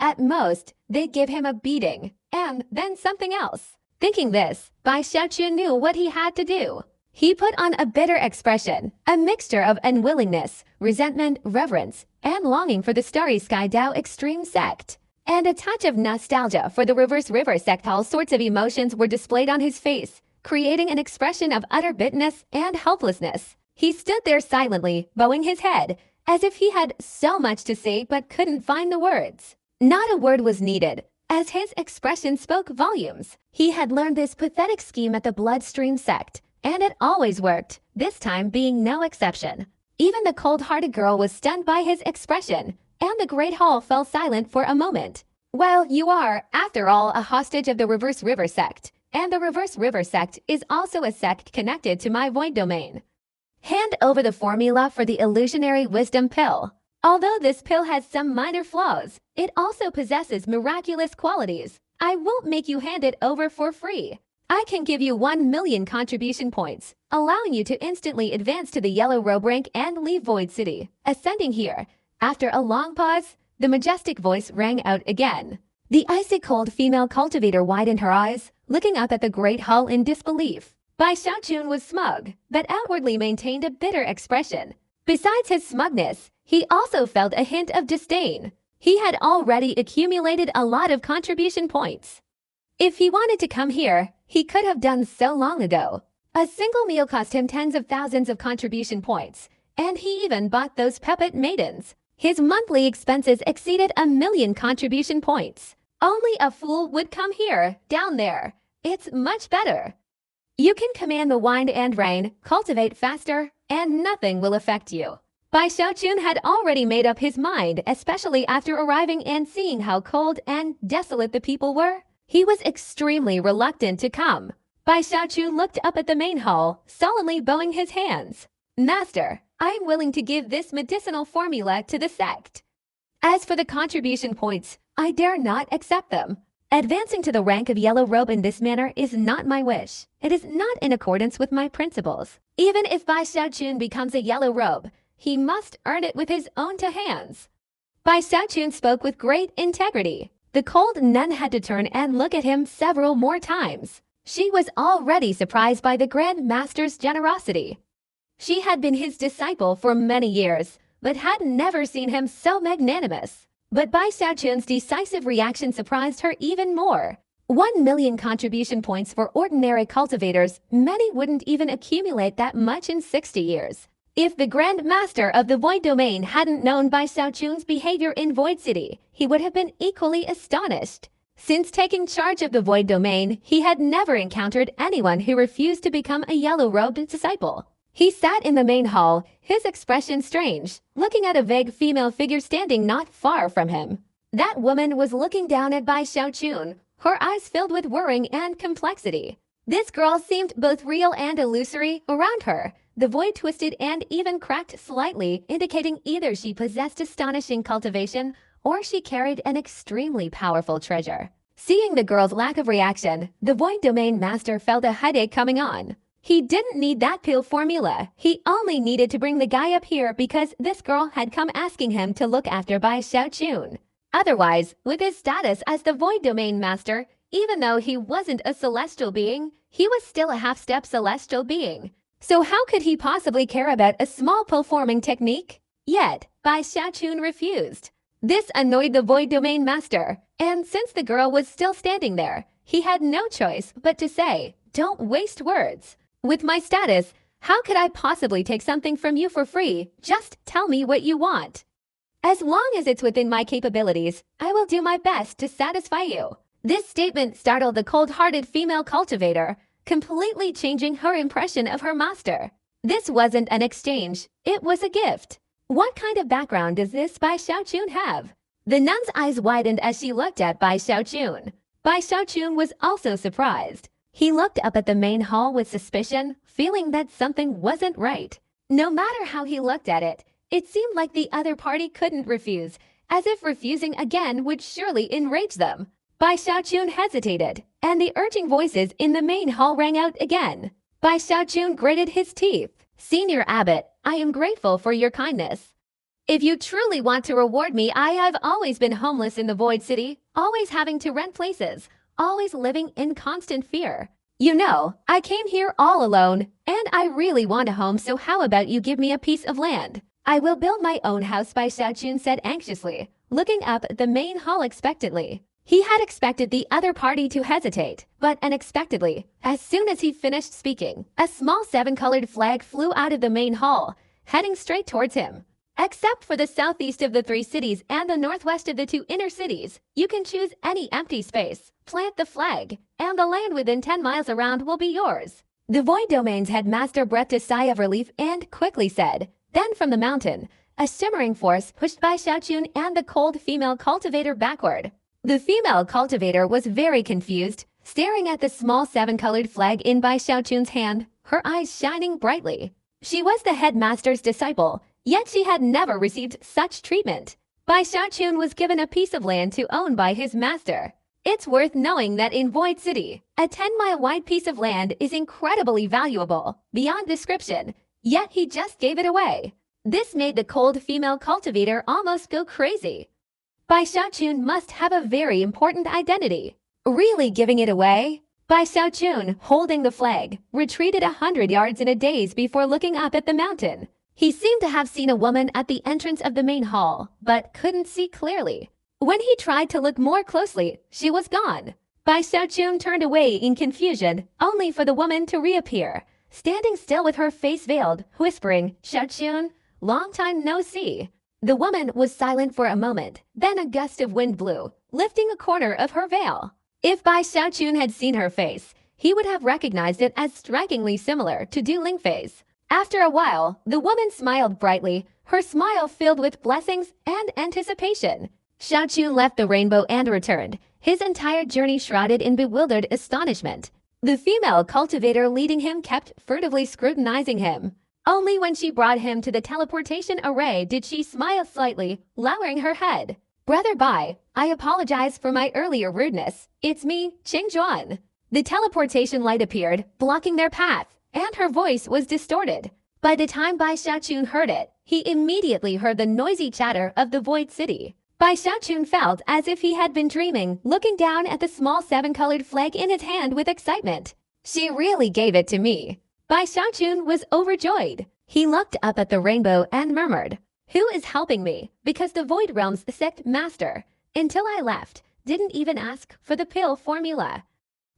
At most, they'd give him a beating, and then something else. Thinking this, Bai Xiaochun knew what he had to do. He put on a bitter expression, a mixture of unwillingness, resentment, reverence, and longing for the Starry Sky Dao Extreme Sect. And a touch of nostalgia for the Reverse River Sect. All sorts of emotions were displayed on his face, creating an expression of utter bitterness and helplessness. He stood there silently, bowing his head, as if he had so much to say but couldn't find the words. Not a word was needed, as his expression spoke volumes. He had learned this pathetic scheme at the Bloodstream sect, and it always worked, this time being no exception. Even the cold-hearted girl was stunned by his expression, and the Great Hall fell silent for a moment. Well, you are, after all, a hostage of the Reverse River sect, and the Reverse River sect is also a sect connected to my void domain. Hand over the formula for the illusionary wisdom pill. Although this pill has some minor flaws, it also possesses miraculous qualities. I won't make you hand it over for free. I can give you 1 million contribution points, allowing you to instantly advance to the yellow robe rank and leave Void City. Ascending here, after a long pause, the majestic voice rang out again. The icy-cold female cultivator widened her eyes, looking up at the Great Hall in disbelief. Bai Xiaochun was smug, but outwardly maintained a bitter expression. Besides his smugness, he also felt a hint of disdain. He had already accumulated a lot of contribution points. If he wanted to come here, he could have done so long ago. A single meal cost him tens of thousands of contribution points, and he even bought those puppet maidens. His monthly expenses exceeded 1 million contribution points. Only a fool would come here, down there. It's much better. You can command the wind and rain, cultivate faster, and nothing will affect you. Bai Xiaochun had already made up his mind, especially after arriving and seeing how cold and desolate the people were. He was extremely reluctant to come. Bai Xiaochun looked up at the main hall, solemnly bowing his hands. Master, I am willing to give this medicinal formula to the sect. As for the contribution points, I dare not accept them. Advancing to the rank of yellow robe in this manner is not my wish. It is not in accordance with my principles. Even if Bai Xiaochun becomes a yellow robe, he must earn it with his own two hands. Bai Xiaochun spoke with great integrity. The cold nun had to turn and look at him several more times. She was already surprised by the Grand Master's generosity. She had been his disciple for many years, but had never seen him so magnanimous. But Bai Xiaochun's decisive reaction surprised her even more. 1 million contribution points for ordinary cultivators, many wouldn't even accumulate that much in 60 years. If the Grand Master of the Void Domain hadn't known Bai Xiaochun's behavior in Void City, he would have been equally astonished. Since taking charge of the Void Domain, he had never encountered anyone who refused to become a yellow-robed disciple. He sat in the main hall, his expression strange, looking at a vague female figure standing not far from him. That woman was looking down at Bai Xiaochun, her eyes filled with worrying and complexity. This girl seemed both real and illusory around her. The void twisted and even cracked slightly, indicating either she possessed astonishing cultivation or she carried an extremely powerful treasure. Seeing the girl's lack of reaction, the Void Domain Master felt a headache coming on. He didn't need that pill formula. He only needed to bring the guy up here because this girl had come asking him to look after Bai Xiaochun. Otherwise, with his status as the Void Domain Master, even though he wasn't a celestial being, he was still a half-step celestial being. So how could he possibly care about a small pill-forming technique? Yet, Bai Xiaochun refused. This annoyed the Void Domain Master, and since the girl was still standing there, he had no choice but to say, "Don't waste words. With my status, how could I possibly take something from you for free? Just tell me what you want. As long as it's within my capabilities, I will do my best to satisfy you." This statement startled the cold-hearted female cultivator, completely changing her impression of her master. This wasn't an exchange, it was a gift. What kind of background does this Bai Xiaochun have? The nun's eyes widened as she looked at Bai Xiaochun. Bai Xiaochun was also surprised. He looked up at the main hall with suspicion, feeling that something wasn't right. No matter how he looked at it, it seemed like the other party couldn't refuse, as if refusing again would surely enrage them. Bai Xiaochun hesitated, and the urging voices in the main hall rang out again. Bai Xiaochun gritted his teeth. "Senior Abbot, I am grateful for your kindness. If you truly want to reward me, I have always been homeless in the Void City, always having to rent places, always living in constant fear. You know, I came here all alone, and I really want a home, so how about you give me a piece of land? I will build my own house," Bai Xiaochun said anxiously, looking up at the main hall expectantly. He had expected the other party to hesitate, but unexpectedly, as soon as he finished speaking, a small 7-colored flag flew out of the main hall, heading straight towards him. Except for the southeast of the 3 cities and the northwest of the 2 inner cities, you can choose any empty space, plant the flag, and the land within 10 miles around will be yours. The Void Domain's headmaster breathed a sigh of relief and quickly said, then from the mountain, a shimmering force pushed Bai Xiaochun and the cold female cultivator backward. The female cultivator was very confused, staring at the small 7-colored flag in Bai Xiaochun's hand, her eyes shining brightly. She was the headmaster's disciple, yet she had never received such treatment. Bai Xiaochun was given a piece of land to own by his master. It's worth knowing that in Void City, a 10-mile-wide piece of land is incredibly valuable, beyond description, yet he just gave it away. This made the cold female cultivator almost go crazy. Bai Xiaochun must have a very important identity. Really giving it away? Bai Xiaochun, holding the flag, retreated 100 yards in a daze before looking up at the mountain. He seemed to have seen a woman at the entrance of the main hall, but couldn't see clearly. When he tried to look more closely, she was gone. Bai Xiaochun turned away in confusion, only for the woman to reappear, standing still with her face veiled, whispering, "Xiaochun, long time no see." The woman was silent for a moment, then a gust of wind blew, lifting a corner of her veil. If Bai Xiaochun had seen her face, he would have recognized it as strikingly similar to Du Lingfei's. After a while, the woman smiled brightly, her smile filled with blessings and anticipation. Xiaochun left the rainbow and returned, his entire journey shrouded in bewildered astonishment. The female cultivator leading him kept furtively scrutinizing him. Only when she brought him to the teleportation array did she smile slightly, lowering her head. "Brother Bai, I apologize for my earlier rudeness. It's me, Qingjuan." The teleportation light appeared, blocking their path, and her voice was distorted. By the time Bai Xiaochun heard it, he immediately heard the noisy chatter of the Void City. Bai Xiaochun felt as if he had been dreaming, looking down at the small 7-colored flag in his hand with excitement. "She really gave it to me." Bai Xiaochun was overjoyed. He looked up at the rainbow and murmured, "Who is helping me? Because the Void Realm's sect master, until I left, didn't even ask for the pill formula."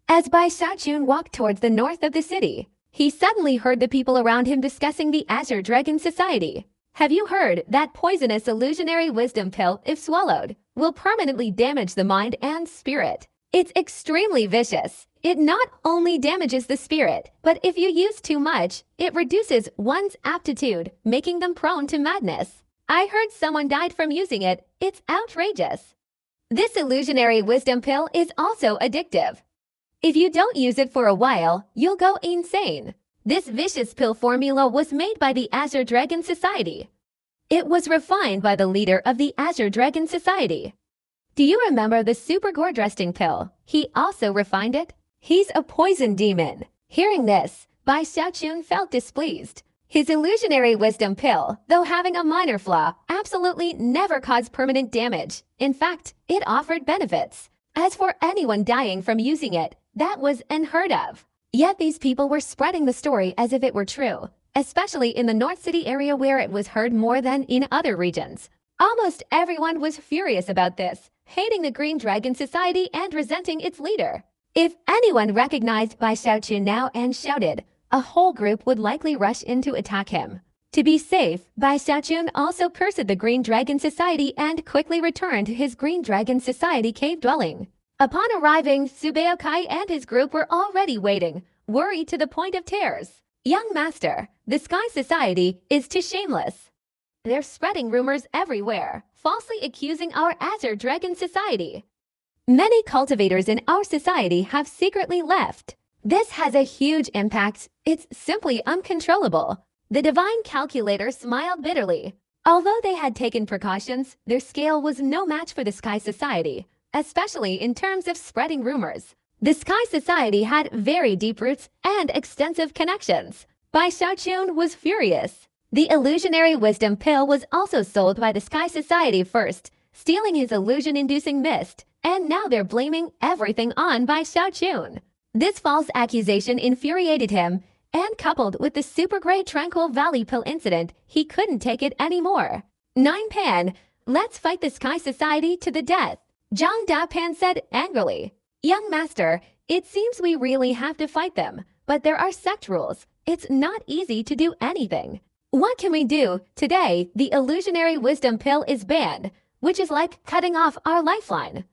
As Bai Xiaochun walked towards the north of the city, he suddenly heard the people around him discussing the Azure Dragon Society. "Have you heard that poisonous illusionary wisdom pill, if swallowed, will permanently damage the mind and spirit? It's extremely vicious. It not only damages the spirit, but if you use too much, it reduces one's aptitude, making them prone to madness. I heard someone died from using it. It's outrageous. This illusionary wisdom pill is also addictive. If you don't use it for a while, you'll go insane. This vicious pill formula was made by the Azure Dragon Society. It was refined by the leader of the Azure Dragon Society. Do you remember the super gore-resting pill? He also refined it. He's a poison demon." Hearing this, Bai Xiaochun felt displeased. His illusionary wisdom pill, though having a minor flaw, absolutely never caused permanent damage. In fact, it offered benefits. As for anyone dying from using it, that was unheard of. Yet these people were spreading the story as if it were true, especially in the North City area where it was heard more than in other regions. Almost everyone was furious about this, hating the Green Dragon Society and resenting its leader. If anyone recognized Bai Xiaochun now and shouted, a whole group would likely rush in to attack him. To be safe, Bai Xiaochun also cursed the Green Dragon Society and quickly returned to his Green Dragon Society cave dwelling. Upon arriving, Subeokai and his group were already waiting, worried to the point of tears. "Young master, the Sky Society is too shameless. They're spreading rumors everywhere, falsely accusing our Azure Dragon Society. Many cultivators in our society have secretly left. This has a huge impact. It's simply uncontrollable." The divine calculator smiled bitterly. Although they had taken precautions, their scale was no match for the Sky Society, especially in terms of spreading rumors. The Sky Society had very deep roots and extensive connections. Bai Xiaochun was furious. The illusionary wisdom pill was also sold by the Sky Society first, stealing his illusion-inducing mist, and now they're blaming everything on Bai Xiaochun. This false accusation infuriated him, and coupled with the super great Tranquil Valley pill incident, he couldn't take it anymore. "Nine Pan, let's fight the Sky Society to the death," Zhang Dapan said angrily. "Young master, it seems we really have to fight them, but there are sect rules. It's not easy to do anything." What can we do? Today, the illusionary wisdom pill is banned, which is like cutting off our lifeline.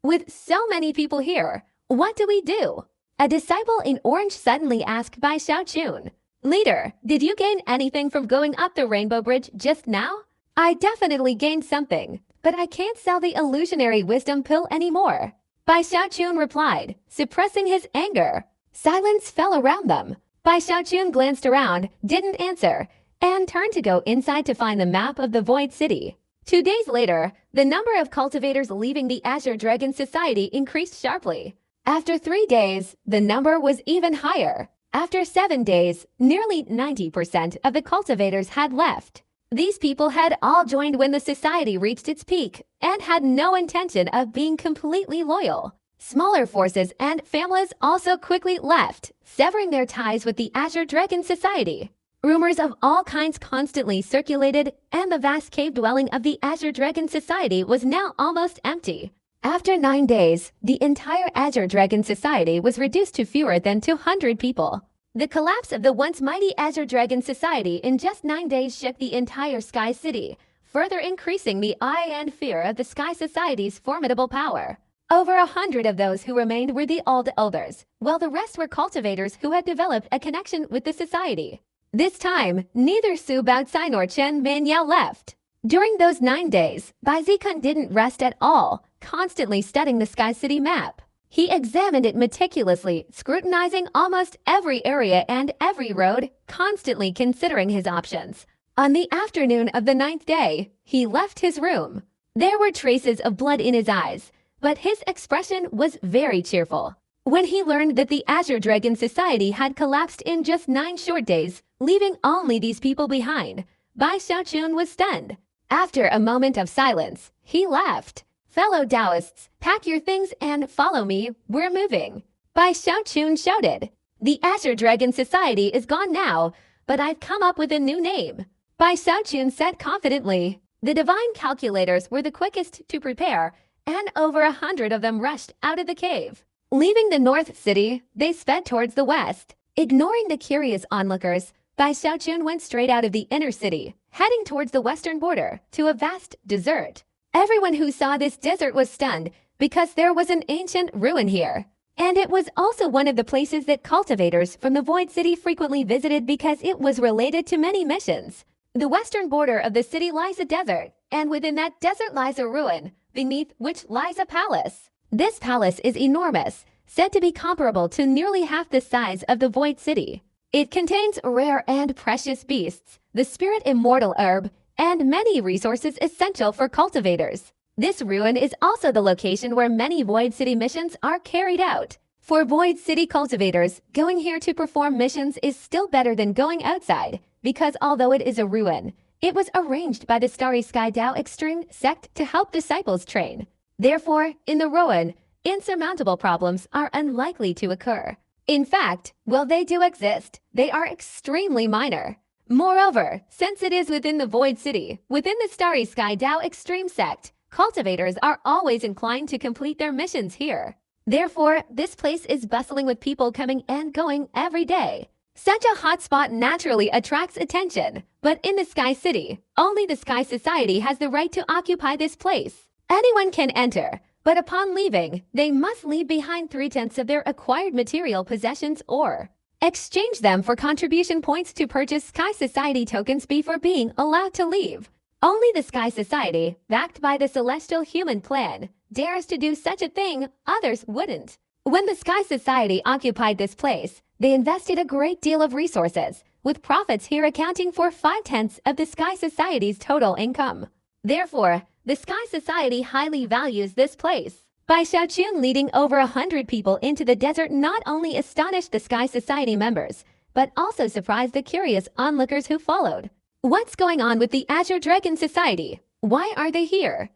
With so many people here, what do we do? A disciple in orange suddenly asked by Xiaochun. Leader, did you gain anything from going up the rainbow bridge just now? I definitely gained something, but I can't sell the illusionary wisdom pill anymore. Bai Xiaochun replied, suppressing his anger. Silence fell around them. Bai Xiaochun glanced around, didn't answer, and turned to go inside to find the map of the Void City. 2 days later, the number of cultivators leaving the Azure Dragon Society increased sharply. After 3 days, the number was even higher. After 7 days, nearly 90% of the cultivators had left. These people had all joined when the society reached its peak and had no intention of being completely loyal. Smaller forces and families also quickly left, severing their ties with the Azure Dragon Society. Rumors of all kinds constantly circulated, and the vast cave dwelling of the Azure Dragon Society was now almost empty. After 9 days, the entire Azure Dragon Society was reduced to fewer than 200 people. The collapse of the once mighty Azure Dragon Society in just 9 days shook the entire Sky City, further increasing the eye and fear of the Sky Society's formidable power. Over 100 of those who remained were the old elders, while the rest were cultivators who had developed a connection with the society. This time, neither Su Baoxai nor Chen Manyao left. During those 9 days, Bai Zikun didn't rest at all, constantly studying the Sky City map. He examined it meticulously, scrutinizing almost every area and every road, constantly considering his options. On the afternoon of the 9th day, he left his room. There were traces of blood in his eyes, but his expression was very cheerful. When he learned that the Azure Dragon Society had collapsed in just 9 short days, leaving only these people behind, Bai Xiaochun was stunned. After a moment of silence, he laughed. Fellow Taoists, pack your things and follow me, we're moving. Bai Xiaochun shouted. The Azure Dragon Society is gone now, but I've come up with a new name. Bai Xiaochun said confidently. The divine calculators were the quickest to prepare, and over 100 of them rushed out of the cave. Leaving the North City, they sped towards the west. Ignoring the curious onlookers, Bai Xiaochun went straight out of the inner city, heading towards the western border, to a vast desert. Everyone who saw this desert was stunned, because there was an ancient ruin here. And it was also one of the places that cultivators from the Void City frequently visited because it was related to many missions. The western border of the city lies a desert, and within that desert lies a ruin, beneath which lies a palace. This palace is enormous, said to be comparable to nearly half the size of the Void City. It contains rare and precious beasts, the spirit immortal herb, and many resources essential for cultivators. This ruin is also the location where many Void City missions are carried out. For Void City cultivators, going here to perform missions is still better than going outside, because although it is a ruin, it was arranged by the Starry Sky Tao Extreme sect to help disciples train. Therefore, in the ruin, insurmountable problems are unlikely to occur. In fact, while they do exist, they are extremely minor. Moreover, since it is within the Void City, within the Starry Sky Tao Extreme sect, cultivators are always inclined to complete their missions here. Therefore, this place is bustling with people coming and going every day. Such a hotspot naturally attracts attention, but in the Sky City, only the Sky Society has the right to occupy this place. Anyone can enter, but upon leaving, they must leave behind 3/10 of their acquired material possessions or exchange them for contribution points to purchase Sky Society tokens before being allowed to leave. Only the Sky Society, backed by the Celestial Human Plan, dares to do such a thing, others wouldn't. When the Sky Society occupied this place, they invested a great deal of resources, with profits here accounting for 5/10 of the Sky Society's total income. Therefore, the Sky Society highly values this place. Bai Xiaochun leading over 100 people into the desert not only astonished the Sky Society members, but also surprised the curious onlookers who followed. What's going on with the Azure Dragon Society? Why are they here?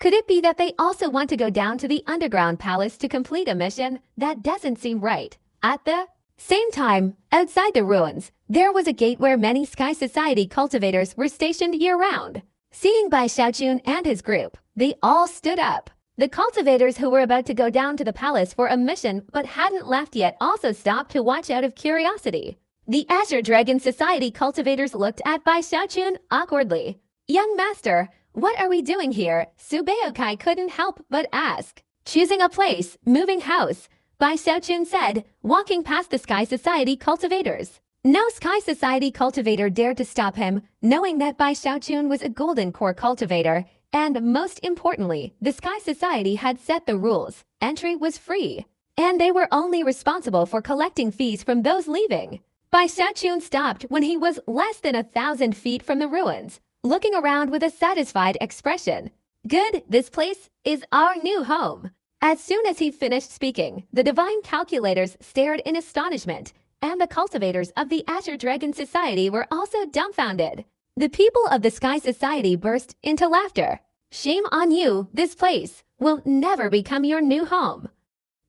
Could it be that they also want to go down to the underground palace to complete a mission? That doesn't seem right. At the same time, outside the ruins, there was a gate where many Sky Society cultivators were stationed year-round. Seeing Bai Xiaochun and his group, they all stood up. The cultivators who were about to go down to the palace for a mission but hadn't left yet also stopped to watch out of curiosity. The Azure Dragon Society cultivators looked at Bai Xiaochun awkwardly. Young master, what are we doing here? Su Beokai couldn't help but ask. Choosing a place, moving house, Bai Xiaochun said, walking past the Sky Society cultivators. No Sky Society cultivator dared to stop him, knowing that Bai Xiaochun was a golden core cultivator, and most importantly, the Sky Society had set the rules. Entry was free, and they were only responsible for collecting fees from those leaving. Bai Xiaochun stopped when he was less than 1,000 feet from the ruins, looking around with a satisfied expression. Good, this place is our new home. As soon as he finished speaking, the divine calculators stared in astonishment, and the cultivators of the Azure Dragon Society were also dumbfounded. The people of the Sky Society burst into laughter. Shame on you, this place will never become your new home.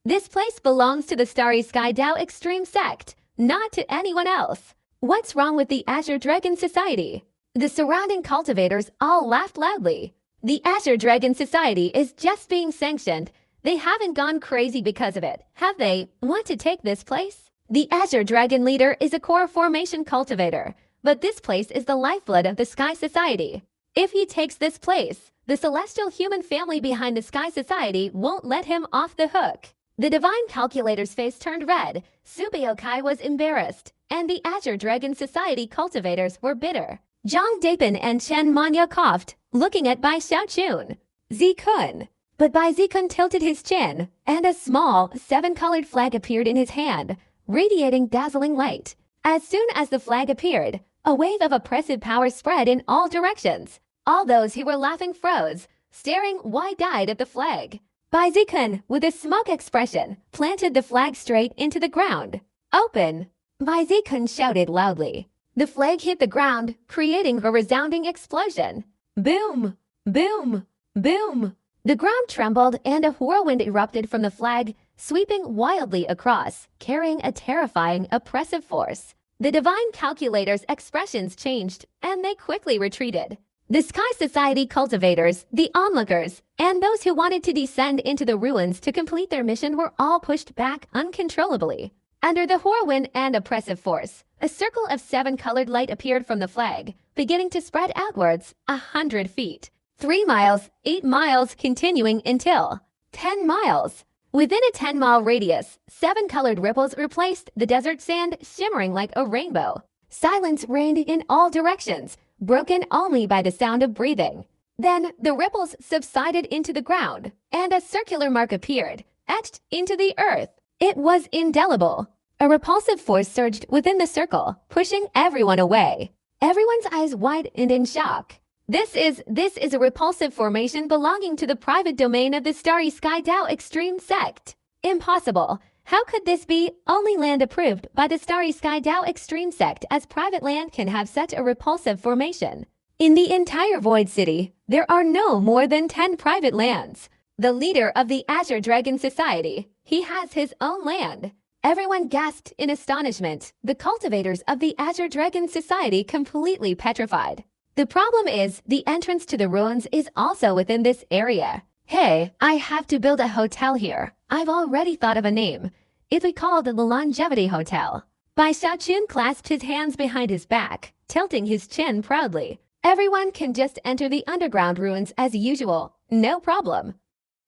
This place belongs to the Starry Sky Dao Extreme Sect, not to anyone else. What's wrong with the Azure Dragon Society? The surrounding cultivators all laughed loudly. The Azure Dragon Society is just being sanctioned. They haven't gone crazy because of it, have they? Want to take this place? The Azure Dragon leader is a core formation cultivator, but this place is the lifeblood of the Sky Society. If he takes this place, the celestial human family behind the Sky Society won't let him off the hook. The divine calculator's face turned red, Su Beokai was embarrassed, and the Azure Dragon Society cultivators were bitter. Zhang Dapin and Chen Manya coughed, looking at Bai Xiaochun. Zikun. But Bai Zikun tilted his chin, and a small, 7-colored flag appeared in his hand, radiating dazzling light. As soon as the flag appeared, a wave of oppressive power spread in all directions. All those who were laughing froze, staring wide-eyed at the flag. Bai Zikun, with a smug expression, planted the flag straight into the ground. Open! Bai Zikun shouted loudly. The flag hit the ground, creating a resounding explosion. Boom! Boom! Boom! The ground trembled and a whirlwind erupted from the flag, sweeping wildly across, carrying a terrifying, oppressive force. The divine calculator's expressions changed, and they quickly retreated. The Sky Society cultivators, the onlookers, and those who wanted to descend into the ruins to complete their mission were all pushed back uncontrollably. Under the whirlwind and oppressive force, a circle of 7-colored light appeared from the flag, beginning to spread outwards 100 feet. 3 miles, 8 miles, continuing until 10 miles. Within a 10-mile radius, 7-colored ripples replaced the desert sand, shimmering like a rainbow. Silence reigned in all directions, broken only by the sound of breathing. Then the ripples subsided into the ground, and a circular mark appeared, etched into the earth. It was indelible. A repulsive force surged within the circle, pushing everyone away. Everyone's eyes widened in shock. This is a repulsive formation belonging to the private domain of the Starry Sky Dao Extreme Sect. Impossible. How could this be? Only land approved by the Starry Sky Dao Extreme Sect as private land can have such a repulsive formation. In the entire Void City, there are no more than 10 private lands. The leader of the Azure Dragon Society, he has his own land. Everyone gasped in astonishment, the cultivators of the Azure Dragon Society completely petrified. The problem is, the entrance to the ruins is also within this area. Hey, I have to build a hotel here. I've already thought of a name. It'll be called the Longevity Hotel. Bai Xiaochun clasped his hands behind his back, tilting his chin proudly. Everyone can just enter the underground ruins as usual, no problem.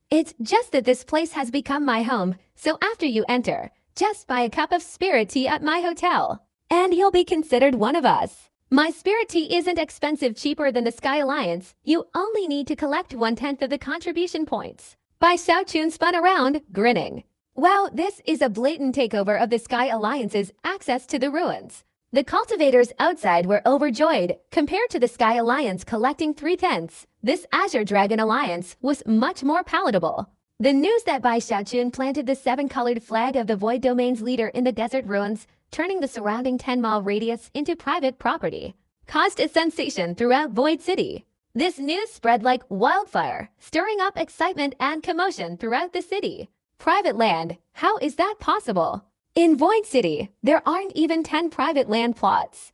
It's just that this place has become my home, so after you enter, just buy a cup of spirit tea at my hotel, and you'll be considered one of us. My spirit tea isn't expensive, cheaper than the Sky Alliance. You only need to collect 1/10 of the contribution points. Bai Xiaochun spun around, grinning. Wow, this is a blatant takeover of the Sky Alliance's access to the ruins. The cultivators outside were overjoyed. Compared to the Sky Alliance collecting 3/10, this Azure Dragon Alliance was much more palatable. The news that Bai Xiaochun planted the 7-colored flag of the Void Domain's leader in the desert ruins, turning the surrounding 10-mile radius into private property, caused a sensation throughout Void City. This news spread like wildfire, stirring up excitement and commotion throughout the city. Private land, how is that possible? In Void City, there aren't even 10 private land plots.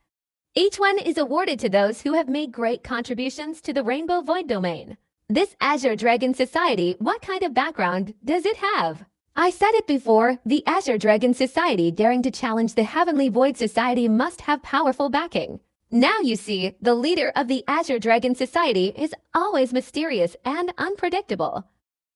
Each one is awarded to those who have made great contributions to the Rainbow Void Domain. This Azure Dragon Society, what kind of background does it have? I said it before, the Azure Dragon Society daring to challenge the Heavenly Void Society must have powerful backing. Now you see, the leader of the Azure Dragon Society is always mysterious and unpredictable.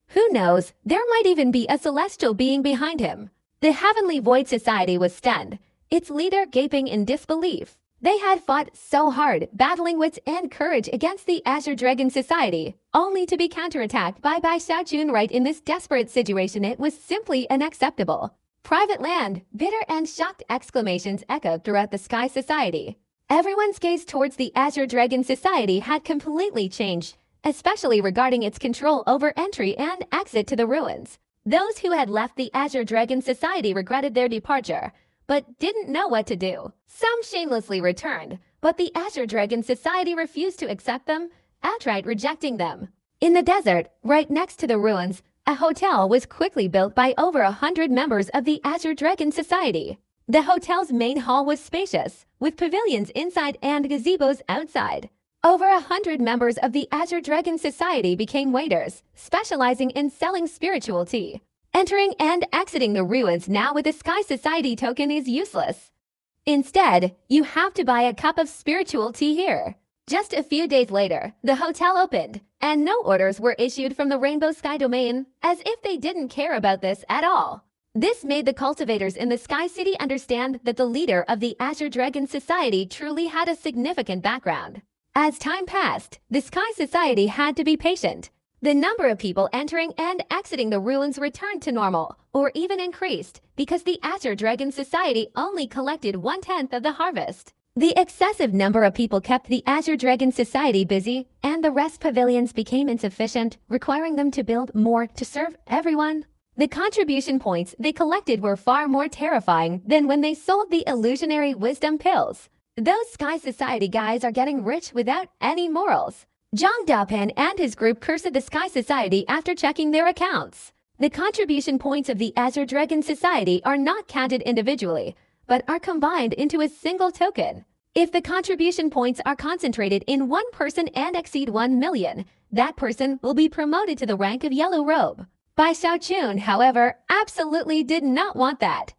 Who knows, there might even be a celestial being behind him. The Heavenly Void Society was stunned, its leader gaping in disbelief. They had fought so hard, battling wits and courage against the Azure Dragon Society, only to be counterattacked by Bai Xiaojun right in this desperate situation. It was simply unacceptable. Private land, bitter and shocked exclamations echoed throughout the Sky Society. Everyone's gaze towards the Azure Dragon Society had completely changed, especially regarding its control over entry and exit to the ruins. Those who had left the Azure Dragon Society regretted their departure, but didn't know what to do. Some shamelessly returned, but the Azure Dragon Society refused to accept them, outright rejecting them. In the desert, right next to the ruins, a hotel was quickly built by over 100 members of the Azure Dragon Society. The hotel's main hall was spacious, with pavilions inside and gazebos outside. Over 100 members of the Azure Dragon Society became waiters, specializing in selling spiritual tea. Entering and exiting the ruins now with a Sky Society token is useless. Instead, you have to buy a cup of spiritual tea here. Just a few days later, the hotel opened, and no orders were issued from the Rainbow Sky domain, as if they didn't care about this at all. This made the cultivators in the Sky City understand that the leader of the Azure Dragon Society truly had a significant background. As time passed, the Sky Society had to be patient. The number of people entering and exiting the ruins returned to normal, or even increased, because the Azure Dragon Society only collected 1/10 of the harvest. The excessive number of people kept the Azure Dragon Society busy, and the rest pavilions became insufficient, requiring them to build more to serve everyone. The contribution points they collected were far more terrifying than when they sold the illusionary wisdom pills. Those Sky Society guys are getting rich without any morals. Zhang Dapan and his group cursed the Sky Society after checking their accounts. The contribution points of the Azure Dragon Society are not counted individually, but are combined into a single token. If the contribution points are concentrated in one person and exceed 1 million, that person will be promoted to the rank of Yellow Robe. Bai Xiaojun, however, absolutely did not want that.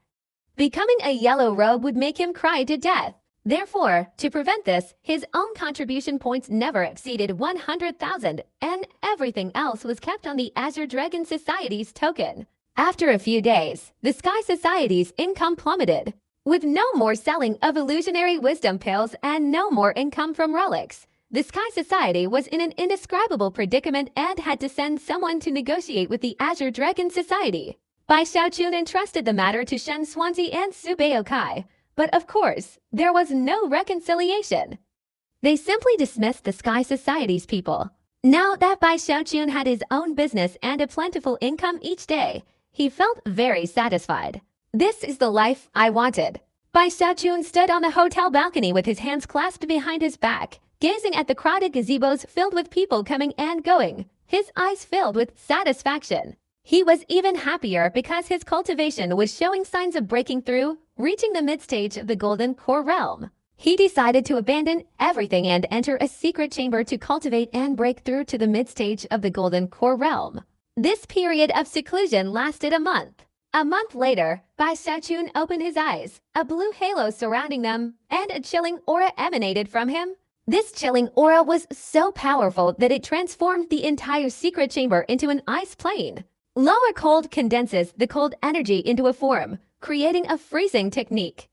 Becoming a Yellow Robe would make him cry to death. Therefore, to prevent this, his own contribution points never exceeded 100,000, and everything else was kept on the Azure Dragon Society's token. After a few days, the Sky Society's income plummeted. With no more selling of illusionary wisdom pills and no more income from relics, the Sky Society was in an indescribable predicament and had to send someone to negotiate with the Azure Dragon Society. Bai Xiaojun entrusted the matter to Shen Xuanzi and Su Beokai. But of course, there was no reconciliation. They simply dismissed the Sky Society's people. Now that Bai Xiaojun had his own business and a plentiful income each day, he felt very satisfied. This is the life I wanted. Bai Xiaojun stood on the hotel balcony with his hands clasped behind his back, gazing at the crowded gazebos filled with people coming and going, his eyes filled with satisfaction. He was even happier because his cultivation was showing signs of breaking through, reaching the mid-stage of the Golden Core Realm. He decided to abandon everything and enter a secret chamber to cultivate and break through to the mid-stage of the Golden Core Realm. This period of seclusion lasted a month. A month later, Bai Xiaojun opened his eyes, a blue halo surrounding them, and a chilling aura emanated from him. This chilling aura was so powerful that it transformed the entire secret chamber into an ice plane. Lower cold condenses the cold energy into a form, creating a freezing technique.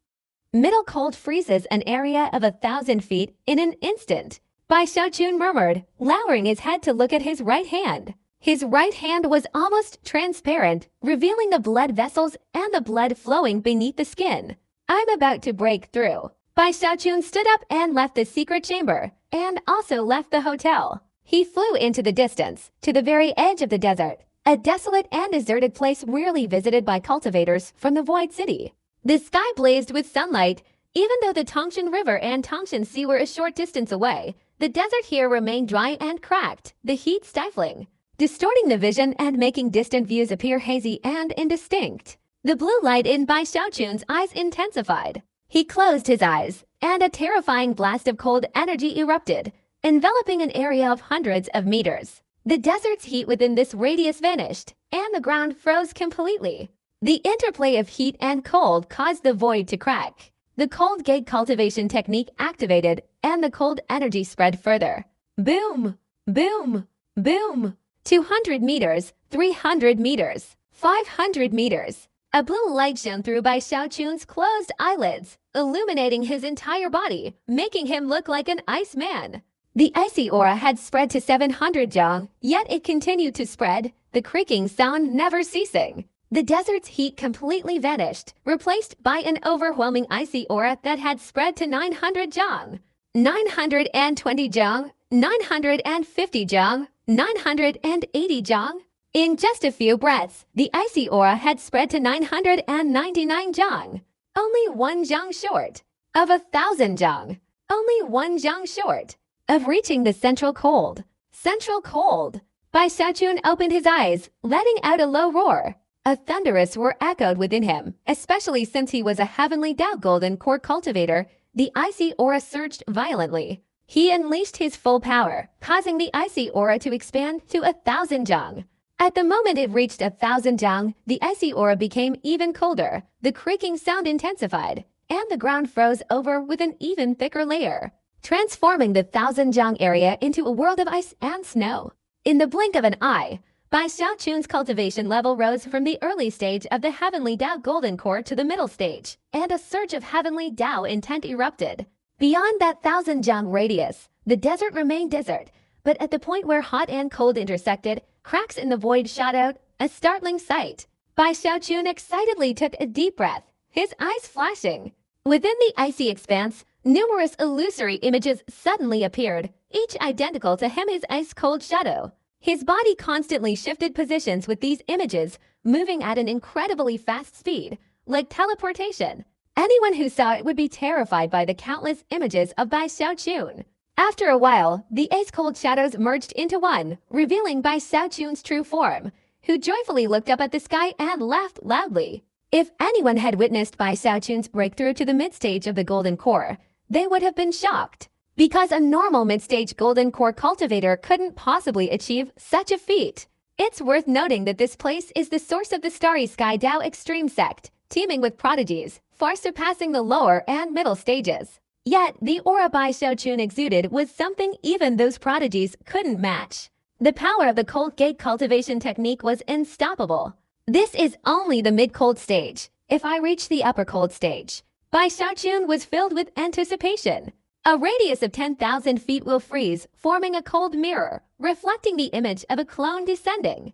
Middle cold freezes an area of 1,000 feet in an instant. Bai Xiaojun murmured, lowering his head to look at his right hand. His right hand was almost transparent, revealing the blood vessels and the blood flowing beneath the skin. I'm about to break through. Bai Xiaojun stood up and left the secret chamber, and also left the hotel. He flew into the distance, to the very edge of the desert. A desolate and deserted place rarely visited by cultivators from the Void City. The sky blazed with sunlight. Even though the Tongshan River and Tongshan Sea were a short distance away, the desert here remained dry and cracked, the heat stifling, distorting the vision and making distant views appear hazy and indistinct. The blue light in Bai Xiaojun's eyes intensified. He closed his eyes, and a terrifying blast of cold energy erupted, enveloping an area of hundreds of meters. The desert's heat within this radius vanished, and the ground froze completely. The interplay of heat and cold caused the void to crack. The cold gate cultivation technique activated, and the cold energy spread further. Boom! Boom! Boom! 200 meters, 300 meters, 500 meters. A blue light shone through by Xiaochun's closed eyelids, illuminating his entire body, making him look like an ice man. The icy aura had spread to 700 zhang, yet it continued to spread, the creaking sound never ceasing. The desert's heat completely vanished, replaced by an overwhelming icy aura that had spread to 900 zhang. 920 zhang, 950 zhang, 980 zhang. In just a few breaths, the icy aura had spread to 999 zhang. Only 1 zhang short of 1,000 zhang. Only 1 zhang short of reaching the central cold. Central cold. Bai Xiaochun opened his eyes, letting out a low roar. A thunderous roar echoed within him, especially since he was a heavenly Dao golden core cultivator. The icy aura surged violently. He unleashed his full power, causing the icy aura to expand to 1,000 zhang. At the moment it reached 1,000 zhang, the icy aura became even colder, the creaking sound intensified, and the ground froze over with an even thicker layer, transforming the 1,000 zhang area into a world of ice and snow. In the blink of an eye, Bai Xiaochun's cultivation level rose from the early stage of the Heavenly Dao Golden Core to the middle stage, and a surge of Heavenly Dao intent erupted. Beyond that 1,000 zhang radius, the desert remained desert, but at the point where hot and cold intersected, cracks in the void shot out, a startling sight. Bai Xiaochun excitedly took a deep breath, his eyes flashing. Within the icy expanse, numerous illusory images suddenly appeared, each identical to him his ice-cold shadow. His body constantly shifted positions with these images, moving at an incredibly fast speed, like teleportation. Anyone who saw it would be terrified by the countless images of Bai Xiaochun. After a while, the ice-cold shadows merged into one, revealing Bai Xiaochun's true form, who joyfully looked up at the sky and laughed loudly. If anyone had witnessed Bai Xiaochun's breakthrough to the mid-stage of the Golden Core, they would have been shocked, because a normal mid-stage Golden Core cultivator couldn't possibly achieve such a feat. It's worth noting that this place is the source of the Starry Sky Dao Extreme Sect, teeming with prodigies, far surpassing the lower and middle stages. Yet, the aura Bai Xiaochun exuded was something even those prodigies couldn't match. The power of the cold gate cultivation technique was unstoppable. This is only the mid-cold stage. If I reach the upper cold stage, Bai Xiaochun was filled with anticipation. A radius of 10,000 feet will freeze, forming a cold mirror, reflecting the image of a clone descending.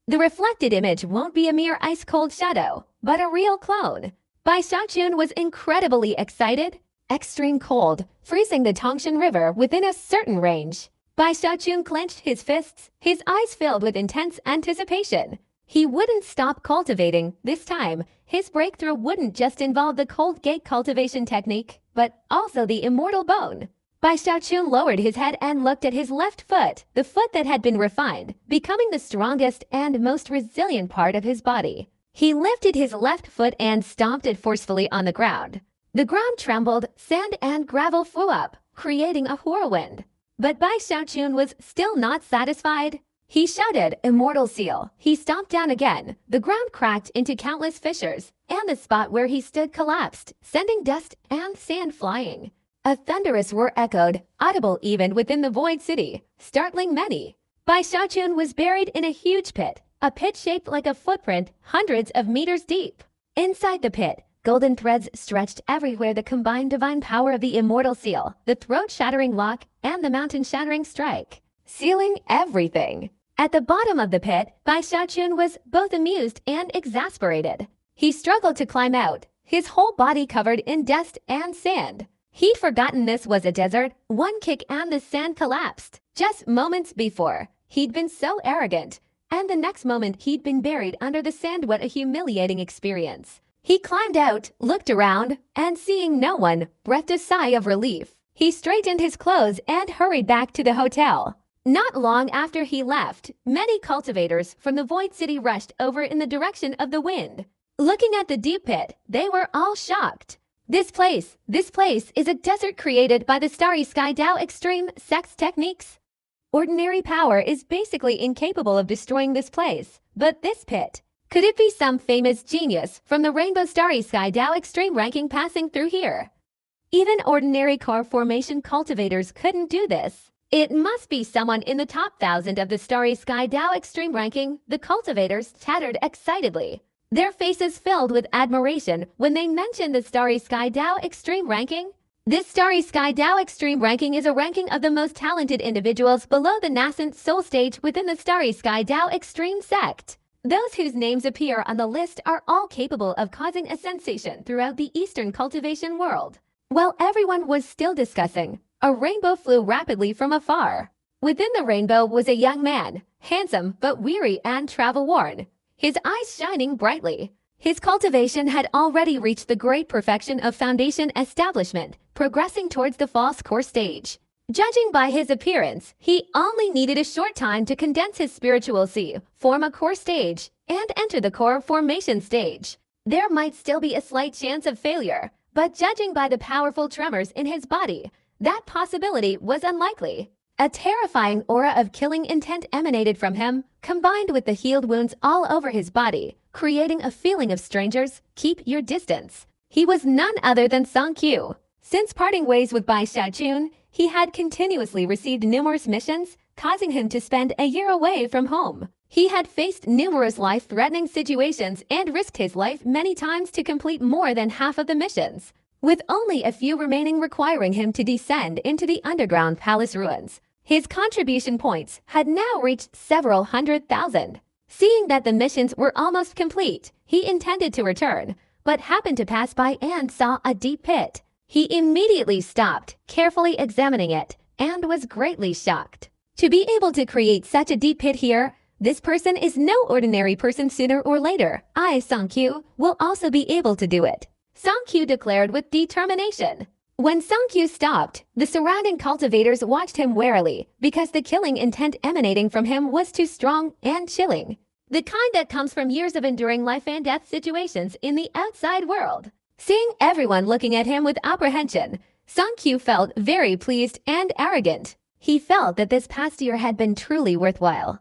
The reflected image won't be a mere ice-cold shadow, but a real clone. Bai Xiaochun was incredibly excited. Extreme cold, freezing the Tongshan River within a certain range. Bai Xiaochun clenched his fists, his eyes filled with intense anticipation. He wouldn't stop cultivating. This time, his breakthrough wouldn't just involve the cold gate cultivation technique, but also the immortal bone. Bai Xiaochun lowered his head and looked at his left foot, the foot that had been refined, becoming the strongest and most resilient part of his body. He lifted his left foot and stomped it forcefully on the ground. The ground trembled, sand and gravel flew up, creating a whirlwind. But Bai Xiaochun was still not satisfied. He shouted, "Immortal seal." He stomped down again. The ground cracked into countless fissures, and the spot where he stood collapsed, sending dust and sand flying. A thunderous roar echoed, audible even within the void city, startling many. Bai Xiaochun was buried in a huge pit, a pit shaped like a footprint, hundreds of meters deep. Inside the pit, golden threads stretched everywhere, the combined divine power of the immortal seal, the throat-shattering lock, and the mountain-shattering strike, sealing everything. At the bottom of the pit, Bai Xiaochun was both amused and exasperated. He struggled to climb out, his whole body covered in dust and sand. He'd forgotten this was a desert. One kick and the sand collapsed. Just moments before, he'd been so arrogant, and the next moment he'd been buried under the sand. What a humiliating experience. He climbed out, looked around, and seeing no one, breathed a sigh of relief. He straightened his clothes and hurried back to the hotel. Not long after he left, many cultivators from the Void City rushed over in the direction of the wind. Looking at the deep pit, they were all shocked. This place is a desert created by the Starry Sky Dao Extreme Sex techniques. Ordinary power is basically incapable of destroying this place. But this pit, could it be some famous genius from the Rainbow Starry Sky Dow Extreme ranking passing through here? Even ordinary core formation cultivators couldn't do this. It must be someone in the top 1,000 of the Starry Sky Dow Extreme ranking, the cultivators chattered excitedly. Their faces filled with admiration when they mentioned the Starry Sky Dow Extreme ranking. This Starry Sky Dow Extreme ranking is a ranking of the most talented individuals below the nascent soul stage within the Starry Sky Dow Extreme sect. Those whose names appear on the list are all capable of causing a sensation throughout the Eastern cultivation world. While everyone was still discussing, a rainbow flew rapidly from afar. Within the rainbow was a young man, handsome but weary and travel-worn, his eyes shining brightly. His cultivation had already reached the great perfection of foundation establishment, progressing towards the false core stage. Judging by his appearance, he only needed a short time to condense his spiritual sea, form a core stage, and enter the core formation stage. There might still be a slight chance of failure, but judging by the powerful tremors in his body, that possibility was unlikely. A terrifying aura of killing intent emanated from him, combined with the healed wounds all over his body, creating a feeling of strangers, keep your distance. He was none other than Song Q. Since parting ways with Bai Xiaochun, he had continuously received numerous missions, causing him to spend a year away from home. He had faced numerous life-threatening situations and risked his life many times to complete more than half of the missions, with only a few remaining requiring him to descend into the underground palace ruins. His contribution points had now reached several 100,000. Seeing that the missions were almost complete, he intended to return, but happened to pass by and saw a deep pit. He immediately stopped, carefully examining it, and was greatly shocked. To be able to create such a deep pit here, this person is no ordinary person. Sooner or later, I, Song Q, will also be able to do it, Song Q declared with determination. When Song Q stopped, the surrounding cultivators watched him warily because the killing intent emanating from him was too strong and chilling. The kind that comes from years of enduring life and death situations in the outside world. Seeing everyone looking at him with apprehension, Song Q felt very pleased and arrogant. He felt that this past year had been truly worthwhile.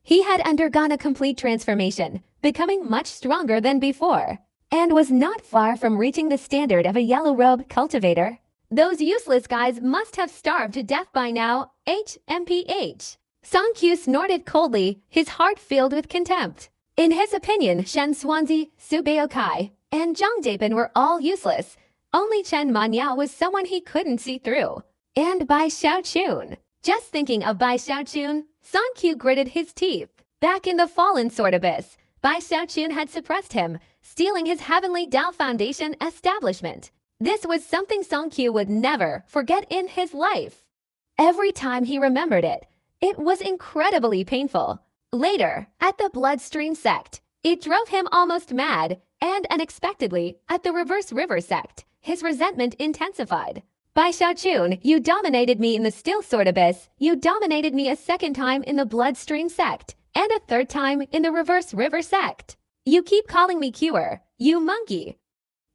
He had undergone a complete transformation, becoming much stronger than before, and was not far from reaching the standard of a yellow-robe cultivator. Those useless guys must have starved to death by now, HMPH. Song Q snorted coldly, his heart filled with contempt. In his opinion, Shen Xuanzi, Su Beokai, and Zhang Daipin were all useless. Only Chen Manyao was someone he couldn't see through. And Bai Xiaochun. Just thinking of Bai Xiaochun, Song Q gritted his teeth. Back in the fallen sword abyss, Bai Xiaochun had suppressed him, stealing his heavenly Dao Foundation establishment. This was something Song Q would never forget in his life. Every time he remembered it, it was incredibly painful. Later, at the Bloodstream sect, it drove him almost mad, and unexpectedly, at the Reverse River sect, his resentment intensified. Bai Xiaochun, you dominated me in the Still Sword Abyss, you dominated me a second time in the Bloodstream sect, and a third time in the Reverse River sect. You keep calling me Qer, you monkey.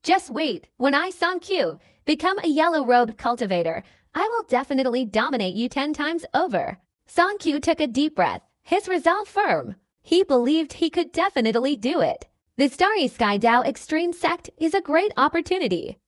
Just wait, when I, Song Q, become a yellow-robed cultivator, I will definitely dominate you 10 times over. Song Q took a deep breath, his resolve firm. He believed he could definitely do it. The Starry Sky Dao Extreme sect is a great opportunity.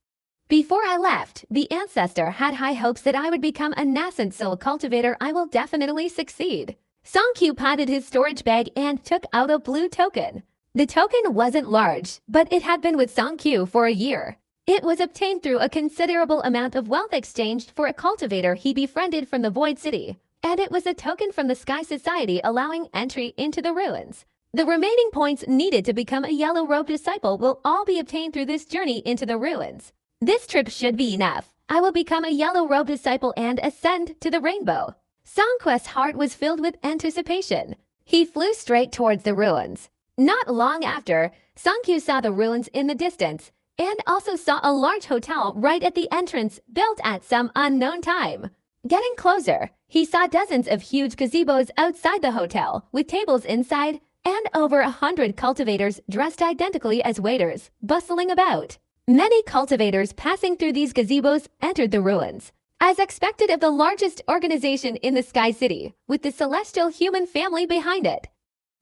Before I left, the ancestor had high hopes that I would become a nascent soul cultivator. I will definitely succeed. Song Q patted his storage bag and took out a blue token. The token wasn't large, but it had been with Song Q for a year. It was obtained through a considerable amount of wealth exchanged for a cultivator he befriended from the Void City, and it was a token from the Sky Society allowing entry into the ruins. The remaining points needed to become a yellow-robed disciple will all be obtained through this journey into the ruins. This trip should be enough. I will become a yellow-robed disciple and ascend to the rainbow. Songquest's heart was filled with anticipation. He flew straight towards the ruins. Not long after, Songq saw the ruins in the distance, and also saw a large hotel right at the entrance built at some unknown time. Getting closer, he saw dozens of huge gazebos outside the hotel, with tables inside, and over 100 cultivators dressed identically as waiters, bustling about. Many cultivators passing through these gazebos entered the ruins. as expected of the largest organization in the Sky City, with the celestial human family behind it.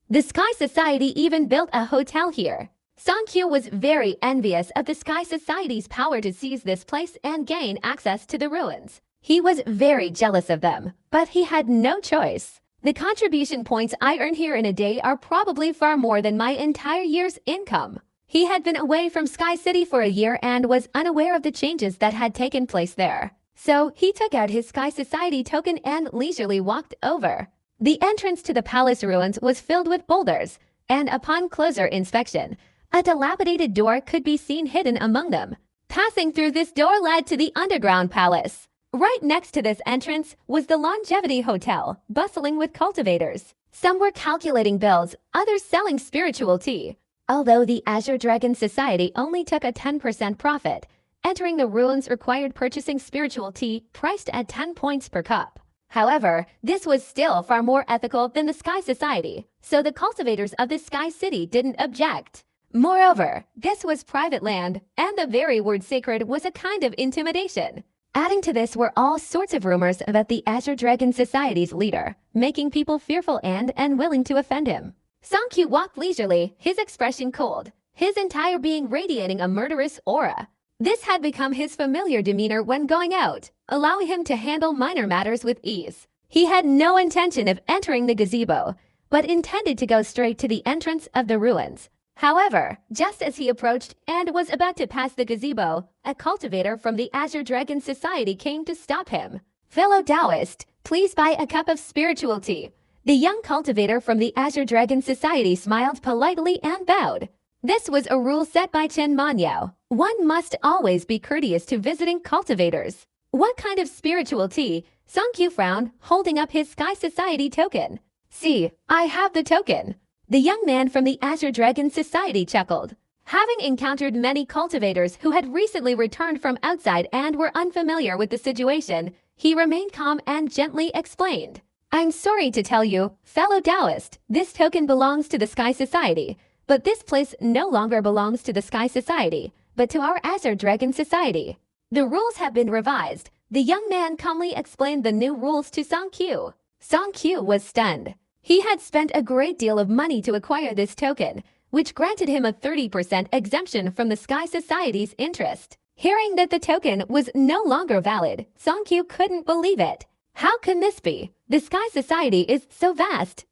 The Sky Society even built a hotel here. Song-kyu was very envious of the Sky Society's power to seize this place and gain access to the ruins. He was very jealous of them, but he had no choice. The contribution points I earn here in a day are probably far more than my entire year's income. He had been away from Sky City for a year and was unaware of the changes that had taken place there. So he took out his Sky Society token and leisurely walked over. The entrance to the palace ruins was filled with boulders, and upon closer inspection, a dilapidated door could be seen hidden among them. Passing through this door led to the underground palace. Right next to this entrance was the Longevity Hotel, bustling with cultivators. Some were calculating bills, others selling spiritual tea. Although the Azure Dragon Society only took a 10% profit, entering the ruins required purchasing spiritual tea priced at 10 points per cup. However, this was still far more ethical than the Sky Society, so the cultivators of the Sky City didn't object. Moreover, this was private land, and the very word sacred was a kind of intimidation. Adding to this were all sorts of rumors about the Azure Dragon Society's leader, making people fearful and unwilling to offend him. Song-kyu walked leisurely, his expression cold, his entire being radiating a murderous aura. This had become his familiar demeanor when going out, allowing him to handle minor matters with ease. He had no intention of entering the gazebo, but intended to go straight to the entrance of the ruins. However, just as he approached and was about to pass the gazebo, a cultivator from the Azure Dragon Society came to stop him. "Fellow Taoist, please buy a cup of spiritual tea." The young cultivator from the Azure Dragon Society smiled politely and bowed. This was a rule set by Chen Manyao. One must always be courteous to visiting cultivators. "What kind of spiritual tea?" Song-kyu frowned, holding up his Sky Society token. "See, I have the token." The young man from the Azure Dragon Society chuckled. Having encountered many cultivators who had recently returned from outside and were unfamiliar with the situation, he remained calm and gently explained. "I'm sorry to tell you, fellow Taoist, this token belongs to the Sky Society, but this place no longer belongs to the Sky Society, but to our Azure Dragon Society. The rules have been revised." The young man calmly explained the new rules to Song-kyu. Song-kyu was stunned. He had spent a great deal of money to acquire this token, which granted him a 30% exemption from the Sky Society's interest. Hearing that the token was no longer valid, Song-kyu couldn't believe it. How can this be? The Sky Society is so vast.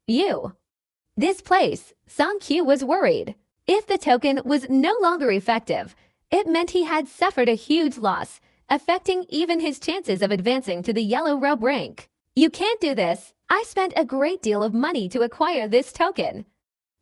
This place, Song-kyu was worried. If the token was no longer effective, it meant he had suffered a huge loss, affecting even his chances of advancing to the yellow robe rank. "You can't do this. I spent a great deal of money to acquire this token."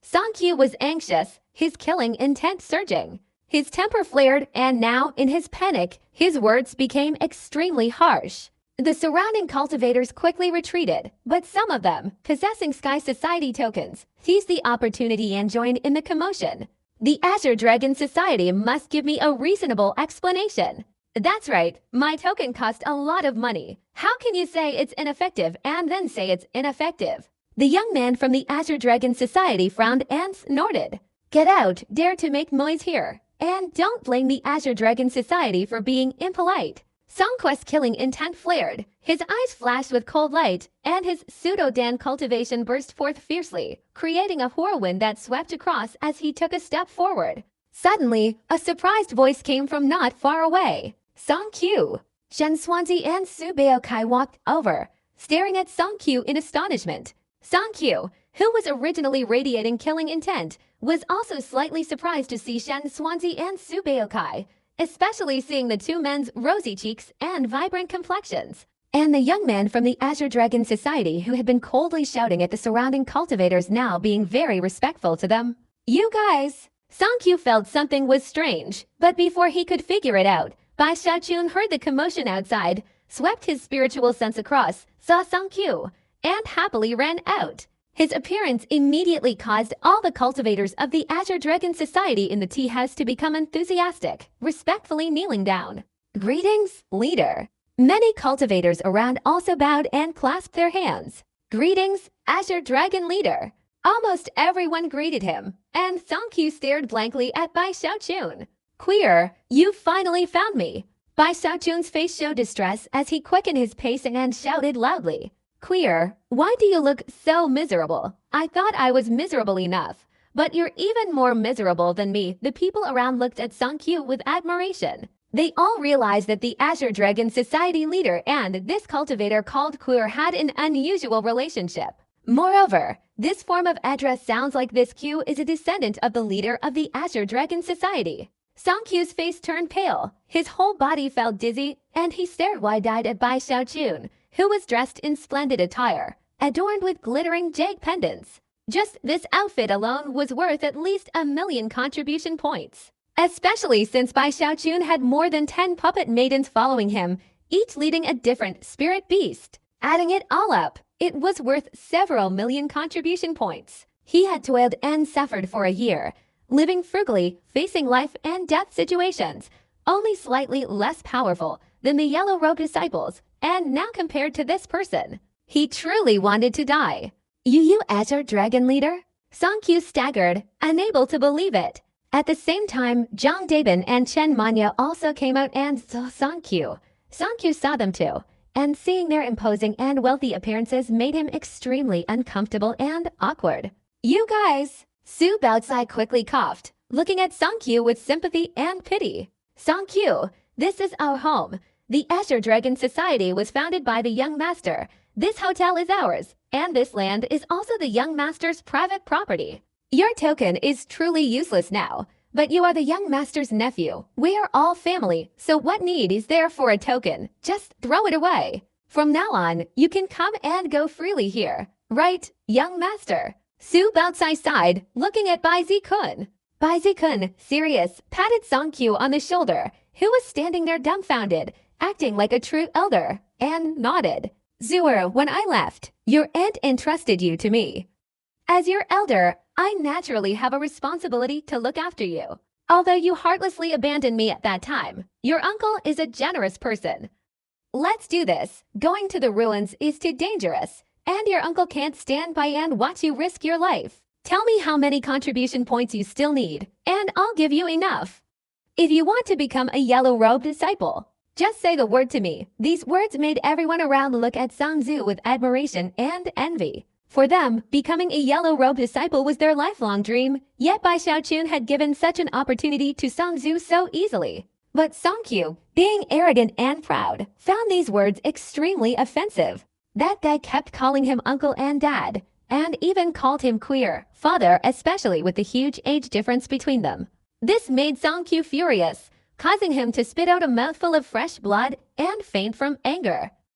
Song-kyu was anxious, his killing intent surging. His temper flared, and now, in his panic, his words became extremely harsh. The surrounding cultivators quickly retreated, but some of them, possessing Sky Society tokens, seized the opportunity and joined in the commotion. "The Azure Dragon Society must give me a reasonable explanation." "That's right, my token cost a lot of money. How can you say it's ineffective and then say it's ineffective?" The young man from the Azure Dragon Society frowned and snorted. "Get out, dare to make noise here, and don't blame the Azure Dragon Society for being impolite." Songquest's killing intent flared, his eyes flashed with cold light, and his pseudo-Dan cultivation burst forth fiercely, creating a whirlwind that swept across as he took a step forward. Suddenly, a surprised voice came from not far away. "Song-kyu!" Shen Swansea and Su Baokai walked over, staring at Song-kyu in astonishment. Song-kyu, who was originally radiating killing intent, was also slightly surprised to see Shen Swansea and Su Baokai, especially seeing the two men's rosy cheeks and vibrant complexions. And the young man from the Azure Dragon Society who had been coldly shouting at the surrounding cultivators now being very respectful to them. "You guys!" Song-kyu felt something was strange, but before he could figure it out, Bai Xiaochun heard the commotion outside, swept his spiritual sense across, saw Song-kyu, and happily ran out. His appearance immediately caused all the cultivators of the Azure Dragon Society in the tea house to become enthusiastic, respectfully kneeling down. "Greetings, leader." Many cultivators around also bowed and clasped their hands. "Greetings, Azure Dragon leader." Almost everyone greeted him, and Song-kyu stared blankly at Bai Xiaochun. "Queer, you finally found me." Bai Xiaochun's face showed distress as he quickened his pace and shouted loudly, "Queer, why do you look so miserable? I thought I was miserable enough. But you're even more miserable than me." The people around looked at Song Q with admiration. They all realized that the Azure Dragon Society leader and this cultivator called Queer had an unusual relationship. Moreover, this form of address sounds like this Q is a descendant of the leader of the Azure Dragon Society. Song Q's face turned pale, his whole body felt dizzy, and he stared wide-eyed at Bai Xiaochun, who was dressed in splendid attire, adorned with glittering jade pendants. Just this outfit alone was worth at least 1,000,000 contribution points. Especially since Bai Xiaochun had more than 10 puppet maidens following him, each leading a different spirit beast. Adding it all up, it was worth several million contribution points. He had toiled and suffered for a year, living frugally, facing life and death situations, only slightly less powerful than the Yellow Robe disciples, and now compared to this person, he truly wanted to die. "You Azure Dragon leader?" Song Q staggered, unable to believe it. At the same time, Zhang Dabin and Chen Manya also came out and saw Song Q. Song Q saw them too, and seeing their imposing and wealthy appearances made him extremely uncomfortable and awkward. "You guys!" Su Baozi quickly coughed, looking at Song Q with sympathy and pity. "Song Q, this is our home. The Azure Dragon Society was founded by the young master. This hotel is ours, and this land is also the young master's private property. Your token is truly useless now, but you are the young master's nephew. We are all family, so what need is there for a token? Just throw it away. From now on, you can come and go freely here. Right, young master?" Su Baozi sighed, looking at Bai Zikun. Bai Zikun, serious, patted Song Q on the shoulder, who was standing there dumbfounded, acting like a true elder, and nodded. "Zuer, when I left, your aunt entrusted you to me. As your elder, I naturally have a responsibility to look after you. Although you heartlessly abandoned me at that time, your uncle is a generous person. Let's do this. Going to the ruins is too dangerous, and your uncle can't stand by and watch you risk your life. Tell me how many contribution points you still need, and I'll give you enough. If you want to become a Yellow Robe disciple, just say the word to me." These words made everyone around look at Song Zhu with admiration and envy. For them, becoming a Yellow Robe disciple was their lifelong dream, yet Bai Xiaochun had given such an opportunity to Song Zhu so easily. But Song Q, being arrogant and proud, found these words extremely offensive. That guy kept calling him uncle and dad, and even called him queer, father, especially with the huge age difference between them. This made Song Q furious, causing him to spit out a mouthful of fresh blood and faint from anger.